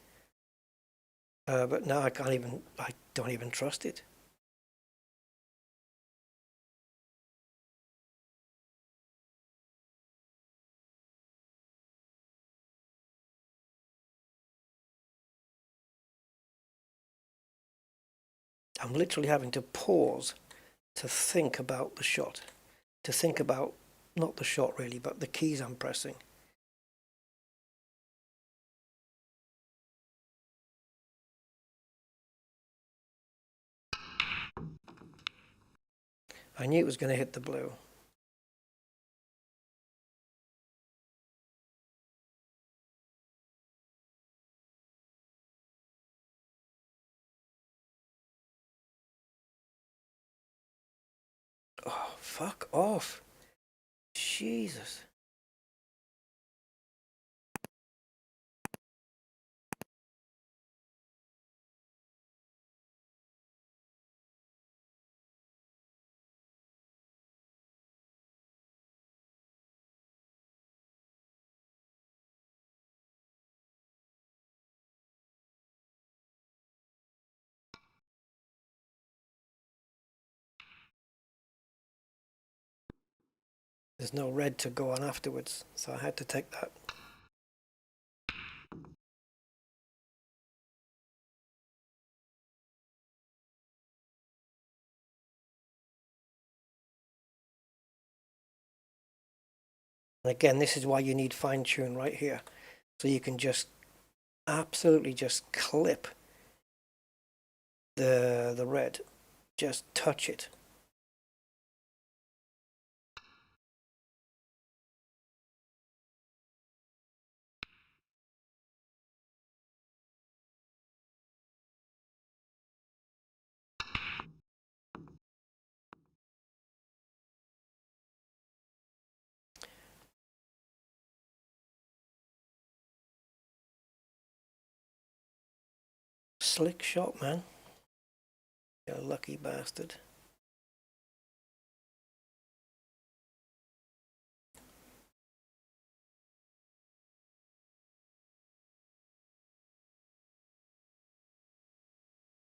But now I don't even trust it. I'm literally having to pause to think about the shot, to think about not the shot really, but the keys I'm pressing. I knew it was going to hit the blue. Oh, fuck off. Jesus. There's no red to go on afterwards, so I had to take that. And again, this is why you need fine tune right here. So you can just absolutely just clip the red. Just touch it. Slick shot, man. You're a lucky bastard.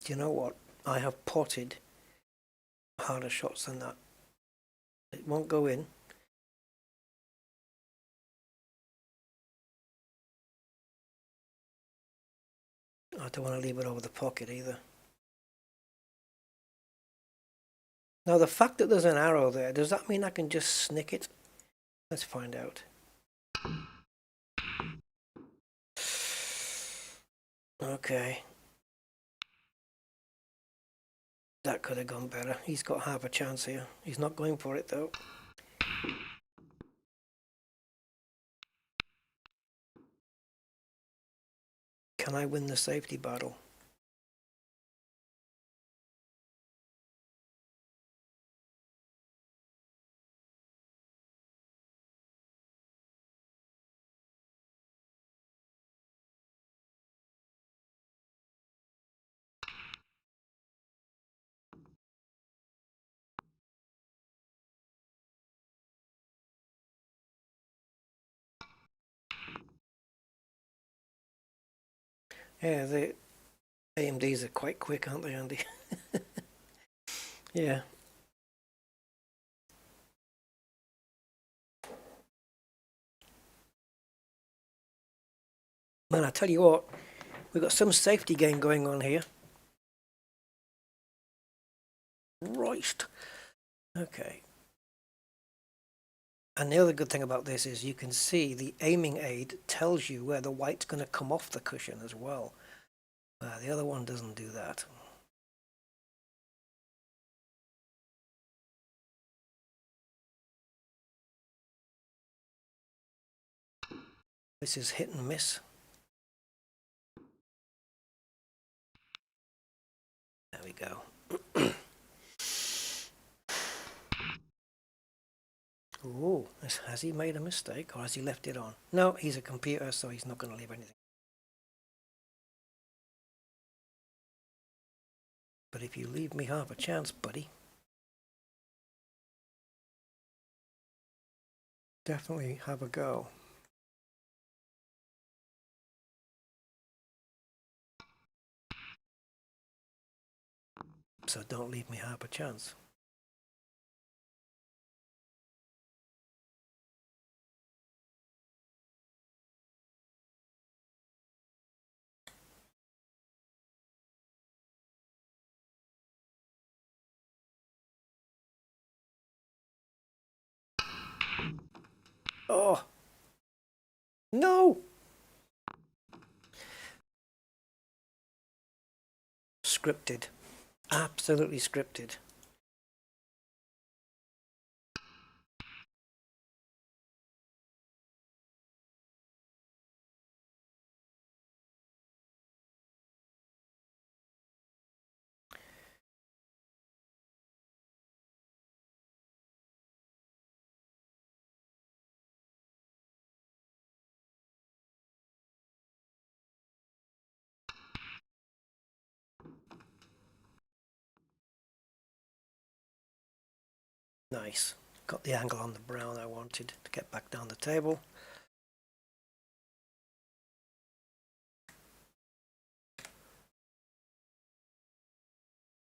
Do you know what? I have potted harder shots than that. It won't go in. I don't want to leave it over the pocket either. Now the fact that there's an arrow there, does that mean I can just snick it? Let's find out. Okay. That could have gone better. He's got half a chance here. He's not going for it though. Can I win the safety battle? Yeah, the AMDs are quite quick, aren't they, Andy? Yeah. Man, I tell you what, we've got some safety game going on here. Right. Okay. And the other good thing about this is you can see the aiming aid tells you where the white's going to come off the cushion as well. The other one doesn't do that. This is hit and miss. There we go. Ooh, has he made a mistake or has he left it on? No, he's a computer, so he's not going to leave anything. But if you leave me half a chance, buddy. Definitely have a go. So don't leave me half a chance. Oh! No! Scripted. Absolutely scripted. Nice. Got the angle on the brown I wanted to get back down the table.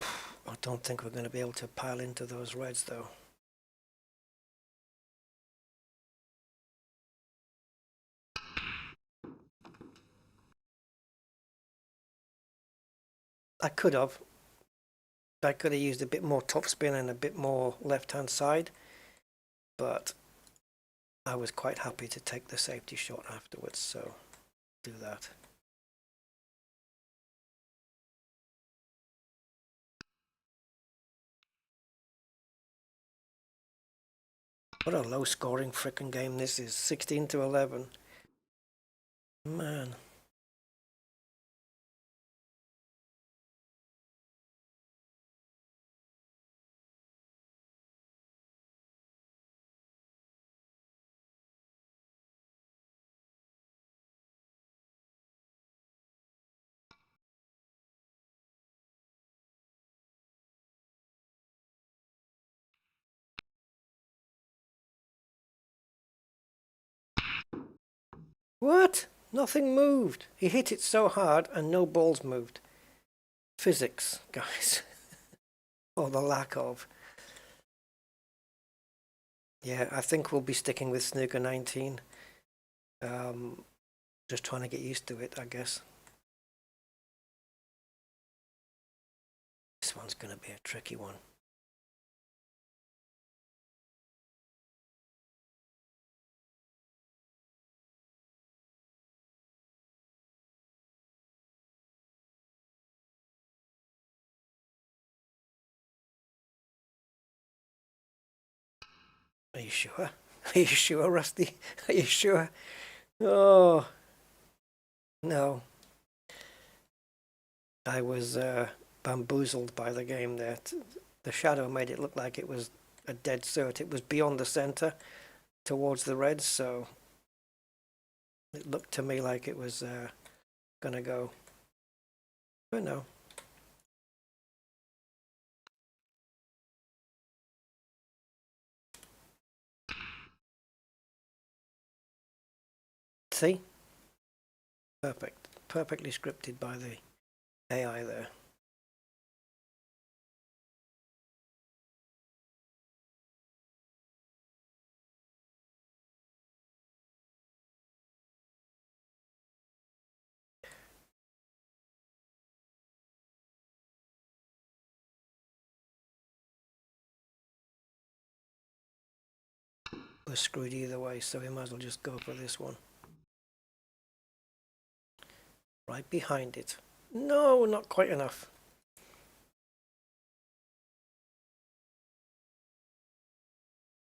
I don't think we're going to be able to pile into those reds though. I could have. I could have used a bit more topspin and a bit more left-hand side, but I was quite happy to take the safety shot afterwards, so do that. What a low scoring frickin' game this is. 16-11. Man. What? Nothing moved. He hit it so hard and no balls moved. Physics, guys. Or the lack of. Yeah, I think we'll be sticking with Snooker 19. Just trying to get used to it, I guess. This one's going to be a tricky one. Are you sure? Are you sure, Rusty? Are you sure? Oh, no. I was bamboozled by the game there. The shadow made it look like it was a dead cert. It was beyond the center towards the reds, so it looked to me like it was gonna go. But no. See? Perfect. Perfectly scripted by the AI there. We're screwed either way, so we might as well just go for this one. Right behind it. No, not quite enough.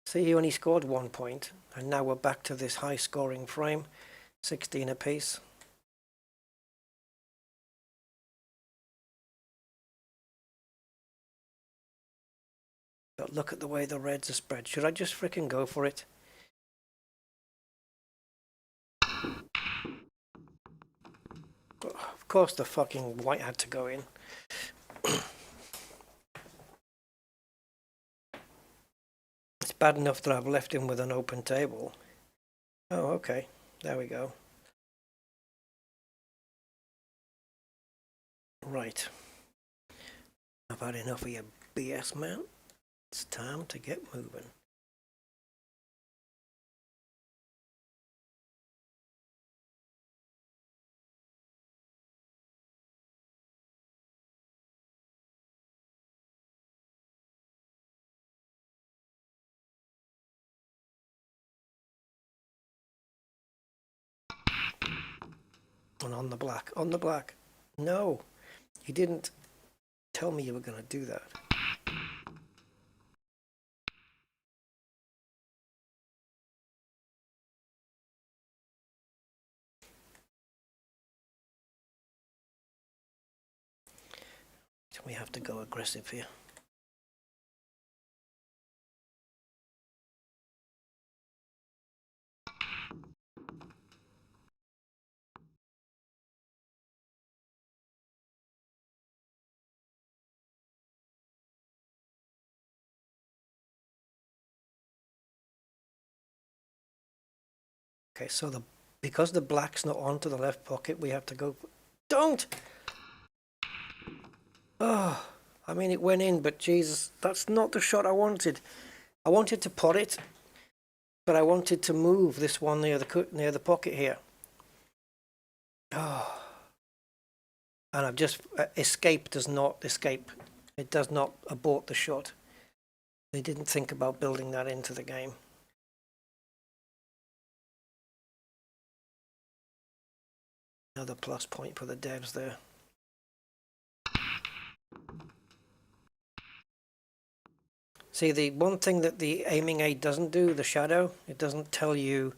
See, he only scored 1 point, and now we're back to this high scoring frame, 16 apiece. But look at the way the reds are spread. Should I just frickin' go for it? Of course the fucking white had to go in. It's bad enough that I've left him with an open table. Oh, okay. There we go. Right. I've had enough of your BS, man. It's time to get moving. And on the black, on the black. No, you didn't tell me you were going to do that. So we have to go aggressive here. Okay, so because the black's not onto the left pocket, we have to go. Don't! Oh, I mean, it went in, but Jesus, that's not the shot I wanted. I wanted to pot it, but I wanted to move this one near the pocket here. Oh. And I've just, escape does not escape. It does not abort the shot. They didn't think about building that into the game. Another plus point for the devs there. See, the one thing that the aiming aid doesn't do, the shadow, it doesn't tell you,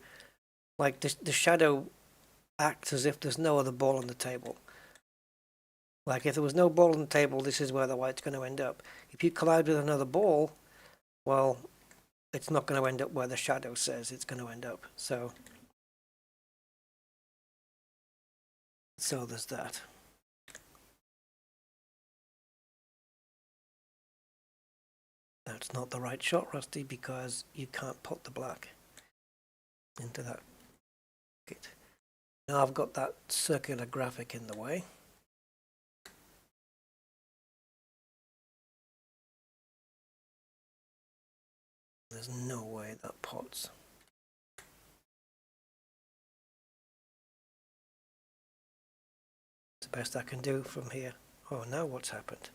like the shadow acts as if there's no other ball on the table. Like if there was no ball on the table, this is where the white's going to end up. If you collide with another ball, well, it's not going to end up where the shadow says it's going to end up. So there's that. That's not the right shot, Rusty, because you can't put the black into that pocket. Now I've got that circular graphic in the way. There's no way that pots. It's the best I can do from here. Oh, now what's happened?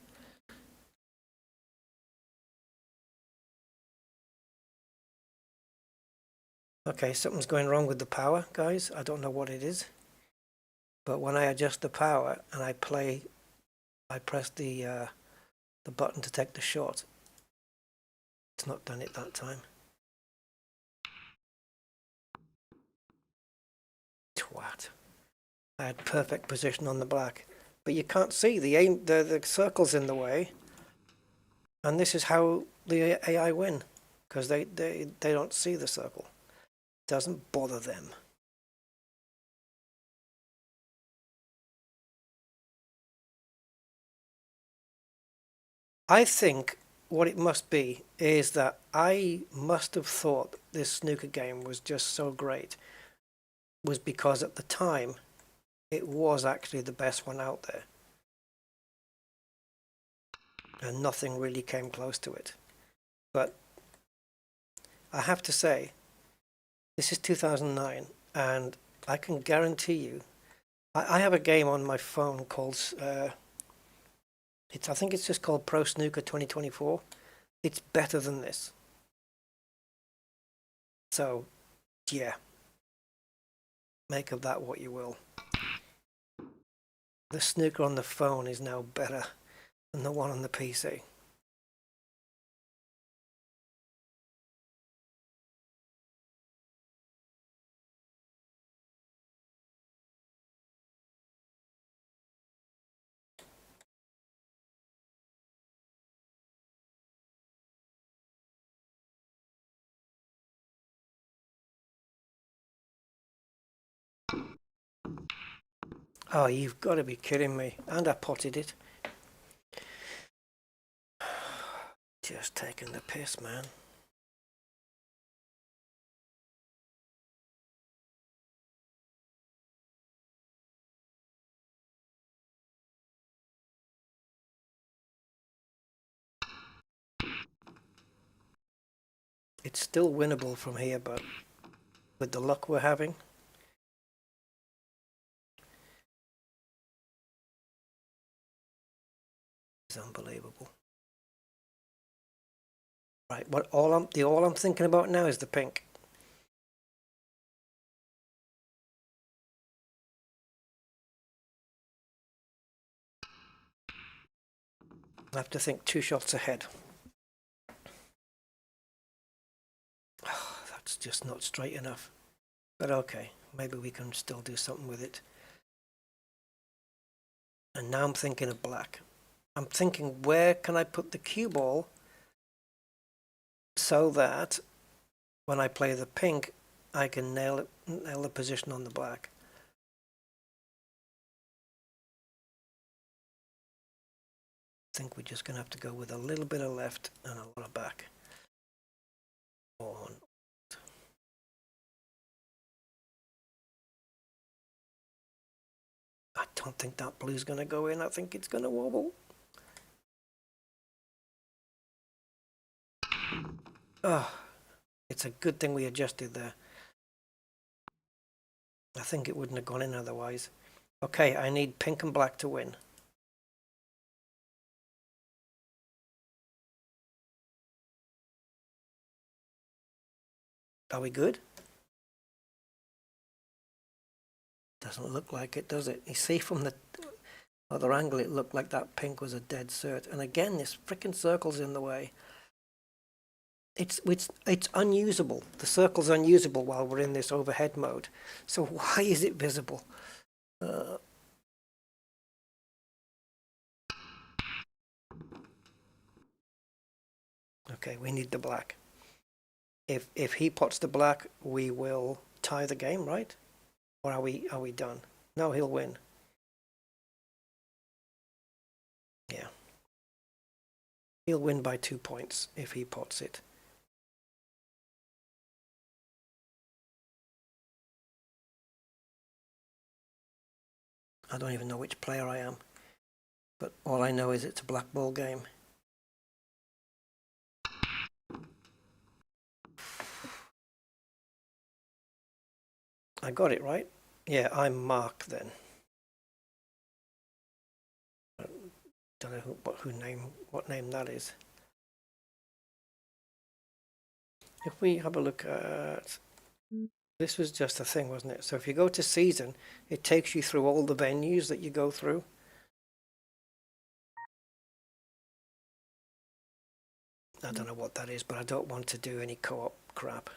Okay, something's going wrong with the power, guys. I don't know what it is. But when I adjust the power and I press the button to take the shot. It's not done it that time. Twat. I had perfect position on the black. But you can't see the circle's in the way. And this is how the AI win. Because they don't see the circle. It doesn't bother them. I think what it must be is that I must have thought this snooker game was just so great was because at the time it was actually the best one out there and nothing really came close to it. But I have to say, this is 2009 and I can guarantee you I have a game on my phone called I think it's just called Pro Snooker 2024. It's better than this. So, yeah. Make of that what you will. The snooker on the phone is now better than the one on the PC. Oh, you've got to be kidding me. And I potted it. Just taking the piss, man. It's still winnable from here, but with the luck we're having, it's unbelievable. Right, all I'm thinking about now is the pink. I have to think 2 shots ahead. Oh, that's just not straight enough. But okay, maybe we can still do something with it. And now I'm thinking of black. I'm thinking, where can I put the cue ball so that when I play the pink, I can nail the position on the black. I think we're just going to have to go with a little bit of left and a lot of back. On. I don't think that blue's going to go in. I think it's going to wobble. Oh, it's a good thing we adjusted there. I think it wouldn't have gone in otherwise. Okay, I need pink and black to win. Are we good? Doesn't look like it, does it? You see from the other angle, it looked like that pink was a dead cert. And again, this frickin' circle's in the way. It's unusable. The circle's unusable while we're in this overhead mode. So why is it visible? Okay, we need the black. If he pots the black, we will tie the game, right? Or are we done? No, he'll win. Yeah. He'll win by 2 points if he pots it. I don't even know which player I am, but all I know is it's a black ball game. I got it right? Yeah, I'm Mark then. I don't know what name that is. If we have a look at, this was just a thing, wasn't it? So if you go to season, it takes you through all the venues that you go through. I don't know what that is, but I don't want to do any co-op crap.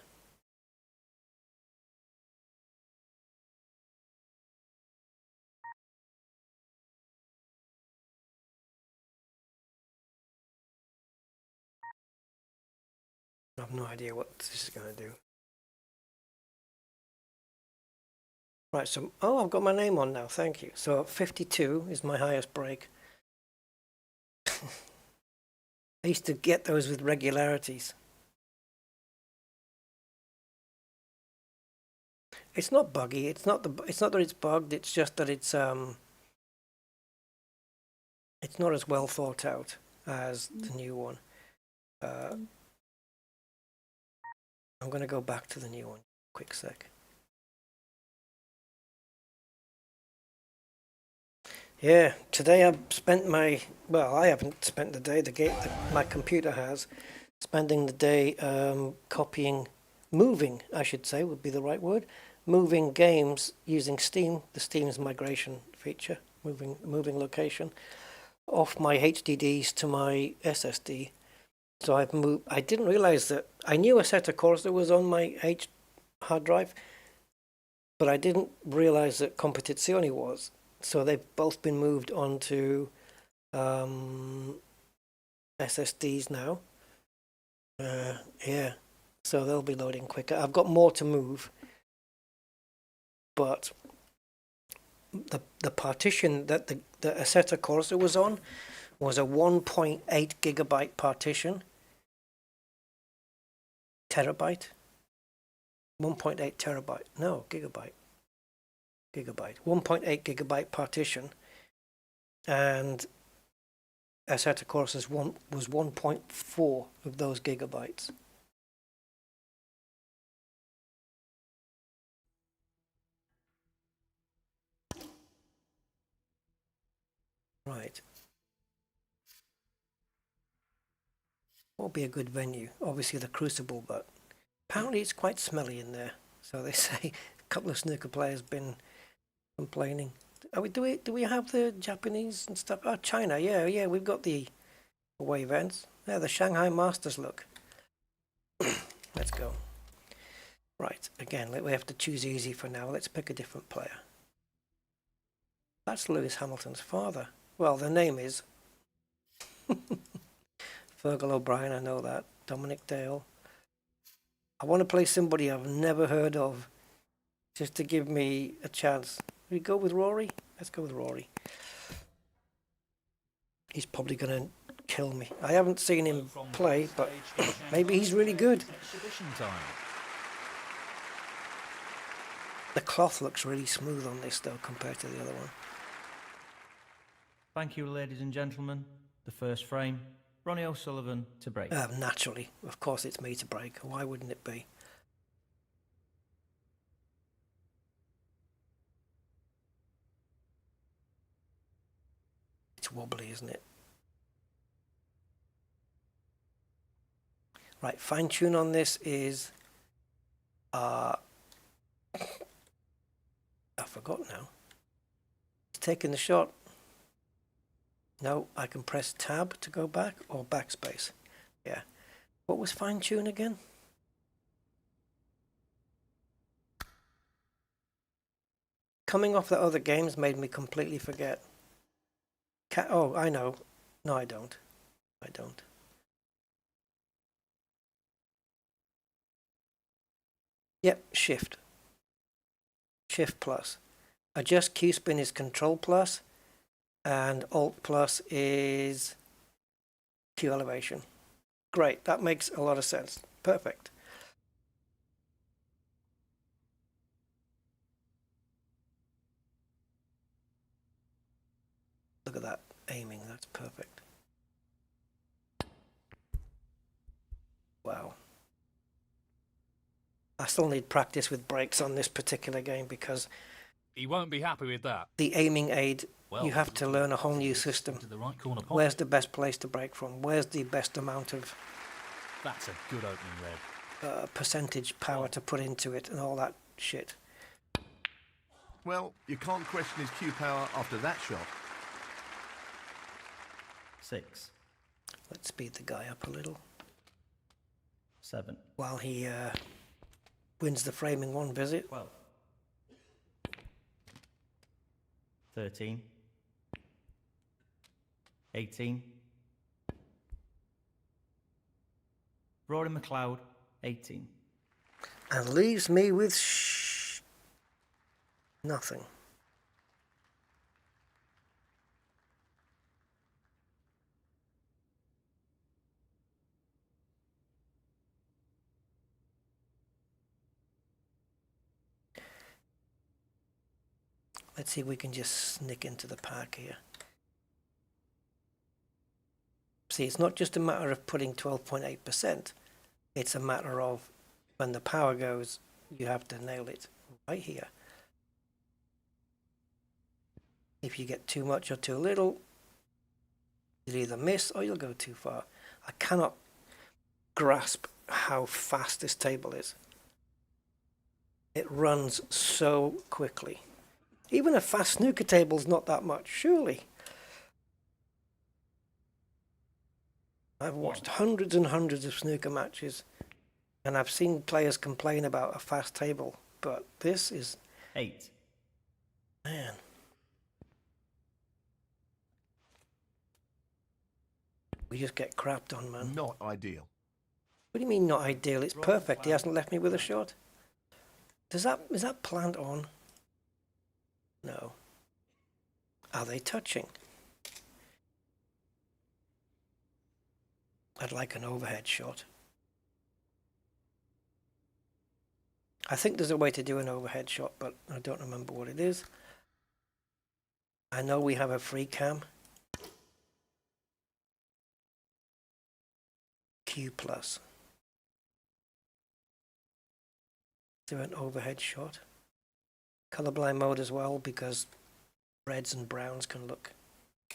I have no idea what this is going to do. Right, so, oh, I've got my name on now, thank you. So 52 is my highest break. I used to get those with regularities. It's not buggy, it's not that it's bugged, it's just that it's not as well thought out as the new one. I'm going to go back to the new one, quick sec. Yeah, today I've spent I haven't spent the day, my computer has, spending the day moving, I should say, would be the right word, moving games using Steam, the Steam's migration feature, moving location, off my HDDs to my SSD. So I've moved. I didn't realize that. I knew Assetto Corsa was on my hard drive, but I didn't realize that Competizione was. So they've both been moved onto SSDs now. Yeah, so they'll be loading quicker. I've got more to move, but the partition that the Assetto Corsa was on was a 1.8 gigabyte partition. Terabyte? 1.8 terabyte. No, gigabyte. 1.8 gigabyte partition. And Assetto Corsa's was 1.4 of those gigabytes. Right. What would be a good venue? Obviously the Crucible, but apparently it's quite smelly in there. So they say a couple of snooker players been complaining. Do we have the Japanese and stuff? Oh, China, yeah, we've got the away events. Yeah, the Shanghai Masters look. Let's go. Right, again, we have to choose easy for now. Let's pick a different player. That's Lewis Hamilton's father. Well, the name is Fergal O'Brien, I know that. Dominic Dale. I want to play somebody I've never heard of, just to give me a chance. We go with Rory? Let's go with Rory. He's probably going to kill me. I haven't seen him play, but maybe he's really good. Exhibition time. The cloth looks really smooth on this, though, compared to the other one. Thank you, ladies and gentlemen. The first frame, Ronnie O'Sullivan to break. Naturally. Of course it's me to break. Why wouldn't it be? It's wobbly, isn't it? Right, fine tune on this is a forgot now. He's taking the shot. No, I can press tab to go back or backspace. Yeah. What was fine tune again? Coming off the other games made me completely forget. Oh, I know. No, I don't. I don't. Yep, shift. Shift plus. Adjust Q spin is control plus, and alt plus is Q elevation. Great, that makes a lot of sense. Perfect. Look at that aiming, that's perfect. Wow. I still need practice with brakes on this particular game because He won't be happy with that. the aiming aid, Well, you have to learn a whole new system. To the right corner pocket. Where's the best place to brake from? Where's the best amount of That's a good opening red. percentage power to put into it and all that shit? Well, you can't question his Q power after that shot. 6, Let's speed the guy up a little 7, while he wins the frame in one visit. 12, 13, 18, Rory McLeod, 18. And leaves me with nothing. Let's see if we can just sneak into the pack here. See, it's not just a matter of putting 12.8%. It's a matter of when the power goes, you have to nail it right here. If you get too much or too little, you'll either miss or you'll go too far. I cannot grasp how fast this table is. It runs so quickly. Even a fast snooker table's not that much, surely. I've watched hundreds and hundreds of snooker matches, and I've seen players complain about a fast table, but this is... 8, Man. We just get crapped on, man. Not ideal. What do you mean not ideal? It's perfect. He hasn't left me with a shot. Is that plant on? No. Are they touching? I'd like an overhead shot. I think there's a way to do an overhead shot, but I don't remember what it is. I know we have a free cam. Q plus. Is there an overhead shot? Colorblind mode as well, because reds and browns can look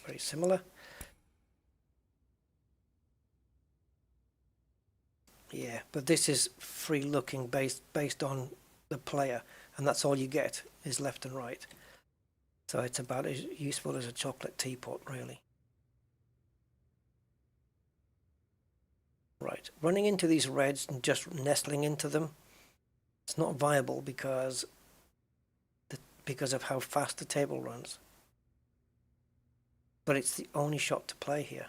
very similar. Yeah, but this is free looking based on the player, and that's all you get is left and right. So it's about as useful as a chocolate teapot, really. Right, running into these reds and just nestling into them, it's not viable because of how fast the table runs. But it's the only shot to play here.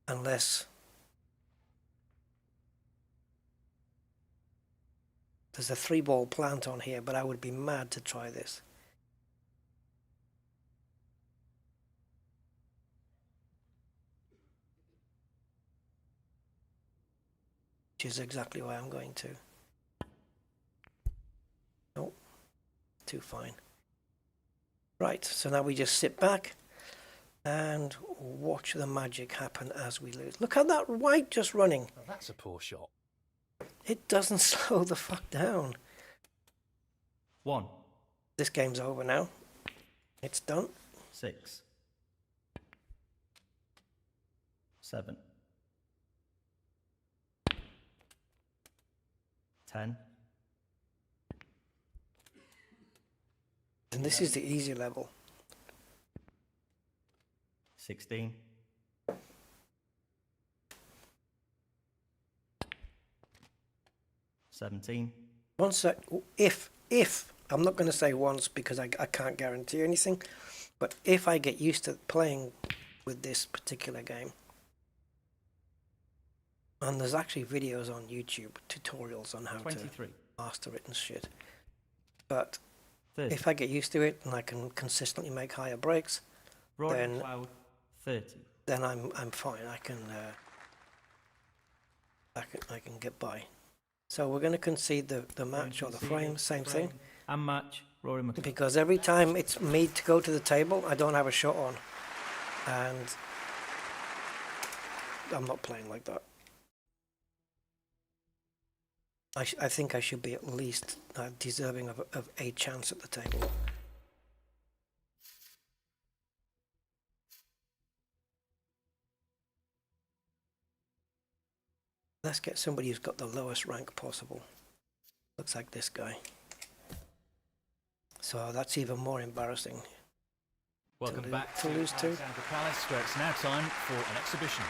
Unless there's a 3-ball plant on here, but I would be mad to try this. Which is exactly why I'm going to. Nope, too fine. Right, so now we just sit back and watch the magic happen as we lose. Look at that white just running. Well, that's a poor shot. It doesn't slow the fuck down. 1, This game's over now. It's done. 6, 7, 10, And this is the easy level. 16. 17. Once if I'm not going to say once because I can't guarantee anything, but if I get used to playing with this particular game, and there's actually videos on YouTube, tutorials on how 23. to master it and shit. But 30. if I get used to it and I can consistently make higher breaks, Roaring then Cloud 30. then I'm fine. I can get by. So we're going to concede the match or the frame, same thing, And match Roaring McLeod. because every time it's me to go to the table, I don't have a shot on, and I'm not playing like that. I think I should be at least deserving of a chance at the table. Let's get somebody who's got the lowest rank possible. Looks like this guy. So that's even more embarrassing. Welcome back to to lose to. Alexandra Palace, where it's now time for an exhibition.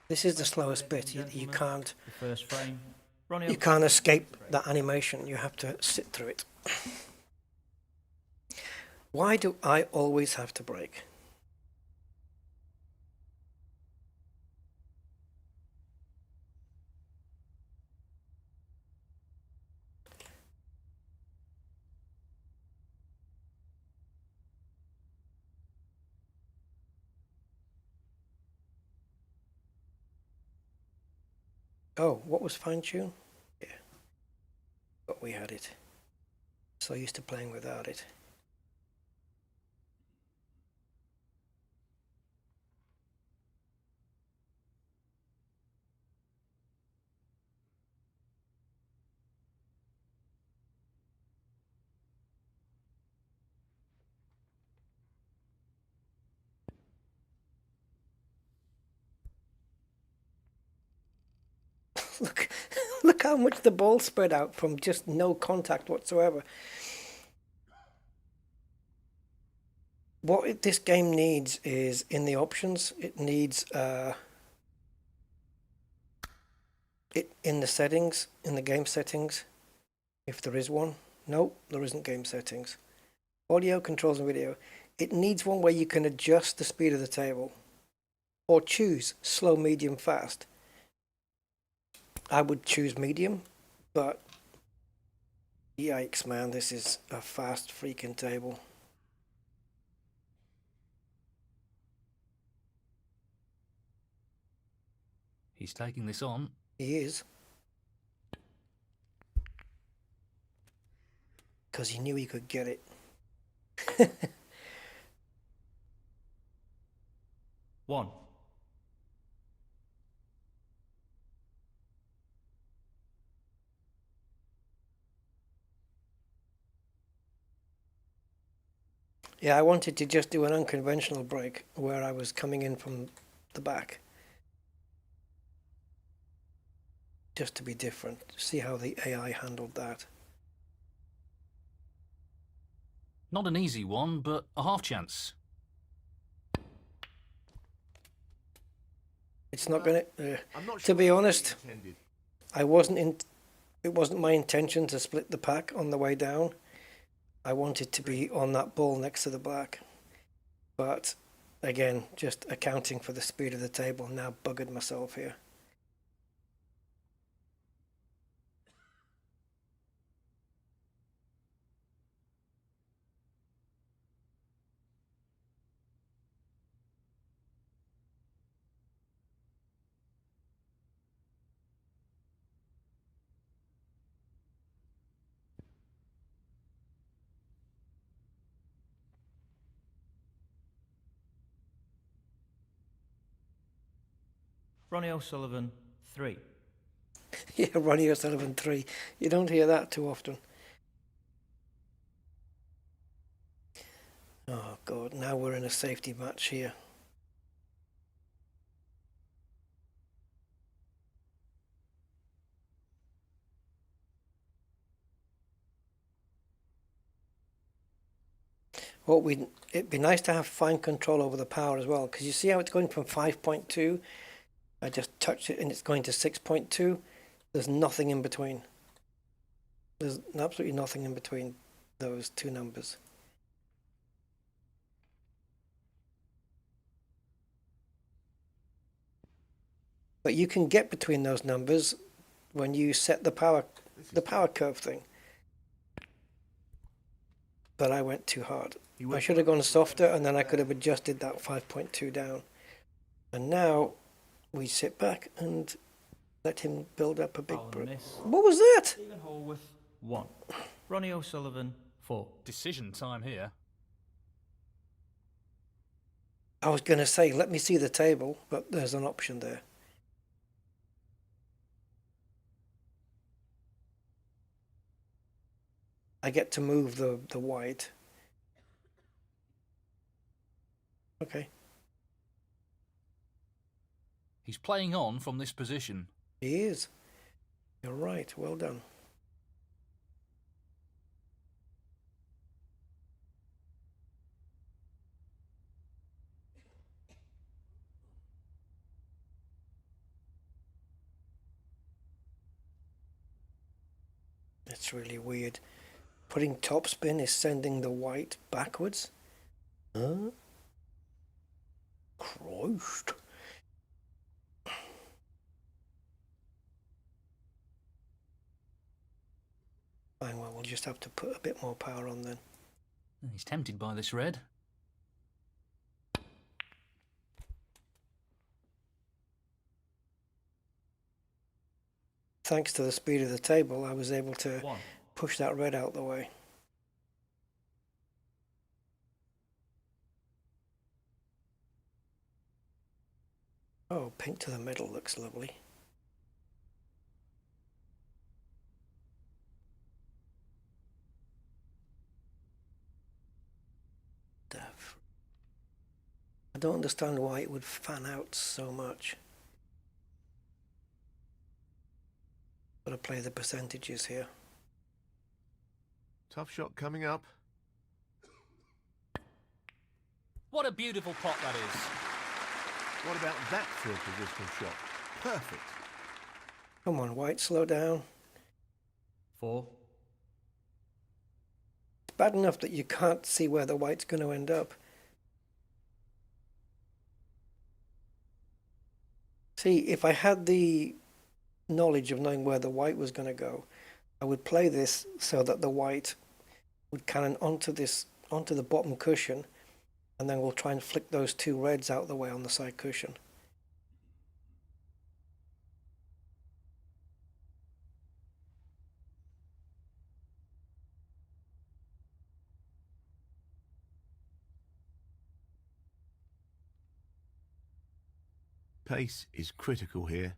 This is the slowest bit. You can't The first frame. Ronnie you can't escape that animation. You have to sit through it. Why do I always have to break? Oh, what was fine tune? Yeah, but we had it. So used to playing without it. Look, look how much the ball spread out from just no contact whatsoever. What this game needs is, in the options, it needs it in the settings, in the game settings, if there is one. No, there isn't game settings. Audio controls and video. It needs one where you can adjust the speed of the table or choose slow, medium, fast. I would choose medium, but yikes, man, this is a fast freaking table. He's taking this on. He is. Because he knew he could get it. 1. Yeah, I wanted to just do an unconventional break where I was coming in from the back. Just to be different. See how the AI handled that. Not an easy one, but a half chance. It's not going to... I'm not to sure be what honest, you intended. it wasn't my intention to split the pack on the way down. I wanted to be on that ball next to the black. But again, just accounting for the speed of the table, now buggered myself here. Ronnie O'Sullivan 3. Yeah, Ronnie O'Sullivan 3. You don't hear that too often. Oh, God, now we're in a safety match here. It'd be nice to have fine control over the power as well, because you see how it's going from 5.2. I just touched it and it's going to 6.2. There's nothing in between. There's absolutely nothing in between those two numbers. But you can get between those numbers when you set the power curve thing. But I went too hard. I should have gone softer, and then I could have adjusted that 5.2 down. And now we sit back and let him build up a big brick. What was that? Stephen Hallworth, 1. Ronnie O'Sullivan, 4. Decision time here. I was going to say, let me see the table, but there's an option there. I get to move the white. Okay. He's playing on from this position. He is. You're right. Well done. It's really weird. Putting topspin is sending the white backwards. Huh? Christ. Fine, well, we'll just have to put a bit more power on then. He's tempted by this red. Thanks to the speed of the table, I was able to 1. push that red out the way. Oh, pink to the middle looks lovely. I don't understand why it would fan out so much. Gotta play the percentages here. Tough shot coming up. What a beautiful pot that is. What about that for a positional shot? Perfect. Come on, white, slow down. 4. It's bad enough that you can't see where the white's going to end up. See, if I had the knowledge of knowing where the white was going to go, I would play this so that the white would cannon onto the bottom cushion, and then we'll try and flick those two reds out the way on the side cushion. Pace is critical here.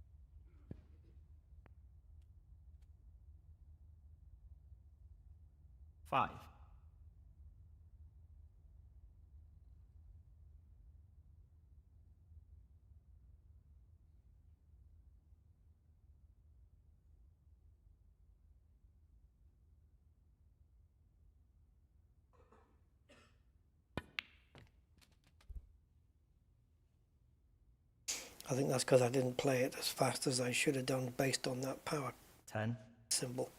Five. I think that's because I didn't play it as fast as I should have done based on that power 10. symbol.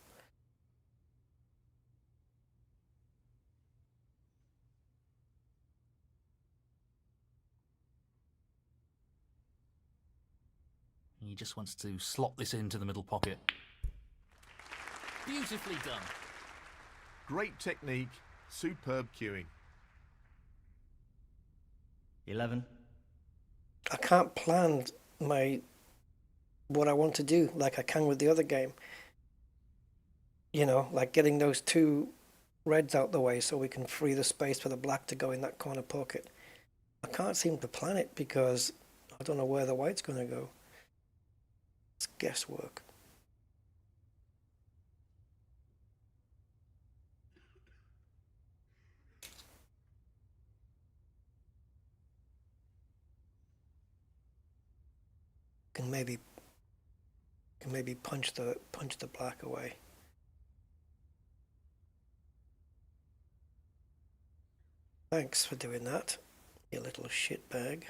He just wants to slot this into the middle pocket. Beautifully done. Great technique, superb cueing. 11. I can't plan what I want to do like I can with the other game. You know, like getting those two reds out the way so we can free the space for the black to go in that corner pocket. I can't seem to plan it because I don't know where the white's going to go. It's guesswork. Can maybe punch the black away. Thanks for doing that, you little shitbag.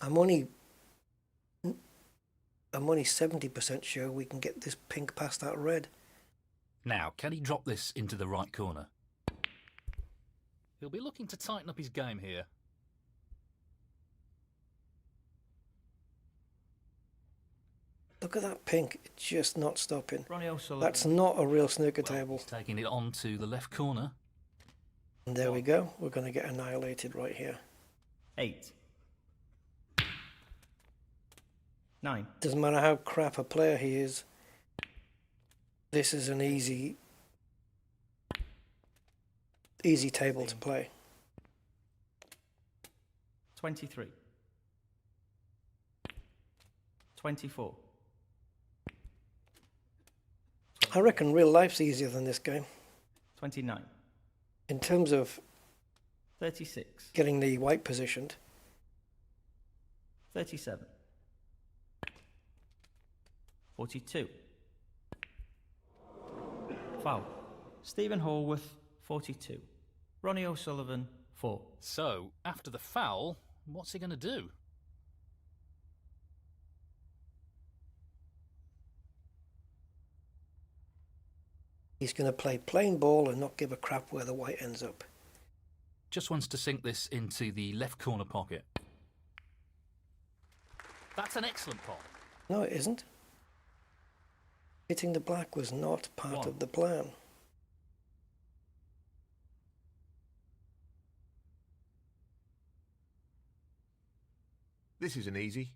I'm only 70% sure we can get this pink past that red. Now, can he drop this into the right corner? He'll be looking to tighten up his game here. Look at that pink, it's just not stopping. Ronnie O'Sullivan. That's not a real snooker Well, table. he's taking it on to the left corner. And there we go, we're going to get annihilated right here. 8. 9. Doesn't matter how crap a player he is, this is an easy table to play. 23. 24. I reckon real life's easier than this game. 29. In terms of 36. getting the white positioned. 37. 42. Foul. Stephen Horwath, 42. Ronnie O'Sullivan, 4. So, after the foul, what's he going to do? He's going to play plain ball and not give a crap where the white ends up. Just wants to sink this into the left corner pocket. That's an excellent pot. No, it isn't. Hitting the black was not part 1. of the plan. This isn't easy.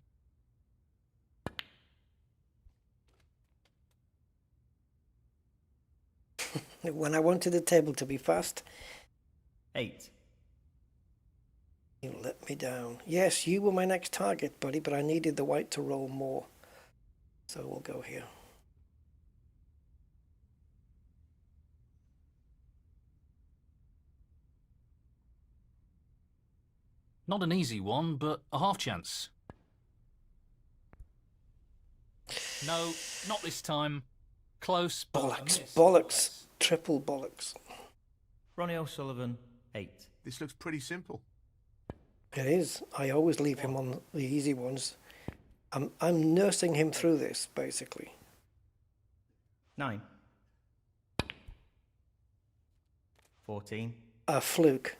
When I wanted the table to be fast, 8. you let me down. Yes, you were my next target, buddy, but I needed the white to roll more. So we'll go here. Not an easy one, but a half chance. No, not this time. Close, but a Bollocks, miss. bollocks, triple bollocks. Ronnie O'Sullivan, 8. This looks pretty simple. It is. I always leave him on the easy ones. I'm nursing him through this, basically. 9. 14. A fluke.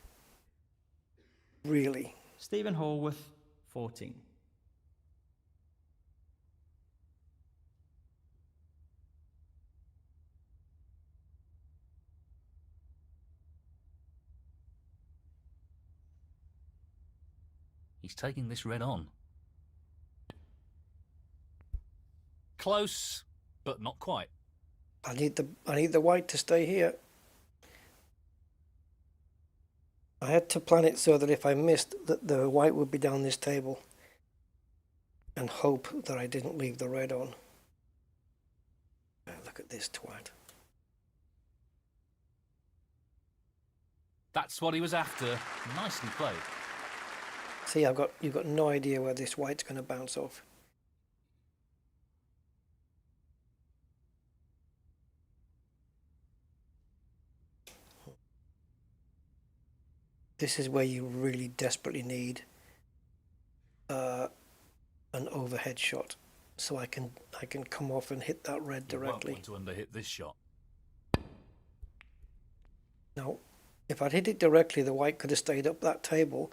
Really. Stephen Horwath, 14. He's taking this red on. Close, but not quite. I need the white to stay here. I had to plan it so that if I missed, that the white would be down this table, and hope that I didn't leave the red on. Look at this twat. That's what he was after. Nicely played. See, you've got no idea where this white's going to bounce off. This is where you really desperately need an overhead shot, so I can come off and hit that red directly. You won't want to underhit this shot. No, if I'd hit it directly, the white could have stayed up that table,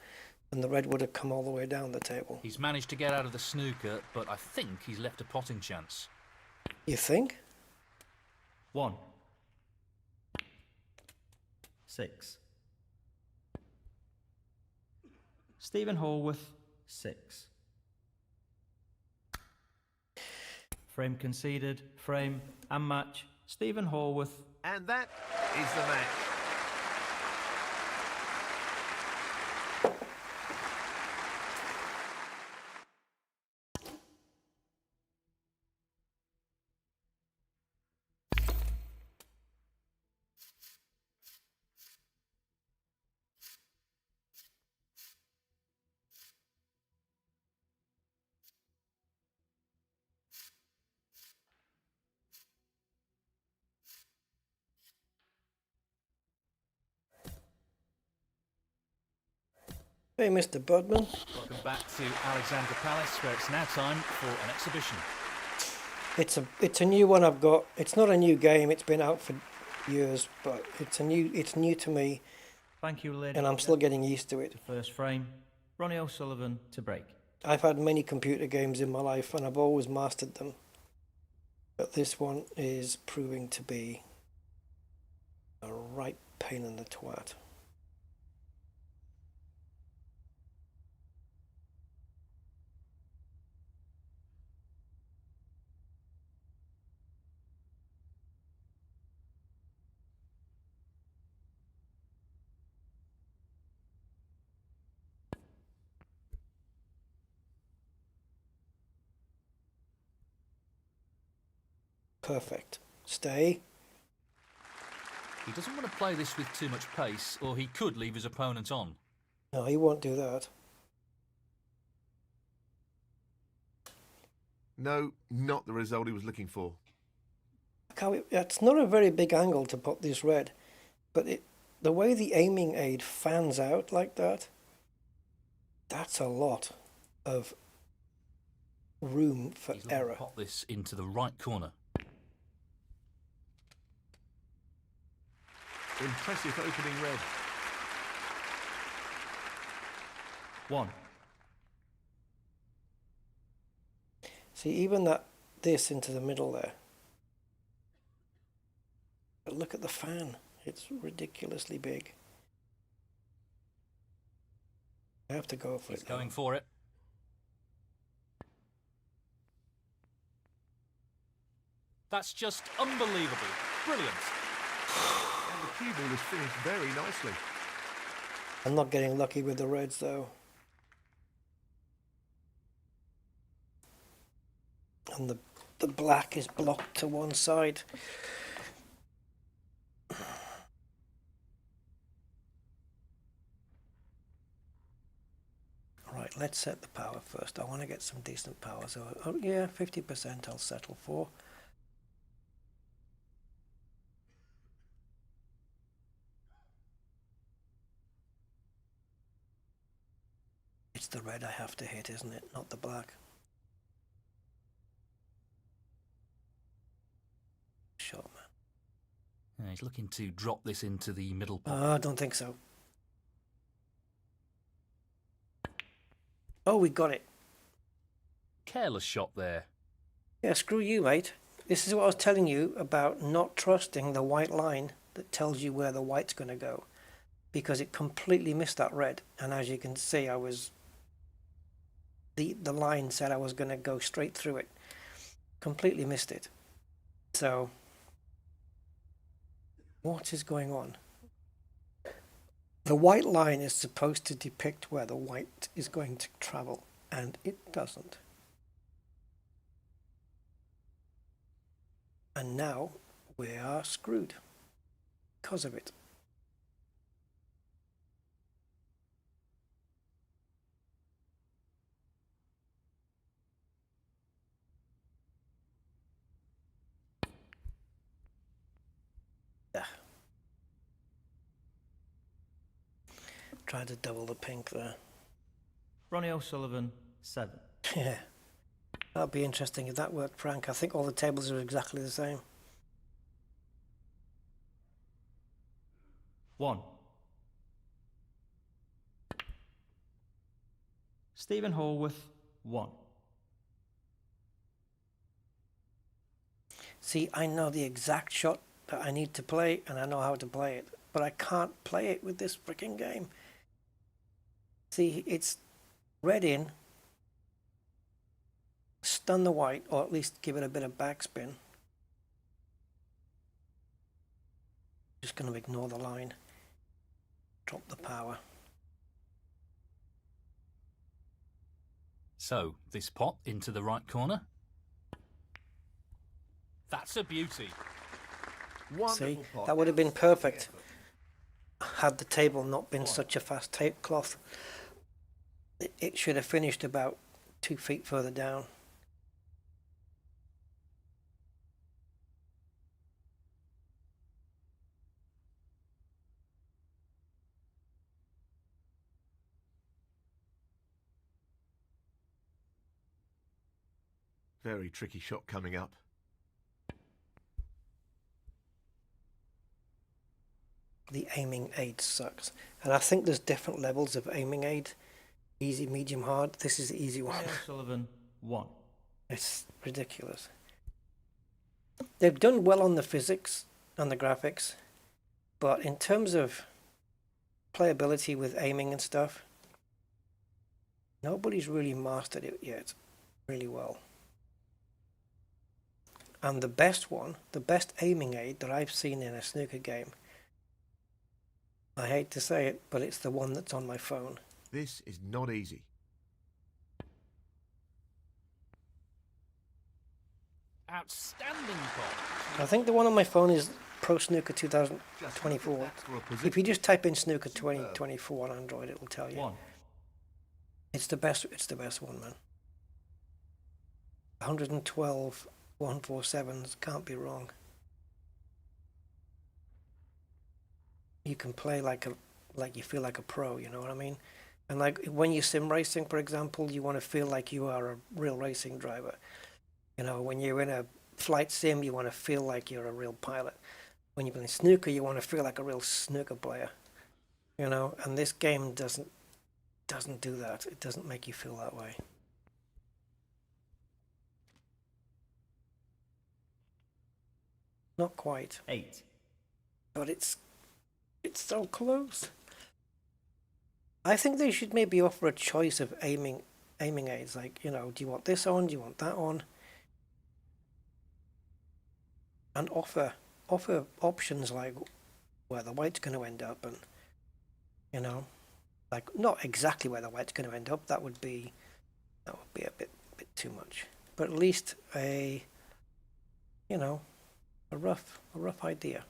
and the red would have come all the way down the table. He's managed to get out of the snooker, but I think he's left a potting chance. You think? 1. 6. Stephen Horwath, 6. Frame conceded, frame and match. Stephen Horwath. And that is the match. Hey, Mr. Budman. Welcome back to Alexandra Palace, where it's now time for an exhibition. It's a new one I've got. It's not a new game. It's been out for years, but it's new to me, Thank you, ladies. and I'm still getting used to it. The first frame, Ronnie O'Sullivan to break. I've had many computer games in my life, and I've always mastered them. But this one is proving to be a right pain in the twat. Perfect. Stay. He doesn't want to play this with too much pace, or he could leave his opponent on. No, he won't do that. No, not the result he was looking for. Look how it's not a very big angle to put this red, but the way the aiming aid fans out like that, that's a lot of room for He's looking error. to pop this into the right corner. Impressive opening red. 1. See, even this into the middle there. But look at the fan. It's ridiculously big. I have to go for He's it. going for it. That's just unbelievable. Brilliant. And the cue ball is finished very nicely. I'm not getting lucky with the reds though. And the black is blocked to one side. Right, let's set the power first. I want to get some decent power. So, oh yeah, 50% I'll settle for. It's the red I have to hit, isn't it? Not the black. Shot, man. Yeah, he's looking to drop this into the middle pot. I don't think so. Oh, we got it. Careless shot there. Yeah, screw you, mate. This is what I was telling you about not trusting the white line that tells you where the white's going to go. Because it completely missed that red. And as you can see, I was... The line said I was going to go straight through it. Completely missed it. So... what is going on? The white line is supposed to depict where the white is going to travel, and it doesn't. And now we are screwed because of it. Yeah. Tried to double the pink there. Ronnie O'Sullivan 7. Yeah. That'd be interesting if that worked, Frank. I think all the tables are exactly the same. 1. Stephen Horwath 1. See, I know the exact shot that I need to play, and I know how to play it, but I can't play it with this freaking game. See, it's red in, stun the white, or at least give it a bit of backspin. Just going to ignore the line. Drop the power. So, this pot into the right corner. That's a beauty. Wonderful See, pot. that would have been perfect had the table not been such a fast tablecloth. It should have finished about 2 feet further down. Very tricky shot coming up. The aiming aid sucks. And I think there's different levels of aiming aid. Easy, medium, hard. This is the easy one. Ronnie O'Sullivan, 1. It's ridiculous. They've done well on the physics and the graphics, but in terms of playability with aiming and stuff, nobody's really mastered it yet really well. And the best one, the best aiming aid that I've seen in a snooker game, I hate to say it, but it's the one that's on my phone. This is not easy. Outstanding pot. I think the one on my phone is Pro Snooker 2024. Just for a position. If you just type in Snooker 2024 on Android, it will tell you. 1. It's the best one, man. 112 147s, can't be wrong. You can play like you feel like a pro, you know what I mean? And like when you're sim racing, for example, you want to feel like you are a real racing driver. You know, when you're in a flight sim, you want to feel like you're a real pilot. When you're playing snooker, you want to feel like a real snooker player. You know, and this game doesn't do that. It doesn't make you feel that way. Not quite, 8. but it's so close. I think they should maybe offer a choice of aiming aids. Like, you know, do you want this on? Do you want that on? And offer options like where the white's going to end up, and you know, like not exactly where the white's going to end up. That would be a bit too much. But at least a rough idea.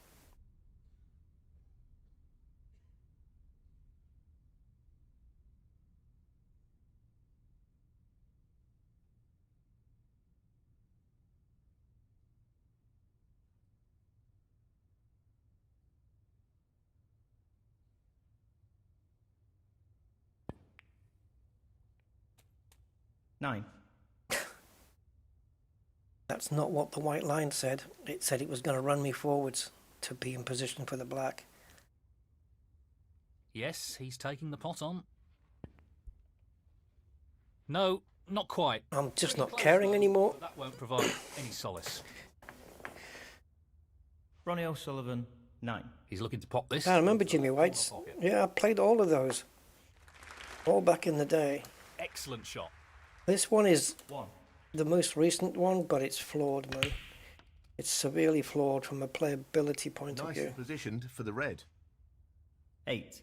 Nine. That's not what the white line said. It said it was going to run me forwards to be in position for the black. Yes, he's taking the pot on. No, not quite. I'm just Pretty not close, caring though, anymore. but that won't provide any solace. Ronnie O'Sullivan, 9. He's looking to pop this. I remember Jimmy White's. Yeah, I played all of those. All back in the day. Excellent shot. This one is 1. the most recent one, but it's flawed, man. It's severely flawed from a playability point of Nicely view. positioned for the red. 8.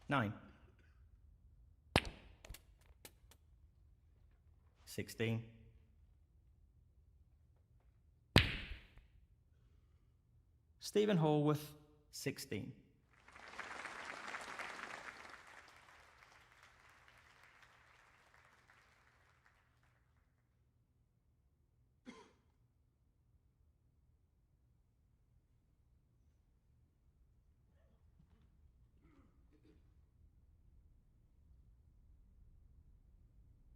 9. 16. Stephen Hallworth, 16.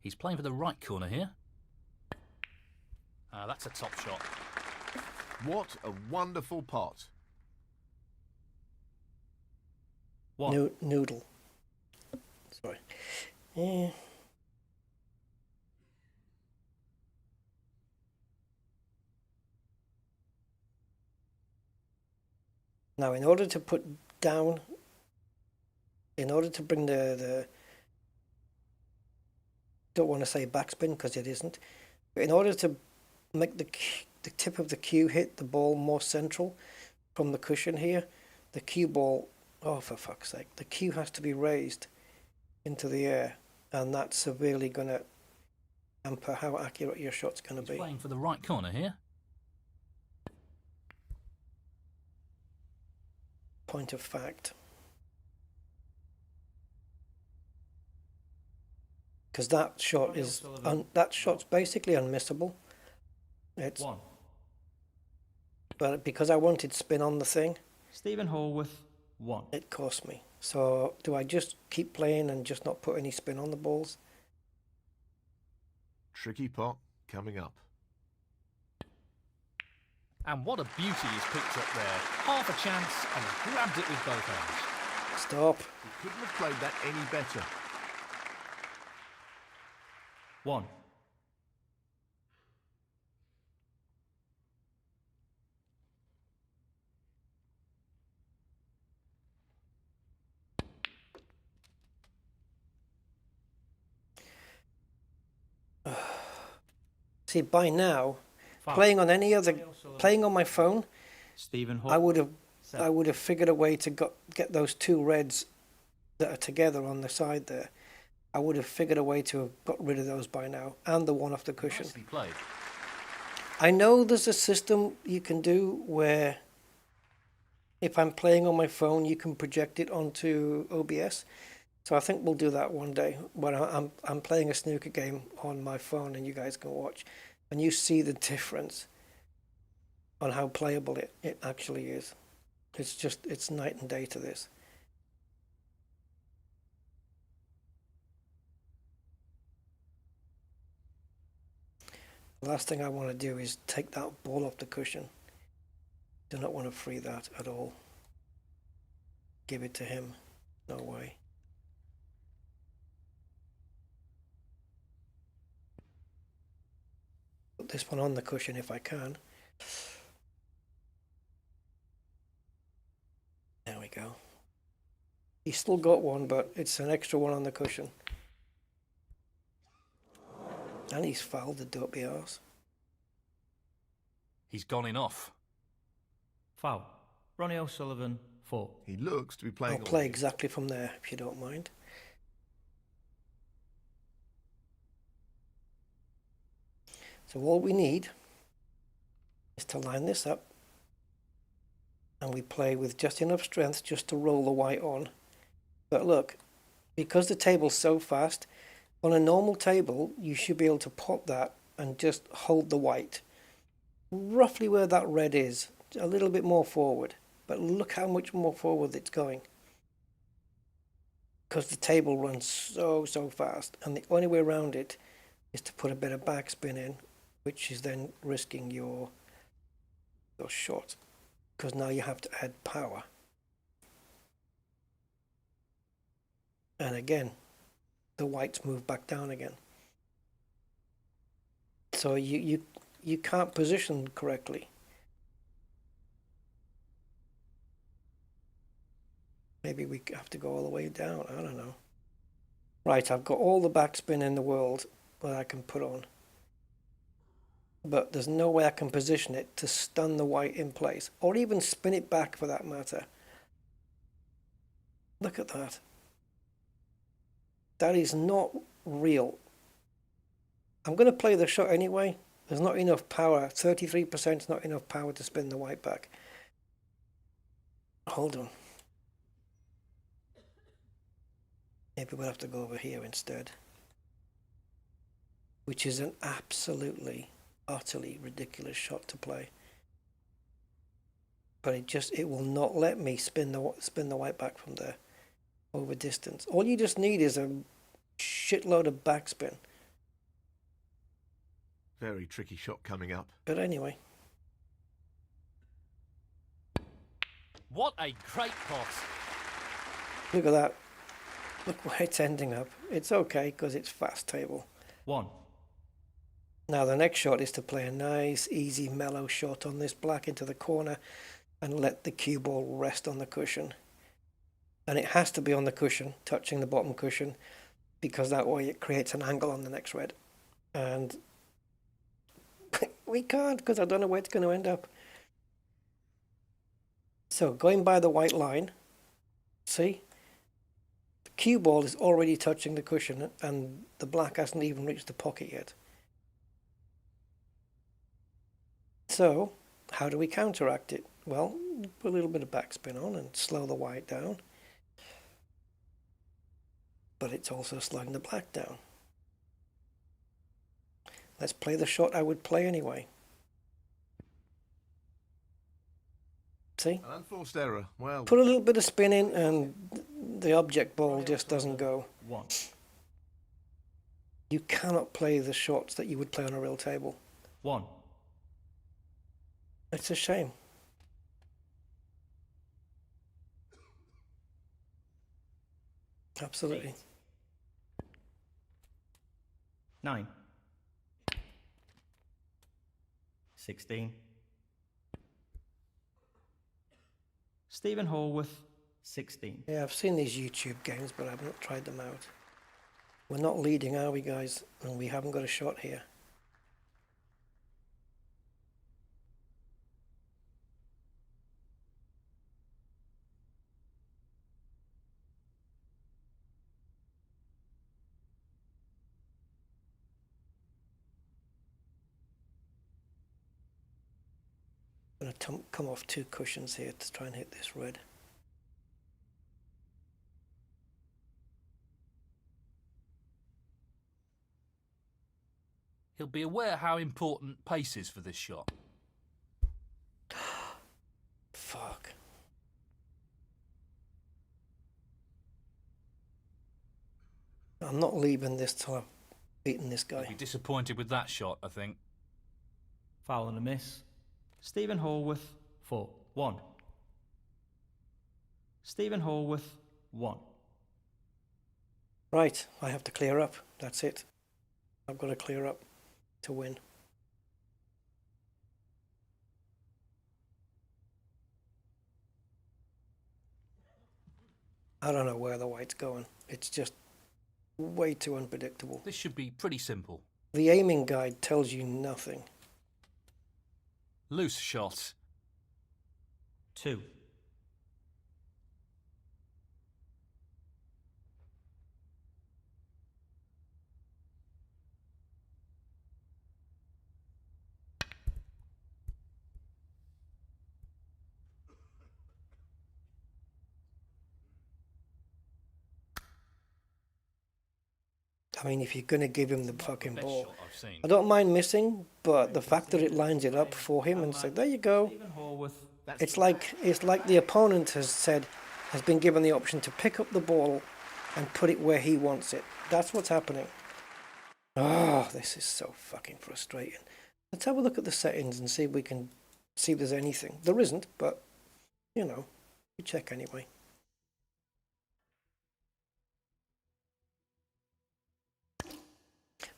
He's playing for the right corner here. That's a top shot. What a wonderful pot. 1. Noodle. Sorry. Yeah. Now, in order to put down, in order to bring the don't want to say backspin because it isn't, but in order to make the tip of the cue hit the ball more central from the cushion here, the cue ball, oh for fuck's sake, the cue has to be raised into the air, and that's severely going to hamper how accurate your shot's going to He's be. playing for the right corner here. Point of fact. Because that shot is that shot's basically unmissable. It's 1. but because I wanted spin on the thing, Stephen Hallworth, 1. it cost me. So do I just keep playing and just not put any spin on the balls? Tricky pot. coming up. And what a beauty he's picked up there. Half a chance and he grabbed it with both hands. Stop. He couldn't have played that any better. 1. See, by now, Foul. playing on my phone, Stephen Hook. I would have Seven. figured a way to get those two reds that are together on the side there. I would have figured a way to have got rid of those by now, and the one off the cushion. Nicely played. I know there's a system you can do where if I'm playing on my phone, you can project it onto OBS. So I think we'll do that one day when I'm playing a snooker game on my phone and you guys can watch, and you see the difference on how playable it actually is. It's night and day to this. The last thing I want to do is take that ball off the cushion. Do not want to free that at all. Give it to him. No way. Put this one on the cushion if I can. There we go. He's still got one, but it's an extra one on the cushion. And he's fouled the dopey arse. He's gone in off. Foul. Ronnie O'Sullivan, 4. He looks to be playing. I'll play exactly from there, if you don't mind. So all we need is to line this up, and we play with just enough strength just to roll the white on. But look, because the table's so fast, on a normal table, you should be able to pop that and just hold the white roughly where that red is, a little bit more forward. But look how much more forward it's going, because the table runs so fast, and the only way around it is to put a bit of backspin in, which is then risking your shot, because now you have to add power. And again, the whites move back down again. So you can't position correctly. Maybe we have to go all the way down. I don't know. Right, I've got all the backspin in the world that I can put on. But there's no way I can position it to stun the white in place, or even spin it back for that matter. Look at that. That is not real. I'm going to play the shot anyway. There's not enough power. 33% is not enough power to spin the white back. Hold on. Maybe we'll have to go over here instead. Which is an absolutely, utterly ridiculous shot to play. But it will not let me spin the white back from there over distance. All you just need is a shitload of backspin. Very tricky shot coming up. But anyway. What a great pot. Look at that. Look where it's ending up. It's okay because it's fast table. 1. Now the next shot is to play a nice, easy, mellow shot on this black into the corner and let the cue ball rest on the cushion. And it has to be on the cushion, touching the bottom cushion, because that way it creates an angle on the next red. And we can't, because I don't know where it's going to end up. So going by the white line, see? The cue ball is already touching the cushion and the black hasn't even reached the pocket yet. So, how do we counteract it? Well, put a little bit of backspin on and slow the white down. But it's also slowing the black down. Let's play the shot I would play anyway. See? An unforced error. Well, Put a little bit of spin in and the object ball just doesn't go. 1. You cannot play the shots that you would play on a real table. 1. It's a shame. Absolutely. 9. 16. Stephen Horwath, 16. Yeah, I've seen these YouTube games, but I've not tried them out. We're not leading, are we, guys? And we haven't got a shot here. I'm going to come off 2 cushions here to try and hit this red. He'll be aware how important pace is for this shot. Fuck. I'm not leaving this till I've beaten this He'll guy. be disappointed with that shot, I think. Foul and a miss. Stephen Horwath, 4. 1. Stephen Horwath, 1. Right, I have to clear up. That's it. I've got to clear up to win. I don't know where the white's going. It's just way too unpredictable. This should be pretty simple. The aiming guide tells you nothing. Loose shot. 2. I mean, if you're going to give him the fucking Best ball. shot I've seen. I don't mind missing, but the fact that it lines it up for him and say, there you go. Stephen Horwath, It's like the opponent has been given the option to pick up the ball and put it where he wants it. That's what's happening. Oh, this is so fucking frustrating. Let's have a look at the settings and see if we can see if there's anything. There isn't, but you know, we check anyway.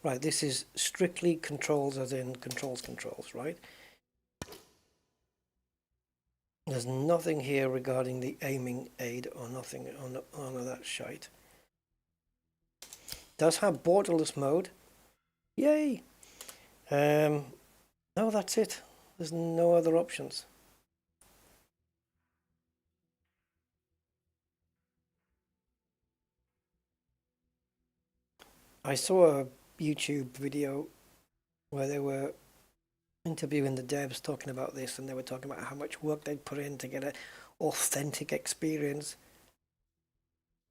Right, this is strictly controls, as in controls, right? There's nothing here regarding the aiming aid or nothing on that shite. Does have borderless mode. Yay! No, that's it. There's no other options. I saw a YouTube video where they were interviewing the devs talking about this, and they were talking about how much work they'd put in to get an authentic experience.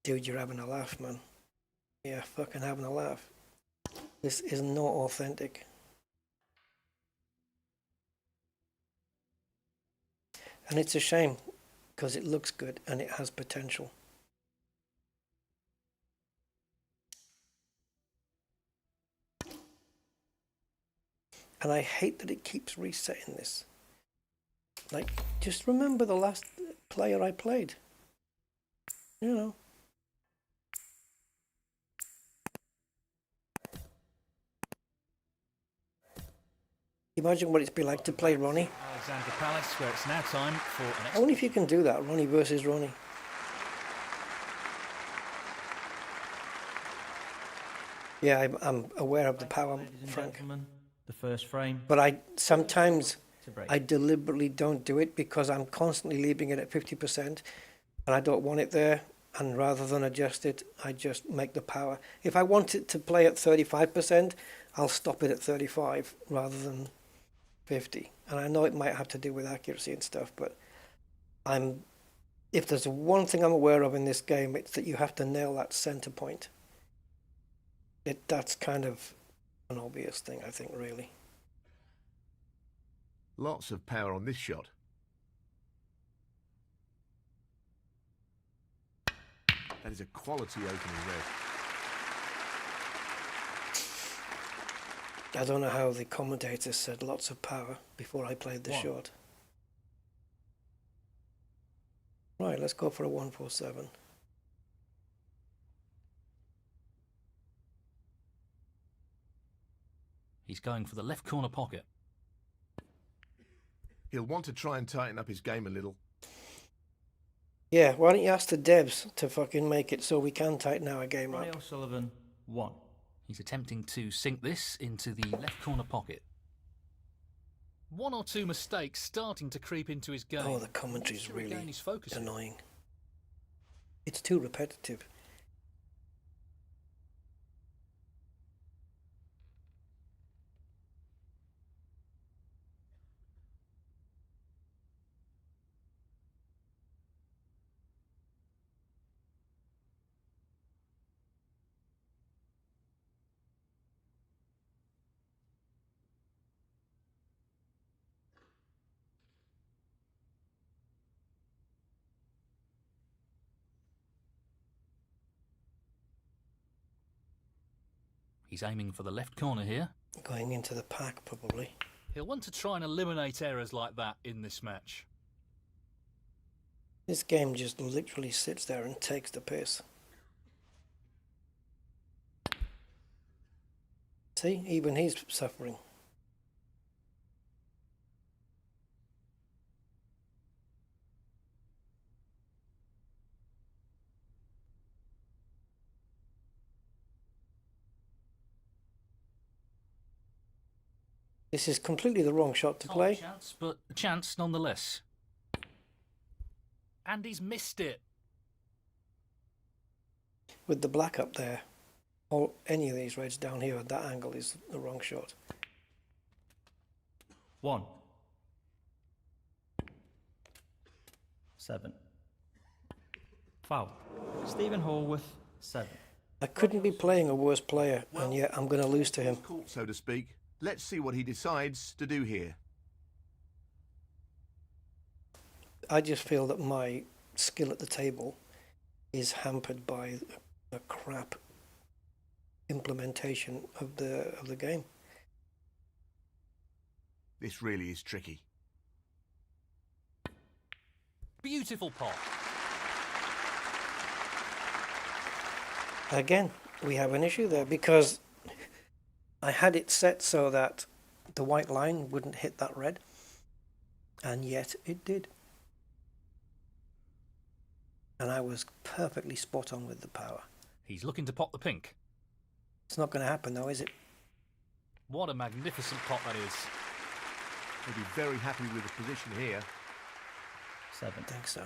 Dude, you're having a laugh, man. Yeah, fucking having a laugh. This is not authentic. And it's a shame, because it looks good and it has potential. And I hate that it keeps resetting this. Like, just remember the last player I played. You know. Imagine what it'd be like to play Ronnie. Alexander Palace, where it's now time for an I wonder if you can do that, Ronnie versus Ronnie. Yeah, I'm aware of the power, ladies and Frank. gentlemen, the first frame But I sometimes to break. I deliberately don't do it because I'm constantly leaving it at 50% and I don't want it there. And rather than adjust it, I just make the power. If I want it to play at 35%, I'll stop it at 35 rather than 50. And I know it might have to do with accuracy and stuff, but if there's one thing I'm aware of in this game, it's that you have to nail that center point. That's kind of an obvious thing, I think, really. Lots of power on this shot. That is a quality opening red. I don't know how the commentators said lots of power before I played the One. shot. Right, let's go for a 147. He's going for the left corner pocket. He'll want to try and tighten up his game a little. Yeah, why don't you ask the devs to fucking make it so we can tighten our game Ronnie up? O'Sullivan, 1. He's attempting to sink this into the left corner pocket. One or two mistakes starting to creep into his game. Oh, the commentary's To really regain his focus here. annoying. It's too repetitive. He's aiming for the left corner here. Going into the pack, probably. He'll want to try and eliminate errors like that in this match. This game just literally sits there and takes the piss. See, even he's suffering. This is completely the wrong shot to Not play. a chance, but a chance nonetheless. And he's missed it. With the black up there, or any of these reds down here at that angle is the wrong shot. 1. 7. Foul. Stephen Hallworth, 7. I couldn't be playing a worse player, and yet I'm going to lose to him. Court, so to speak. Let's see what he decides to do here. I just feel that my skill at the table is hampered by a crap implementation of the game. This really is tricky. Beautiful pot. Again, we have an issue there because I had it set so that the white line wouldn't hit that red, and yet it did. And I was perfectly spot on with the power. He's looking to pot the pink. It's not going to happen though, is it? What a magnificent pot that is. He'll be very happy with the position here. 7. I think so.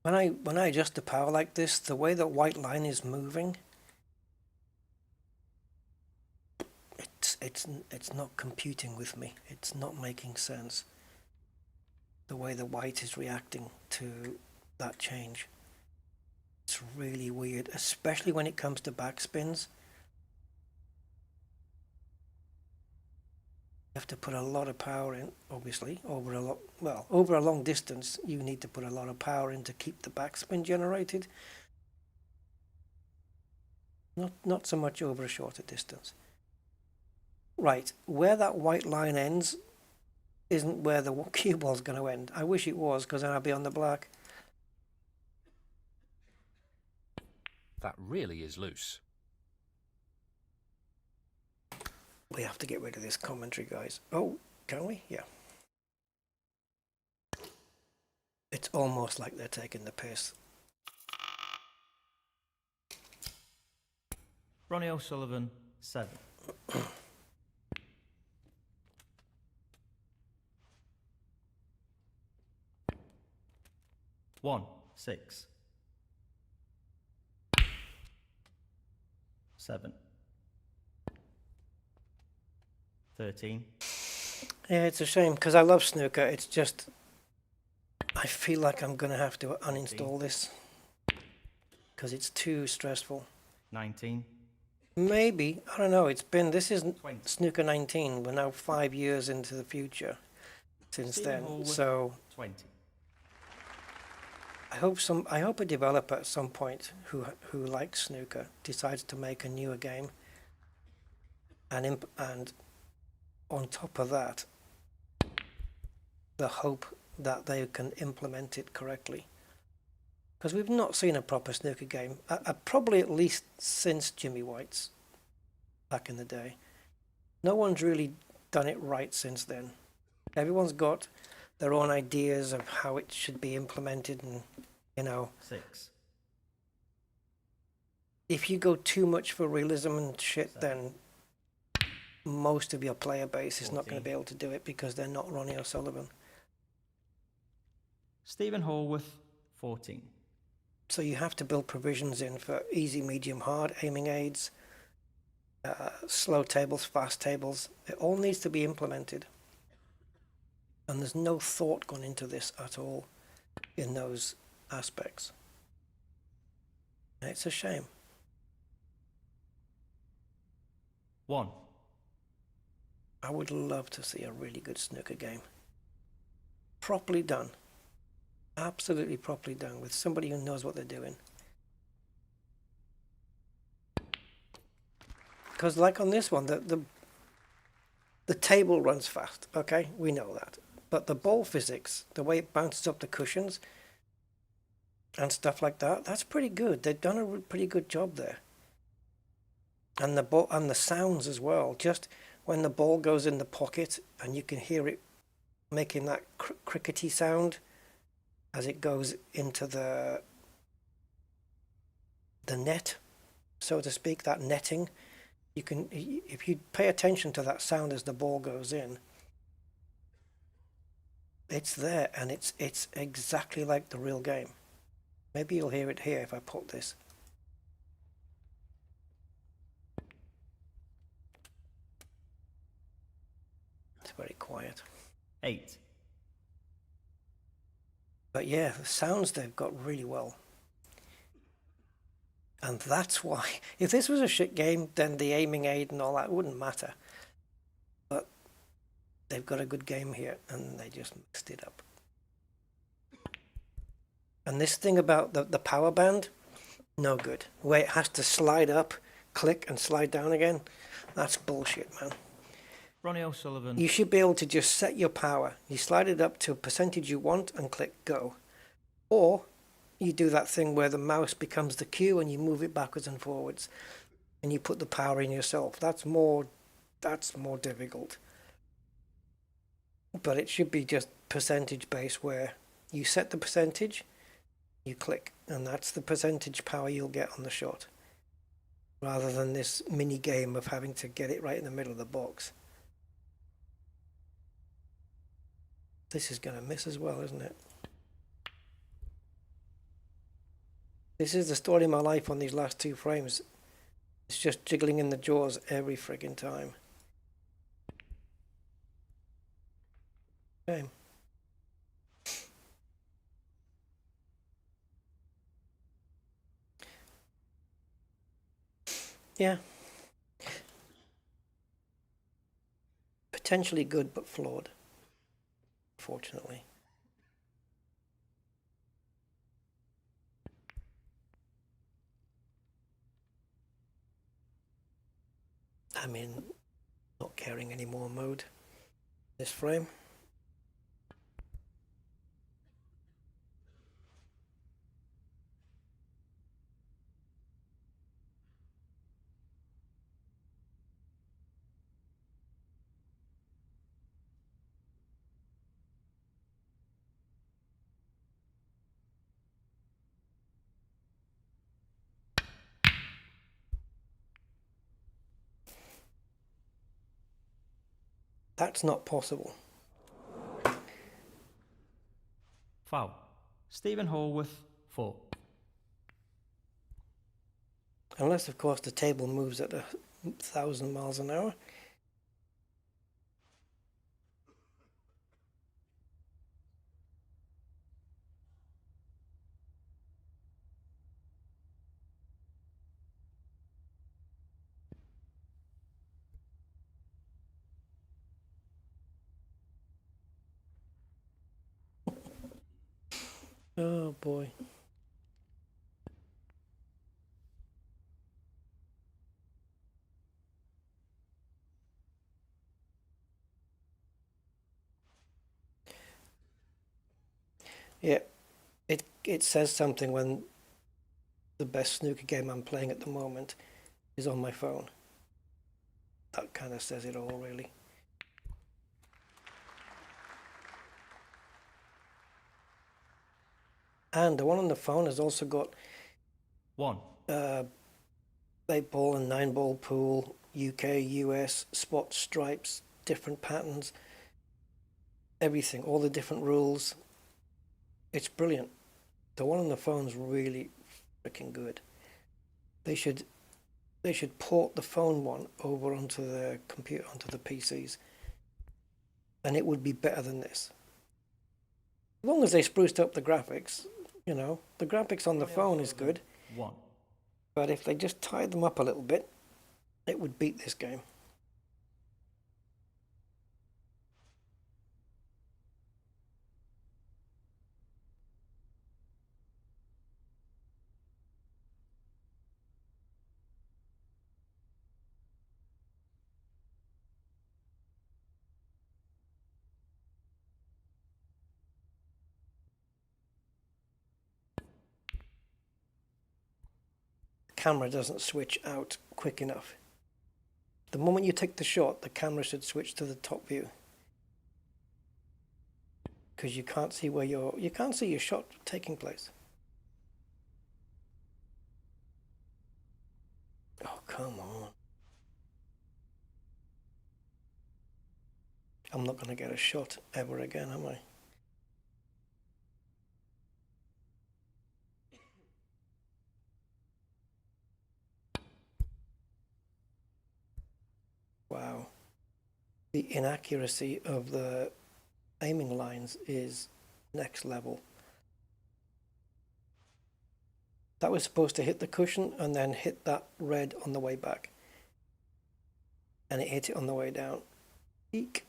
When I adjust the power like this, the way that white line is moving, it's not computing with me. It's not making sense. The way the white is reacting to that change. It's really weird, especially when it comes to backspins. You have to put a lot of power in, obviously, over a long distance. You need to put a lot of power in to keep the backspin generated. Not so much over a shorter distance. Right, where that white line ends isn't where the cue ball's going to end. I wish it was, because then I'd be on the black. That really is loose. We have to get rid of this commentary, guys. Oh, can we? Yeah. It's almost like they're taking the piss. Ronnie O'Sullivan, 7. One, 6. 7. 13. Yeah, it's a shame, because I love snooker. It's just, I feel like I'm going to have to uninstall this, because it's too stressful. 19. Maybe, I don't know, this isn't 20. snooker 19. We're now 5 years into the future since Stephen then, Hallworth, so 20. I hope a developer at some point who likes snooker decides to make a newer game, and on top of that, the hope that they can implement it correctly. Because we've not seen a proper snooker game, probably at least since Jimmy White's back in the day. No one's really done it right since then. Everyone's got their own ideas of how it should be implemented, and you know, 6. if you go too much for realism and shit, then most of your player base is not going to be able to do it because they're not Ronnie O'Sullivan. Stephen Horwath, 14. So you have to build provisions in for easy, medium, hard aiming aids, slow tables, fast tables. It all needs to be implemented. And there's no thought gone into this at all in those aspects. And it's a shame. 1. I would love to see a really good snooker game. Properly done. Absolutely properly done with somebody who knows what they're doing. Because like on this one, the table runs fast, okay? We know that. But the ball physics, the way it bounces up the cushions and stuff like that, that's pretty good. They've done a pretty good job there. And the ball and the sounds as well. Just when the ball goes in the pocket and you can hear it making that crickety sound as it goes into the net, so to speak, that netting. You can, if you pay attention to that sound as the ball goes in, it's there, and it's exactly like the real game. Maybe you'll hear it here if I put this. It's very quiet. 8. But yeah, the sounds they've got really well. And that's why, if this was a shit game, then the aiming aid and all that wouldn't matter. But they've got a good game here, and they just mixed it up. And this thing about the power band, no good. Where it has to slide up, click, and slide down again, that's bullshit, man. Ronnie O'Sullivan. You should be able to just set your power. You slide it up to a percentage you want and click go. Or you do that thing where the mouse becomes the cue and you move it backwards and forwards and you put the power in yourself. That's more difficult. But it should be just percentage based where you set the percentage, you click, and that's the percentage power you'll get on the shot. Rather than this mini game of having to get it right in the middle of the box. This is going to miss as well, isn't it? This is the story of my life on these last 2 frames. It's just jiggling in the jaws every friggin' time. Shame. Yeah. Potentially good, but flawed. Fortunately. I'm in not caring anymore mode. This frame. That's not possible. Foul. Stephen Horwath, 4. Unless, of course, the table moves at 1,000 miles an hour. Oh boy. Yeah, it says something when the best snooker game I'm playing at the moment is on my phone. That kind of says it all, really. And the one on the phone has also got 1. 8-ball and 9-ball pool, UK, US, spot, stripes, different patterns, everything, all the different rules. It's brilliant. The one on the phone's really freaking good. They should port the phone one over onto the computer, onto the PCs, and it would be better than this. As long as they spruced up the graphics, you know, the graphics on the phone is good, 1. but if they just tied them up a little bit, it would beat this game. Camera doesn't switch out quick enough. The moment you take the shot, the camera should switch to the top view, because you can't see where you can't see your shot taking place. Oh, come on. I'm not going to get a shot ever again, am I? Wow. The inaccuracy of the aiming lines is next level. That was supposed to hit the cushion and then hit that red on the way back. And it hit it on the way down. Eek.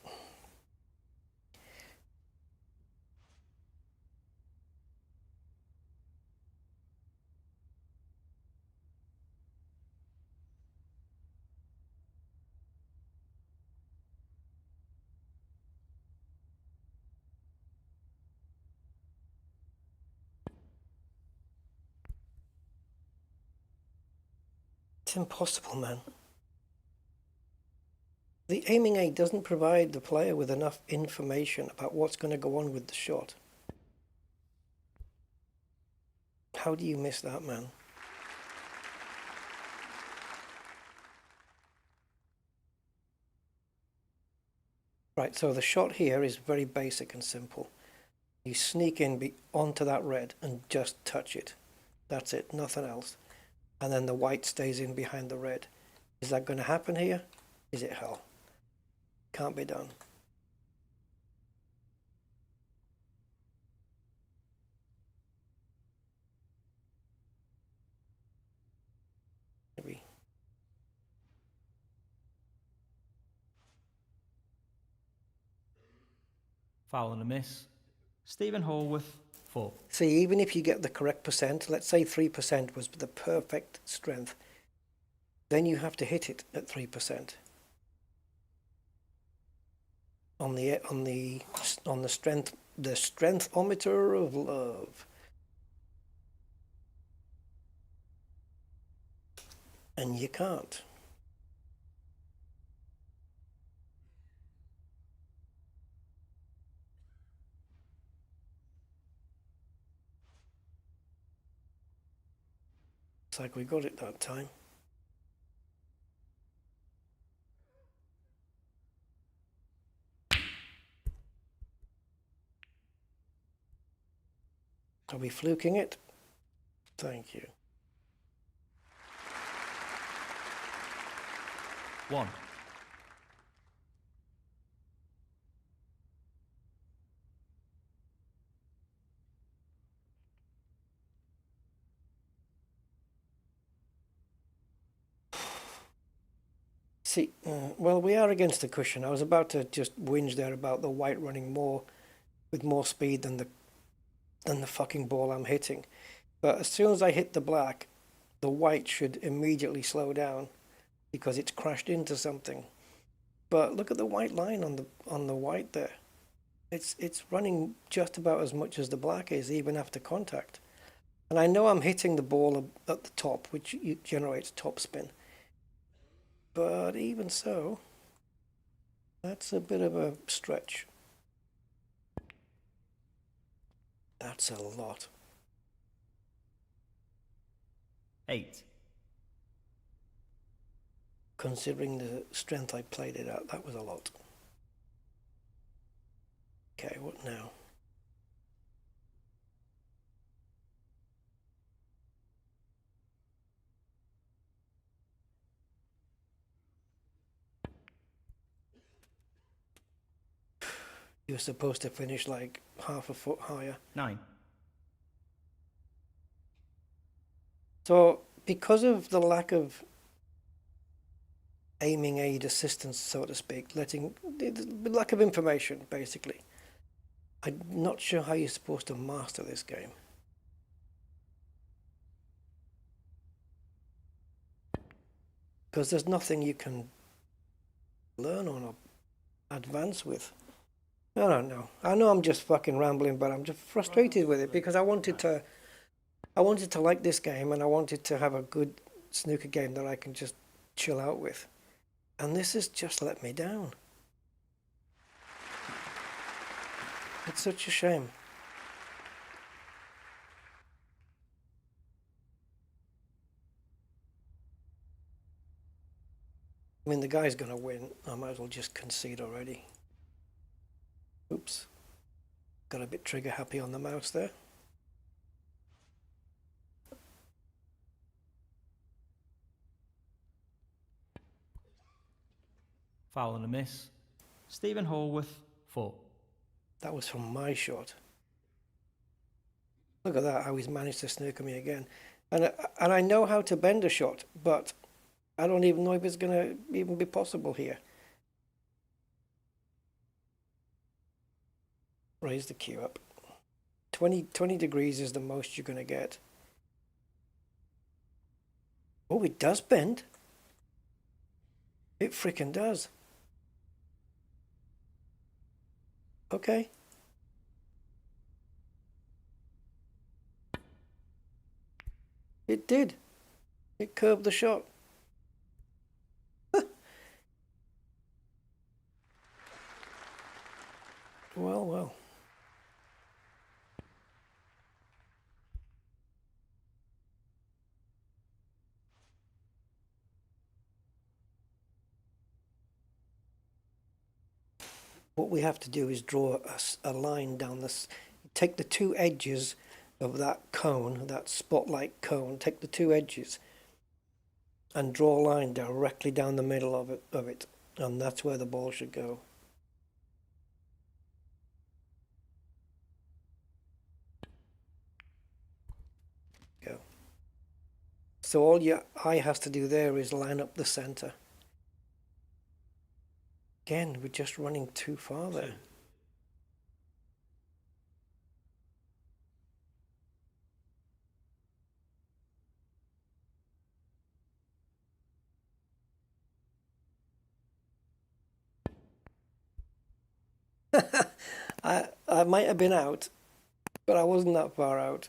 It's impossible, man. The aiming aid doesn't provide the player with enough information about what's going to go on with the shot. How do you miss that, man? Right, so the shot here is very basic and simple. You sneak in onto that red and just touch it. That's it, nothing else. And then the white stays in behind the red. Is that going to happen here? Is it hell? Can't be done. Maybe. Foul and a miss. Stephen Horworth, 4. See, even if you get the correct percent, let's say 3% was the perfect strength, then you have to hit it at 3%. On the strengthometer of love. And you can't. It's like we got it that time. Are we fluking it? Thank you. 1. See, well, we are against the cushion. I was about to just whinge there about the white running more with more speed than than the fucking ball I'm hitting. But as soon as I hit the black, the white should immediately slow down because it's crashed into something. But look at the white line on the white there. It's running just about as much as the black is, even after contact. And I know I'm hitting the ball at the top, which generates top spin. But even so, that's a bit of a stretch. That's a lot. 8. Considering the strength I played it at, that was a lot. Okay, what now? You're supposed to finish like half a foot higher. 9. So, because of the lack of aiming aid assistance, so to speak, the lack of information, basically, I'm not sure how you're supposed to master this game. Because there's nothing you can learn on or advance with. I don't know. I know I'm just fucking rambling, but I'm just frustrated with it because I wanted to like this game and I wanted to have a good snooker game that I can just chill out with. And this has just let me down. It's such a shame. I mean, the guy's gonna win. I might as well just concede already. Oops. Got a bit trigger happy on the mouse there. Foul and a miss. Stephen Hallworth, 4. That was from my shot. Look at that, how he's managed to snooker me again. And I know how to bend a shot, but I don't even know if it's going to even be possible here. Raise the cue up. 20 degrees is the most you're going to get. Oh, it does bend. It freaking does. Okay. It did. It curved the shot. Well, well. What we have to do is draw a line down this. Take the two edges of that cone, that spotlight cone, take the two edges and draw a line directly down the middle of it, and that's where the ball should go. Go. So all your eye has to do there is line up the center. Again, we're just running too far there. I might have been out, but I wasn't that far out.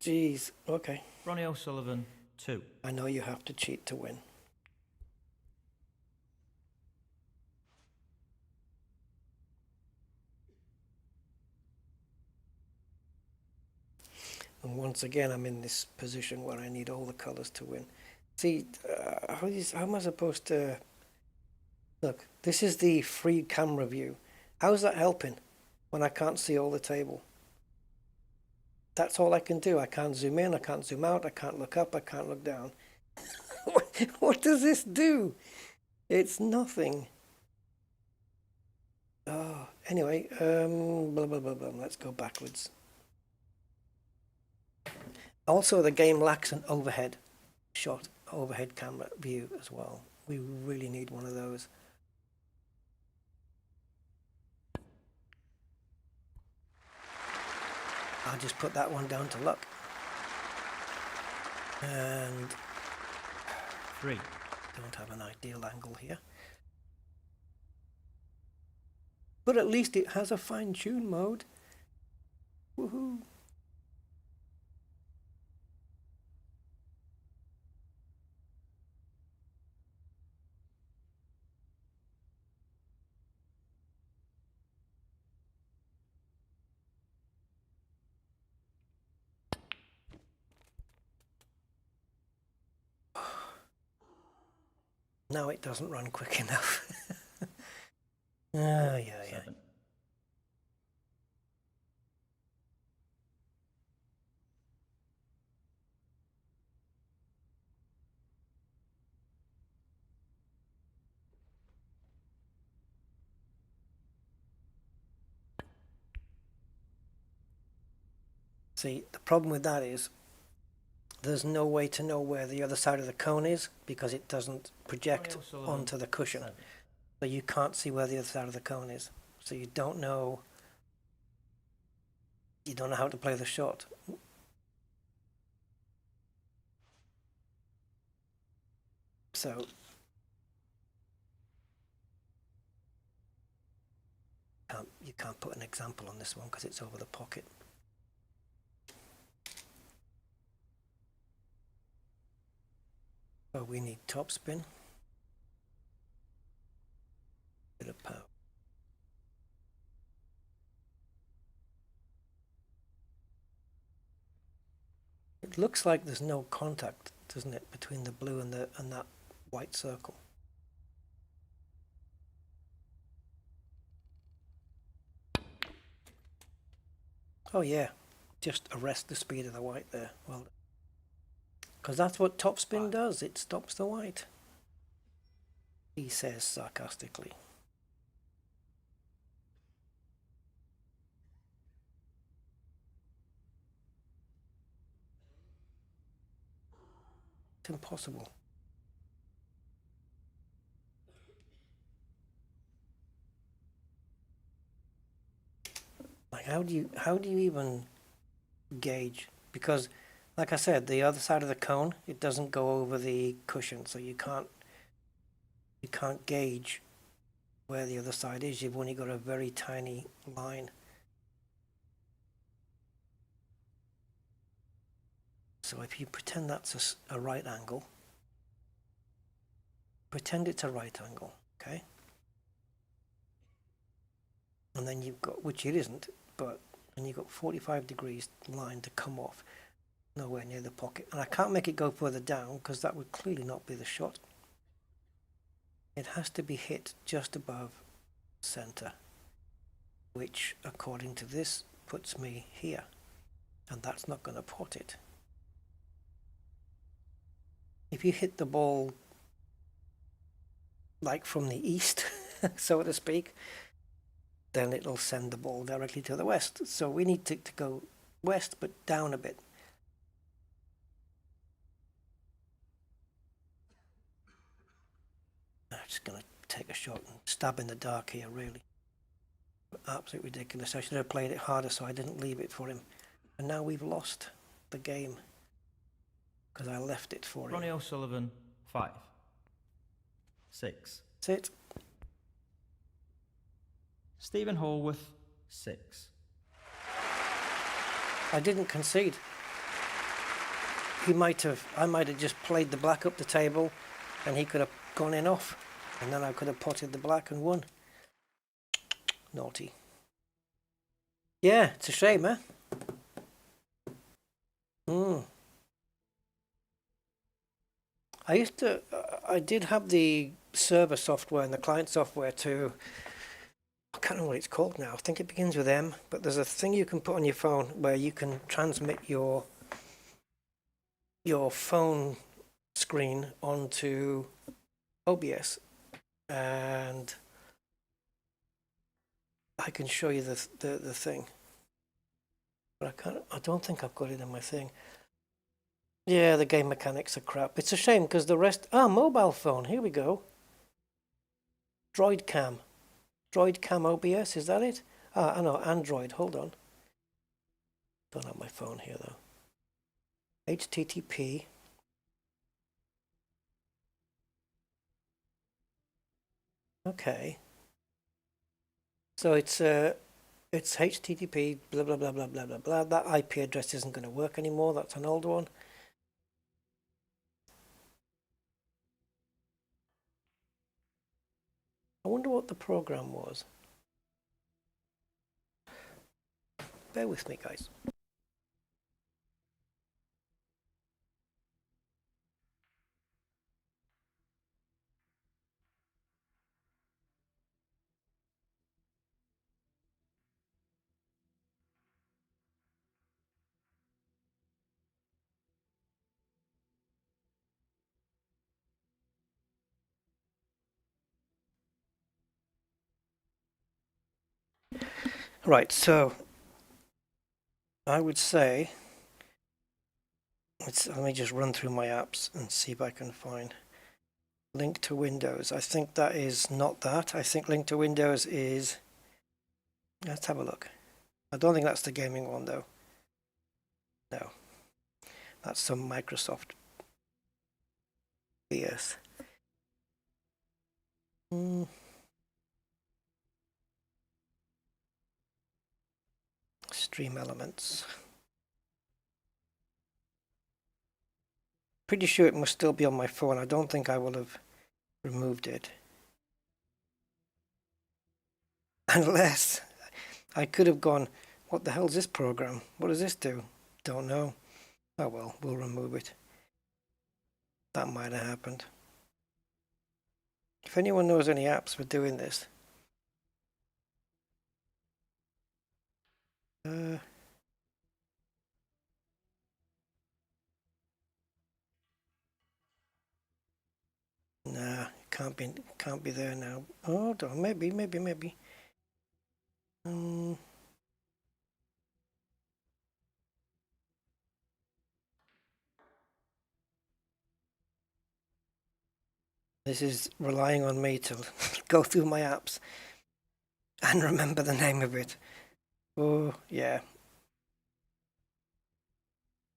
Jeez, okay. Ronnie O'Sullivan, 2. I know you have to cheat to win. And once again, I'm in this position where I need all the colors to win. See, how am I supposed to... Look, this is the free camera view. How's that helping when I can't see all the table? That's all I can do. I can't zoom in, I can't zoom out, I can't look up, I can't look down. What does this do? It's nothing. Oh, anyway, blah, blah, blah, blah. Let's go backwards. Also, the game lacks an overhead shot, overhead camera view as well. We really need one of those. I'll just put that one down to luck. And 3, don't have an ideal angle here. But at least it has a fine-tune mode. Woohoo! Now it doesn't run quick enough. Yeah. 7, See, the problem with that is there's no way to know where the other side of the cone is because it doesn't project Ronnie O'Sullivan, onto the cushion. 7. So you can't see where the other side of the cone is. So you don't know how to play the shot. So you can't put an example on this one because it's over the pocket. So we need top spin. Bit of power. It looks like there's no contact, doesn't it, between the blue and that white circle. Oh yeah, just arrest the speed of the white there. Well, because that's what topspin does. It stops the white. He says sarcastically. It's impossible. Like how do you even gauge? Because like I said, the other side of the cone, it doesn't go over the cushion, so you can't gauge where the other side is. You've only got a very tiny line. So if you pretend that's a right angle, pretend it's a right angle, okay? And then you've got, which it isn't, but then you've got 45 degrees line to come off, nowhere near the pocket. And I can't make it go further down because that would clearly not be the shot. It has to be hit just above center, which according to this puts me here, and that's not going to pot it. If you hit the ball like from the east, so to speak, then it'll send the ball directly to the west. So we need to go west, but down a bit. I'm just going to take a shot and stab in the dark here, really. Absolutely ridiculous. I should have played it harder so I didn't leave it for him. And now we've lost the game because I left it for him. Ronnie O'Sullivan, 5, 6. Sit. Stephen Horworth, 6. I didn't concede. I might have just played the black up the table and he could have gone in off. And then I could have potted the black and won. Naughty. Yeah, it's a shame, eh? I did have the server software and the client software to, I can't remember what it's called now. I think it begins with M, but there's a thing you can put on your phone where you can transmit your phone screen onto OBS, and I can show you the thing, but I don't think I've got it in my thing. Yeah, the game mechanics are crap. It's a shame because the rest... mobile phone. Here we go. Droid Cam OBS, is that it? I know, Android. Hold on. Don't have my phone here though. HTTP. Okay. So it's HTTP blah blah blah blah blah blah blah. That IP address isn't going to work anymore. That's an old one. I wonder what the program was. Bear with me, guys. Right, so I would say, let me just run through my apps and see if I can find link to Windows. I think that is not that. I think link to Windows is, let's have a look. I don't think that's the gaming one though. No, that's some Microsoft BS. Stream elements. Pretty sure it must still be on my phone. I don't think I will have removed it. Unless I could have gone, what the hell's this program? What does this do? Don't know. Oh well, we'll remove it. That might have happened. If anyone knows any apps for doing this. Nah, it can't be there now. Oh, maybe. This is relying on me to go through my apps and remember the name of it. Oh, yeah.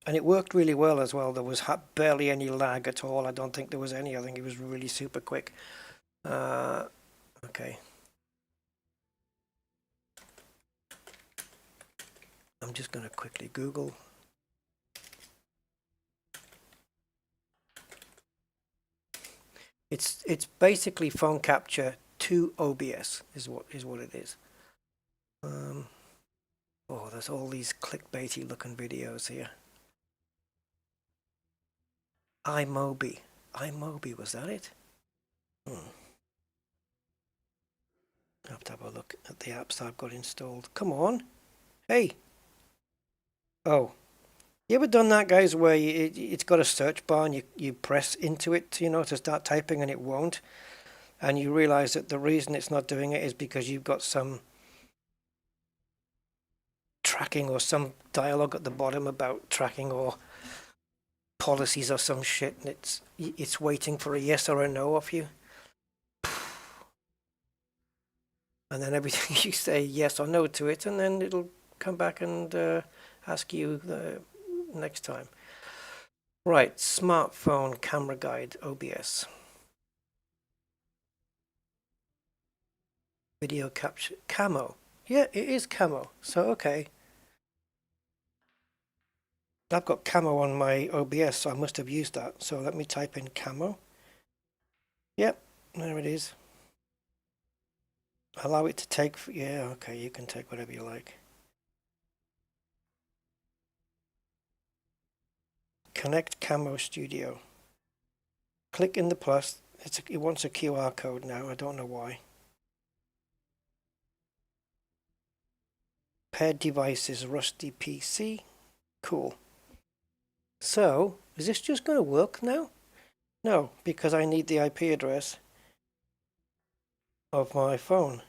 And it worked really well as well. There was barely any lag at all. I don't think there was any. I think it was really super quick. Okay. I'm just going to quickly Google. It's basically phone capture to OBS is what it is. Oh, there's all these clickbaity looking videos here. iMobi, was that it? I have to have a look at the apps I've got installed. Come on, hey. Oh, you ever done that, guys, where it's got a search bar and you press into it, to start typing and it won't, and you realize that the reason it's not doing it is because you've got some tracking or some dialogue at the bottom about tracking or policies or some shit, and it's waiting for a yes or a no off you, and then everything you say yes or no to it, and then it'll come back and ask you the next time. Right, smartphone camera guide, OBS. Video capture, camo. Yeah, it is camo, so okay. I've got camo on my OBS, so I must have used that. So let me type in camo. Yep, there it is. Allow it to take, yeah, okay, you can take whatever you like. Connect Camo Studio. Click in the plus. It wants a QR code now. I don't know why. Paired devices, Rusty PC. Cool. So, is this just going to work now? No, because I need the IP address of my phone.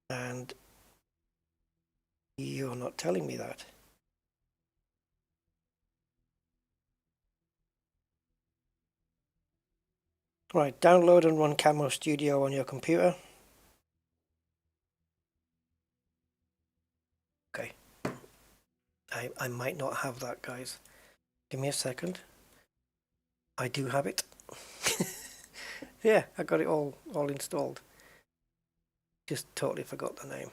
And you're not telling me that. Right, download and run Camo Studio on your computer. Okay. I might not have that, guys. Give me a second. I do have it. Yeah, I got it all installed. Just totally forgot the name.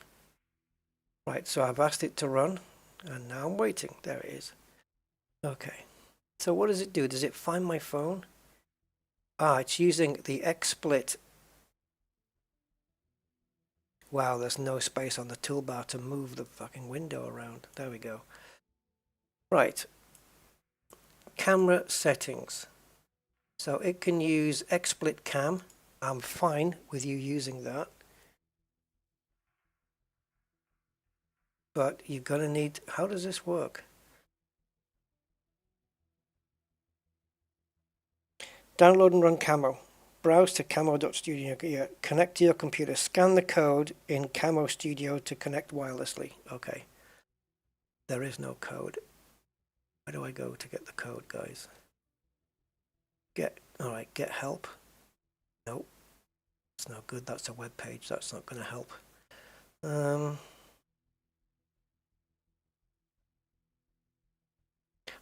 Right, so I've asked it to run, and now I'm waiting. There it is. Okay. So what does it do? Does it find my phone? Ah, it's using the XSplit. Wow, there's no space on the toolbar to move the fucking window around. There we go. Right. Camera settings. So it can use XSplit cam. I'm fine with you using that. But you're going to need... How does this work? Download and run Camo. Browse to camo.studio. Yeah. Connect to your computer. Scan the code in Camo Studio to connect wirelessly. Okay. There is no code. Where do I go to get the code, guys? Alright, get help. Nope. That's no good. That's a web page. That's not going to help.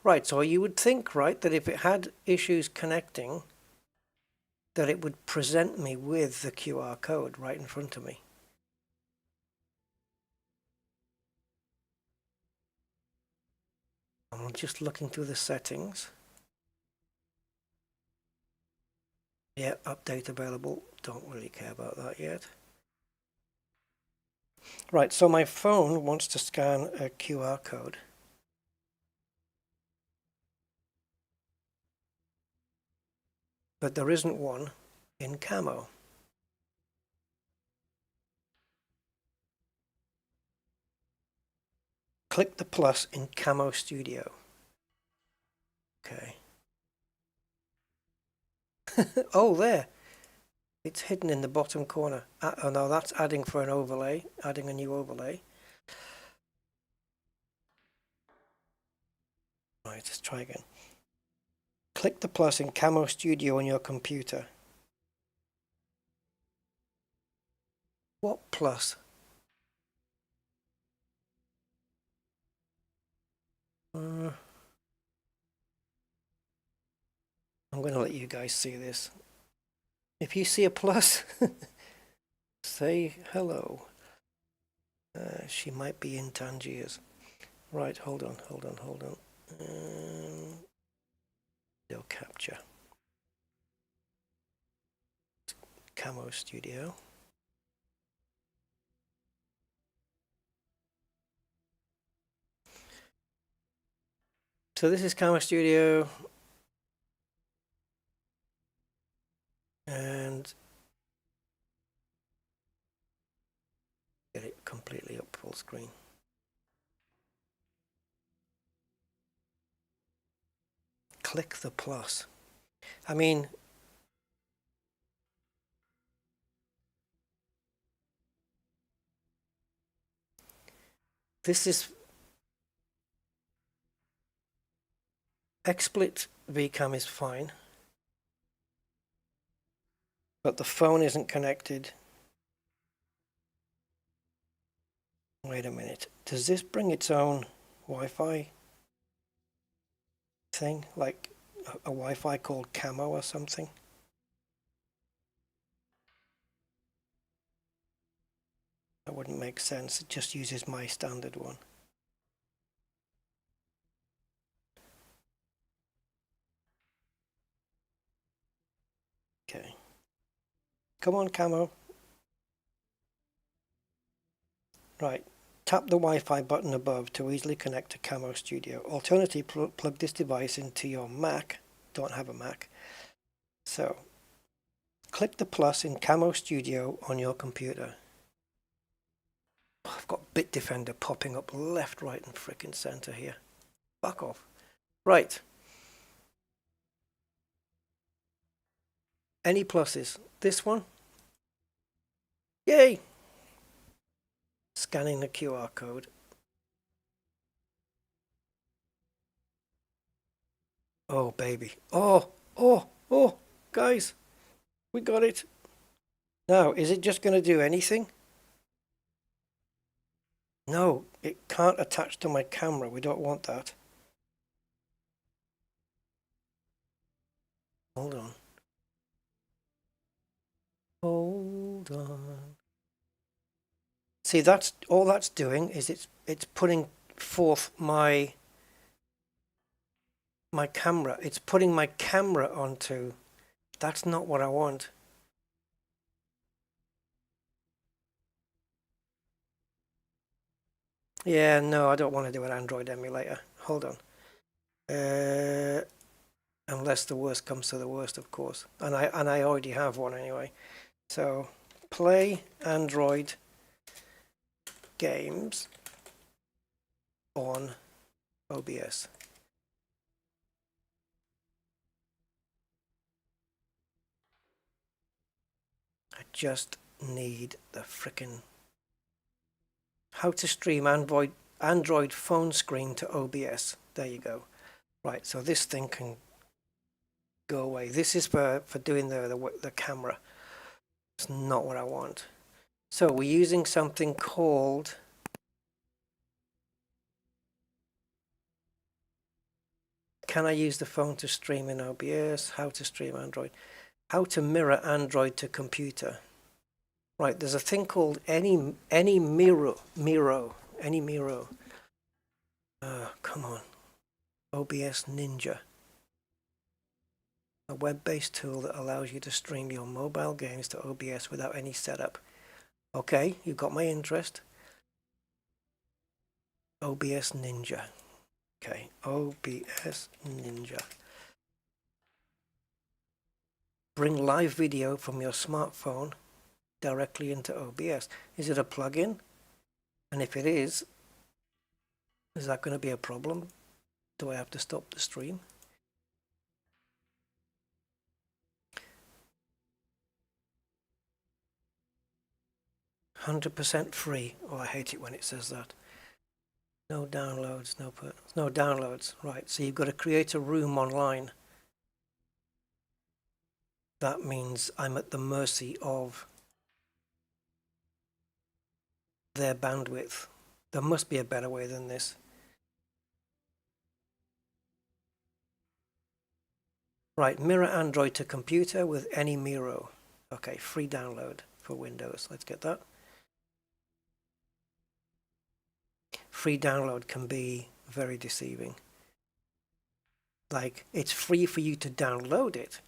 Right, so you would think, right, that if it had issues connecting, that it would present me with the QR code right in front of me. I'm just looking through the settings. Yeah, update available. Don't really care about that yet. Right, so my phone wants to scan a QR code. But there isn't one in Camo. Click the plus in Camo Studio. Okay. Oh, there. It's hidden in the bottom corner. Oh no, that's adding for an overlay, adding a new overlay. Right, let's try again. Click the plus in Camo Studio on your computer. What plus? I'm going to let you guys see this. If you see a plus, say hello. She might be in Tangiers. Right, hold on. Video capture. Camo Studio. So this is Camo Studio. And get it completely up full screen. Click the plus. I mean, this is XSplit VCam is fine, but the phone isn't connected. Wait a minute. Does this bring its own Wi-Fi thing, like a Wi-Fi called Camo or something? That wouldn't make sense. It just uses my standard one. Okay. Come on, Camo. Right. Tap the Wi-Fi button above to easily connect to Camo Studio. Alternatively, plug this device into your Mac. Don't have a Mac. So, click the plus in Camo Studio on your computer. I've got Bitdefender popping up left, right, and frickin' center here. Fuck off. Right. Any pluses? This one? Yay! Scanning the QR code. Oh, baby. Oh, guys. We got it. Now, is it just going to do anything? No, it can't attach to my camera. We don't want that. Hold on. Hold on. See, that's all that's doing is it's putting forth my camera. It's putting my camera onto. That's not what I want. Yeah, no, I don't want to do an Android emulator. Hold on. Unless the worst comes to the worst, of course. And I already have one anyway. So play Android games on OBS. I just need the frickin' how to stream Android phone screen to OBS. There you go. Right, so this thing can go away. This is for doing the camera. It's not what I want. So we're using something called can I use the phone to stream in OBS? How to stream Android? How to mirror Android to computer? Right, there's a thing called any Miro. Come on. OBS Ninja. A web-based tool that allows you to stream your mobile games to OBS without any setup. Okay, you got my interest. OBS Ninja. Okay, OBS Ninja. Bring live video from your smartphone directly into OBS. Is it a plugin? And if it is that going to be a problem? Do I have to stop the stream? %, free. Oh, I hate it when it says that. No downloads, no downloads. Right, so you've got to create a room online. That means I'm at the mercy of their bandwidth. There must be a better way than this. Right, mirror Android to computer with any Miro. Okay, free download for Windows. Let's get that. Free download can be very deceiving. Like, it's free for you to download it,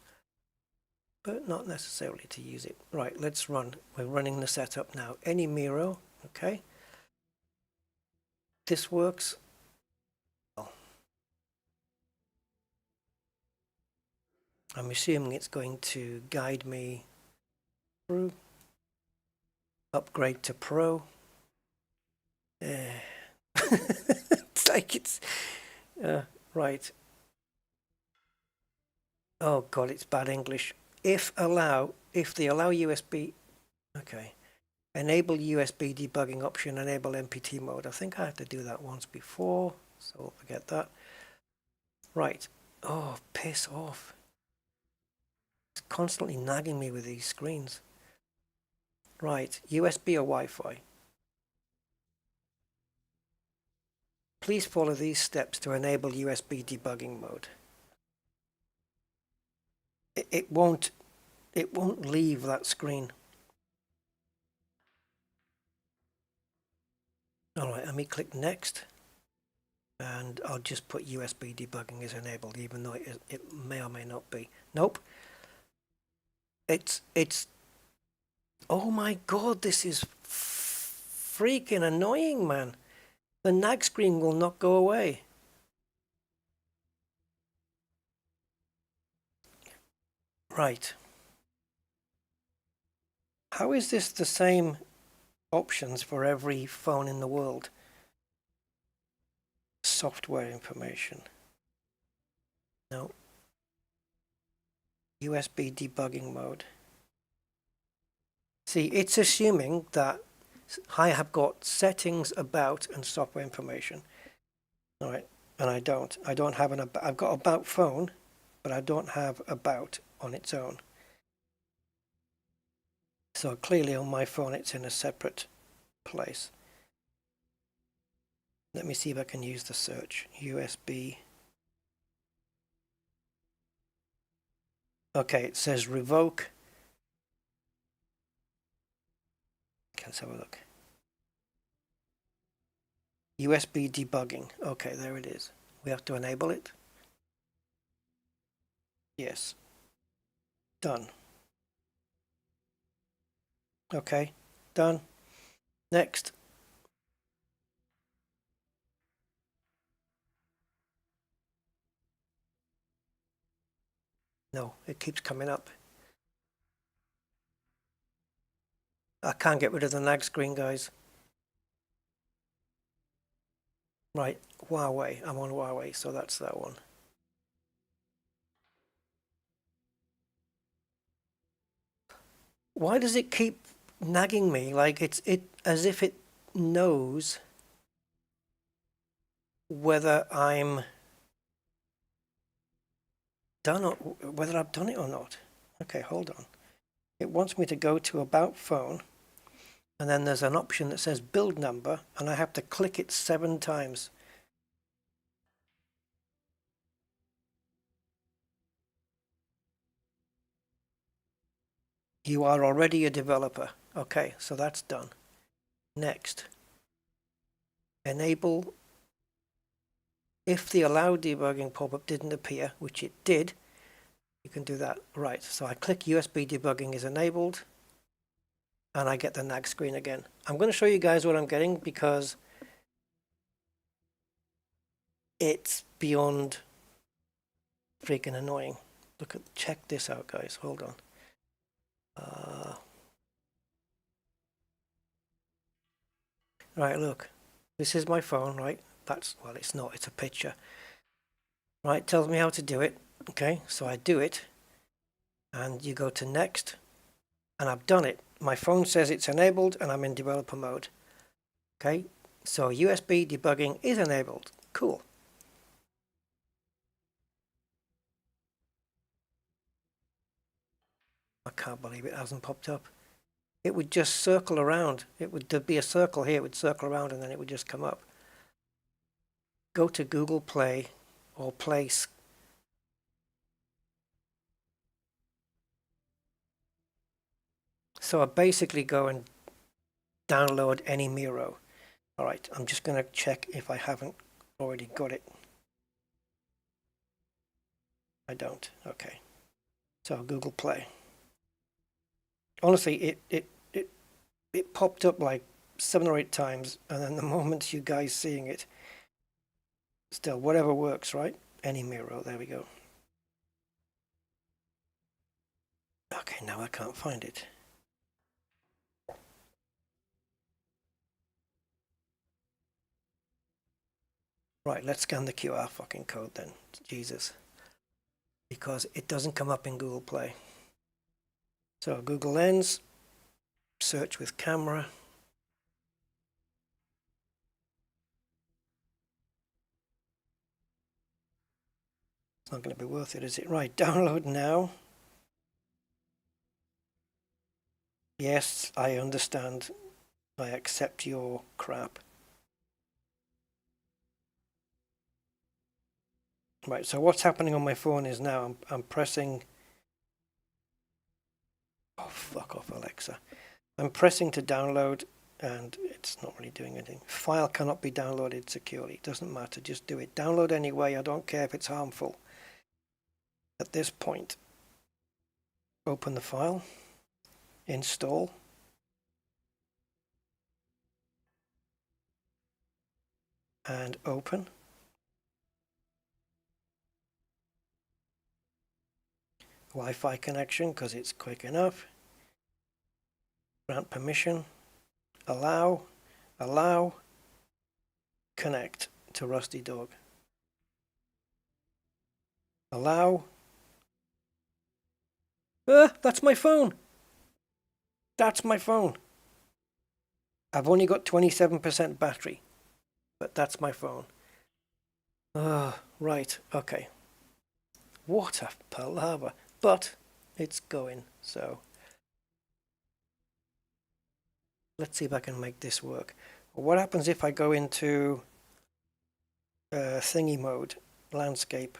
but not necessarily to use it. Right, let's run. We're running the setup now. Any Miro, okay. This works. I'm assuming it's going to guide me through. Upgrade to Pro. It's like it's right. Oh god, it's bad English. If they allow USB, okay. Enable USB debugging option, enable MPT mode. I think I had to do that once before, so we'll forget that. Right. Oh, piss off. It's constantly nagging me with these screens. Right, USB or Wi-Fi? Please follow these steps to enable USB debugging mode. It won't leave that screen. Alright, let me click next. And I'll just put USB debugging is enabled, even though it may or may not be. Nope. It's oh my god, this is freaking annoying, man. The nag screen will not go away. Right. How is this the same options for every phone in the world? Software information. No. USB debugging mode. See, it's assuming that I have got settings about and software information. All right, and I don't. I don't have I've got about phone, but I don't have about on its own. So clearly on my phone it's in a separate place. Let me see if I can use the search. USB. Okay, it says revoke. Okay, let's have a look. USB debugging. Okay, there it is. We have to enable it. Yes. Done. Okay, done. Next. No, it keeps coming up. I can't get rid of the nag screen, guys. Right, Huawei. I'm on Huawei, so that's that one. Why does it keep nagging me? Like it's as if it knows whether I'm done or whether I've done it or not. Okay, hold on. It wants me to go to About Phone, and then there's an option that says build number, and I have to click it 7 times. You are already a developer. Okay, so that's done. Next. Enable. If the allow debugging pop-up didn't appear, which it did, you can do that. Right, so I click USB debugging is enabled, and I get the nag screen again. I'm going to show you guys what I'm getting because it's beyond freaking annoying. Check this out, guys. Hold on. Right, look. This is my phone, right? Well, it's not. It's a picture. Right, tells me how to do it. Okay, so I do it. And you go to next. And I've done it. My phone says it's enabled and I'm in developer mode. Okay, so USB debugging is enabled. Cool. I can't believe it hasn't popped up. It would just circle around. There'd be a circle here, it would circle around and then it would just come up. Go to Google Play or Place. So I basically go and download any Miro. All right, I'm just going to check if I haven't already got it. I don't. Okay. So Google Play. Honestly, it popped up like 7 or 8 times, and then the moment you guys seeing it, still whatever works, right? Any Miro. There we go. Okay, now I can't find it. Right, let's scan the QR fucking code then. Jesus. Because it doesn't come up in Google Play. So Google Lens, search with camera. It's not going to be worth it, is it? Right, download now. Yes, I understand. I accept your crap. Right, so what's happening on my phone is now I'm pressing... Oh, fuck off, Alexa. I'm pressing to download, and it's not really doing anything. File cannot be downloaded securely. It doesn't matter, just do it. Download anyway, I don't care if it's harmful. At this point, open the file, install. And open. Wi-Fi connection because it's quick enough. Grant permission. Allow. Connect to Rusty Dog. Allow. That's my phone. That's my phone. I've only got 27% battery, but that's my phone. Right, okay. What a palaver. But it's going, so let's see if I can make this work. What happens if I go into thingy mode, landscape.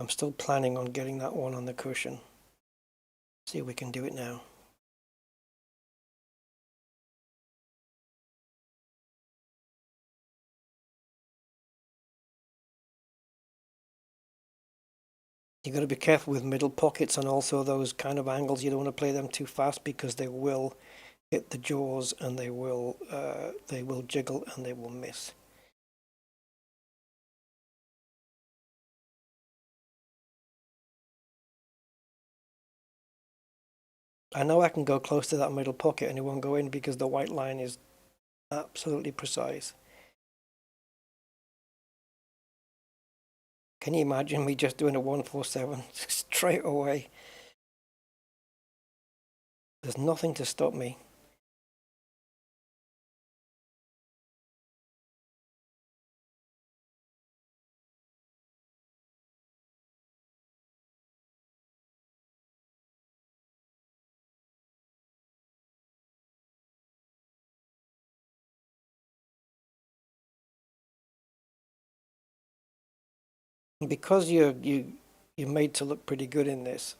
I'm still planning on getting that one on the cushion. See if we can do it now. You got to be careful with middle pockets and also those kind of angles. You don't want to play them too fast because they will hit the jaws and they will jiggle and they will miss. I know I can go close to that middle pocket and it won't go in because the white line is absolutely precise. Can you imagine me just doing a 147 straight away? There's nothing to stop me. Because you're made to look pretty good in this,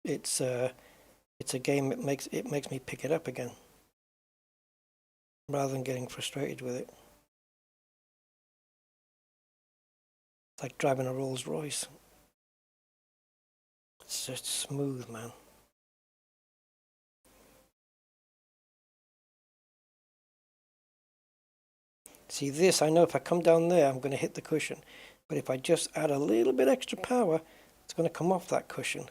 it's a game that makes me pick it up again rather than getting frustrated with it. It's like driving a Rolls Royce. It's just smooth, man. See this, I know if I come down there I'm going to hit the cushion, but if I just add a little bit extra power, it's going to come off that cushion.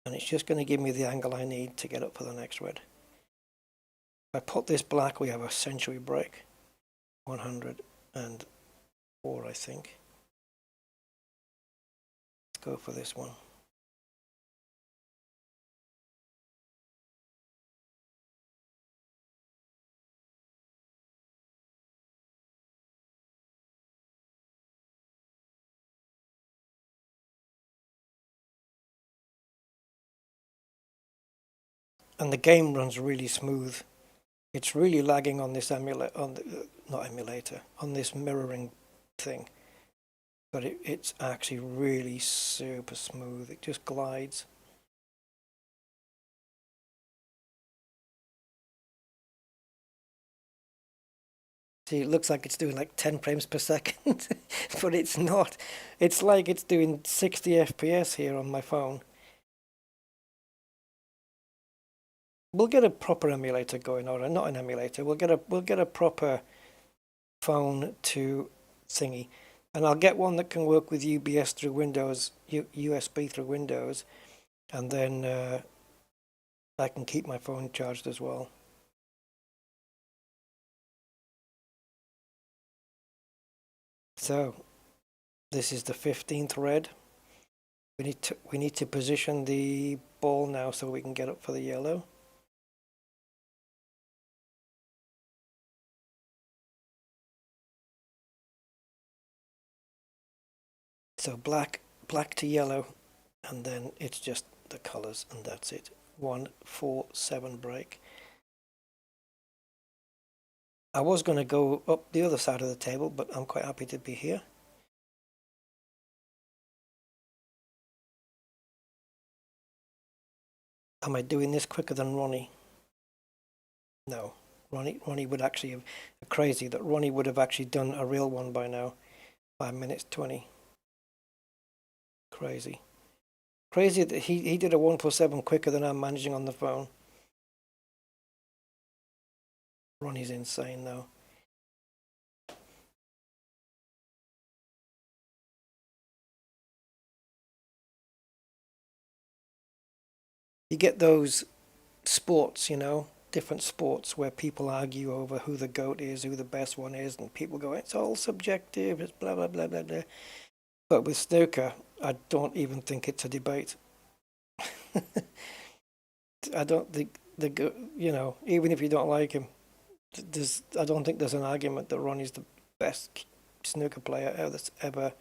And it's just going to give me the angle I need to get up for the next red. If I put this black, we have a century break. 104, I think. Let's go for this one. And the game runs really smooth. It's really lagging on this on this mirroring thing. But it's actually really super smooth. It just glides. See, it looks like it's doing like 10 frames per second, but it's not. It's like it's doing 60 FPS here on my phone. We'll get a proper emulator going, or not an emulator. We'll get a proper phone to thingy, and I'll get one that can work with UBS through Windows, USB through Windows, and then I can keep my phone charged as well. So this is the 15th red. We need to position the ball now so we can get up for the yellow. So black to yellow, and then it's just the colors, and that's it. 147 break. I was going to go up the other side of the table, but I'm quite happy to be here. Am I doing this quicker than Ronnie? No. Ronnie would actually have, crazy that Ronnie would have actually done a real one by now. 5 minutes 20. Crazy. Crazy that he did a 147 quicker than I'm managing on the phone. Ronnie's insane though. You get those sports, different sports where people argue over who the GOAT is, who the best one is, and people go, it's all subjective, it's blah, blah, blah, blah, blah. But with snooker, I don't even think it's a debate. I don't think, even if you don't like him, I don't think there's an argument that Ronnie's the best snooker player that's ever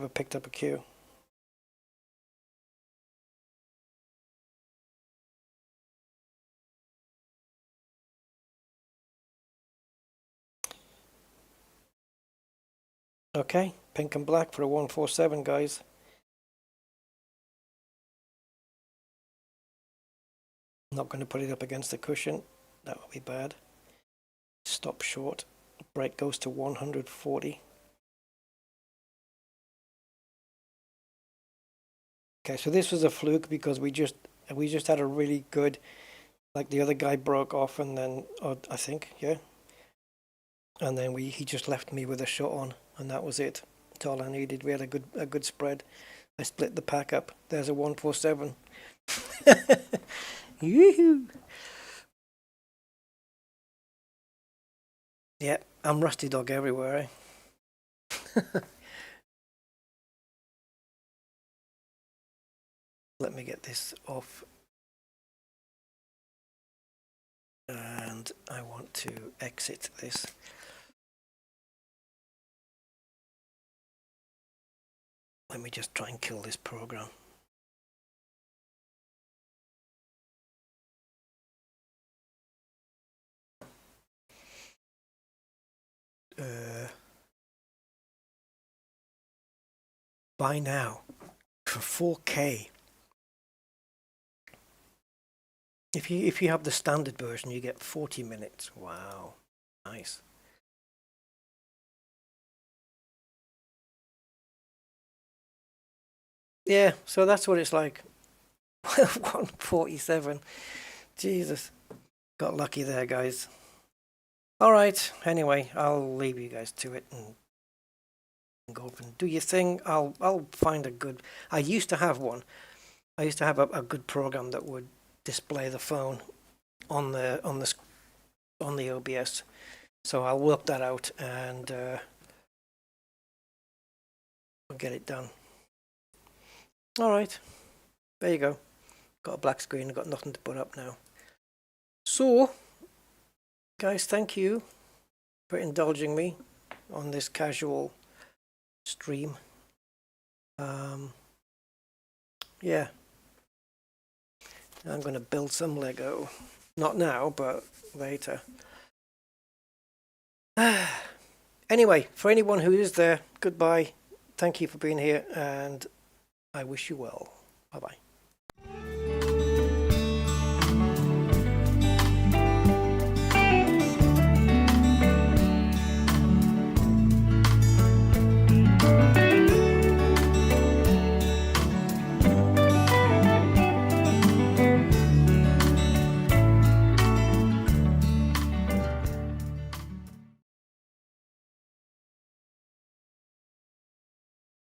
picked up a cue. Okay, pink and black for a 147, guys. Not going to put it up against the cushion. That would be bad. Stop short. Brake goes to 140. Okay, so this was a fluke because we just had a really good, like the other guy broke off and then I think, yeah. And then he just left me with a shot on, and that was it. That's all I needed. We had a good spread. I split the pack up. There's a 147. Yoo-hoo! Yeah, I'm Rusty Dog everywhere, eh? Let me get this off. And I want to exit this. Let me just try and kill this program. Buy now for 4K. If you have the standard version, you get 40 minutes. Wow, nice. Yeah, so that's what it's like. 147. Jesus, got lucky there, guys. All right. Anyway, I'll leave you guys to it and go up and do your thing. I'll find a good. I used to have one. I used to have a good program that would display the phone on the OBS. So I'll work that out and I'll get it done. All right, there you go. Got a black screen. Got nothing to put up now. So, guys, thank you for indulging me on this casual stream. Yeah, I'm going to build some Lego. Not now, but later. Anyway, for anyone who is there, goodbye. Thank you for being here, and I wish you well. Bye-bye.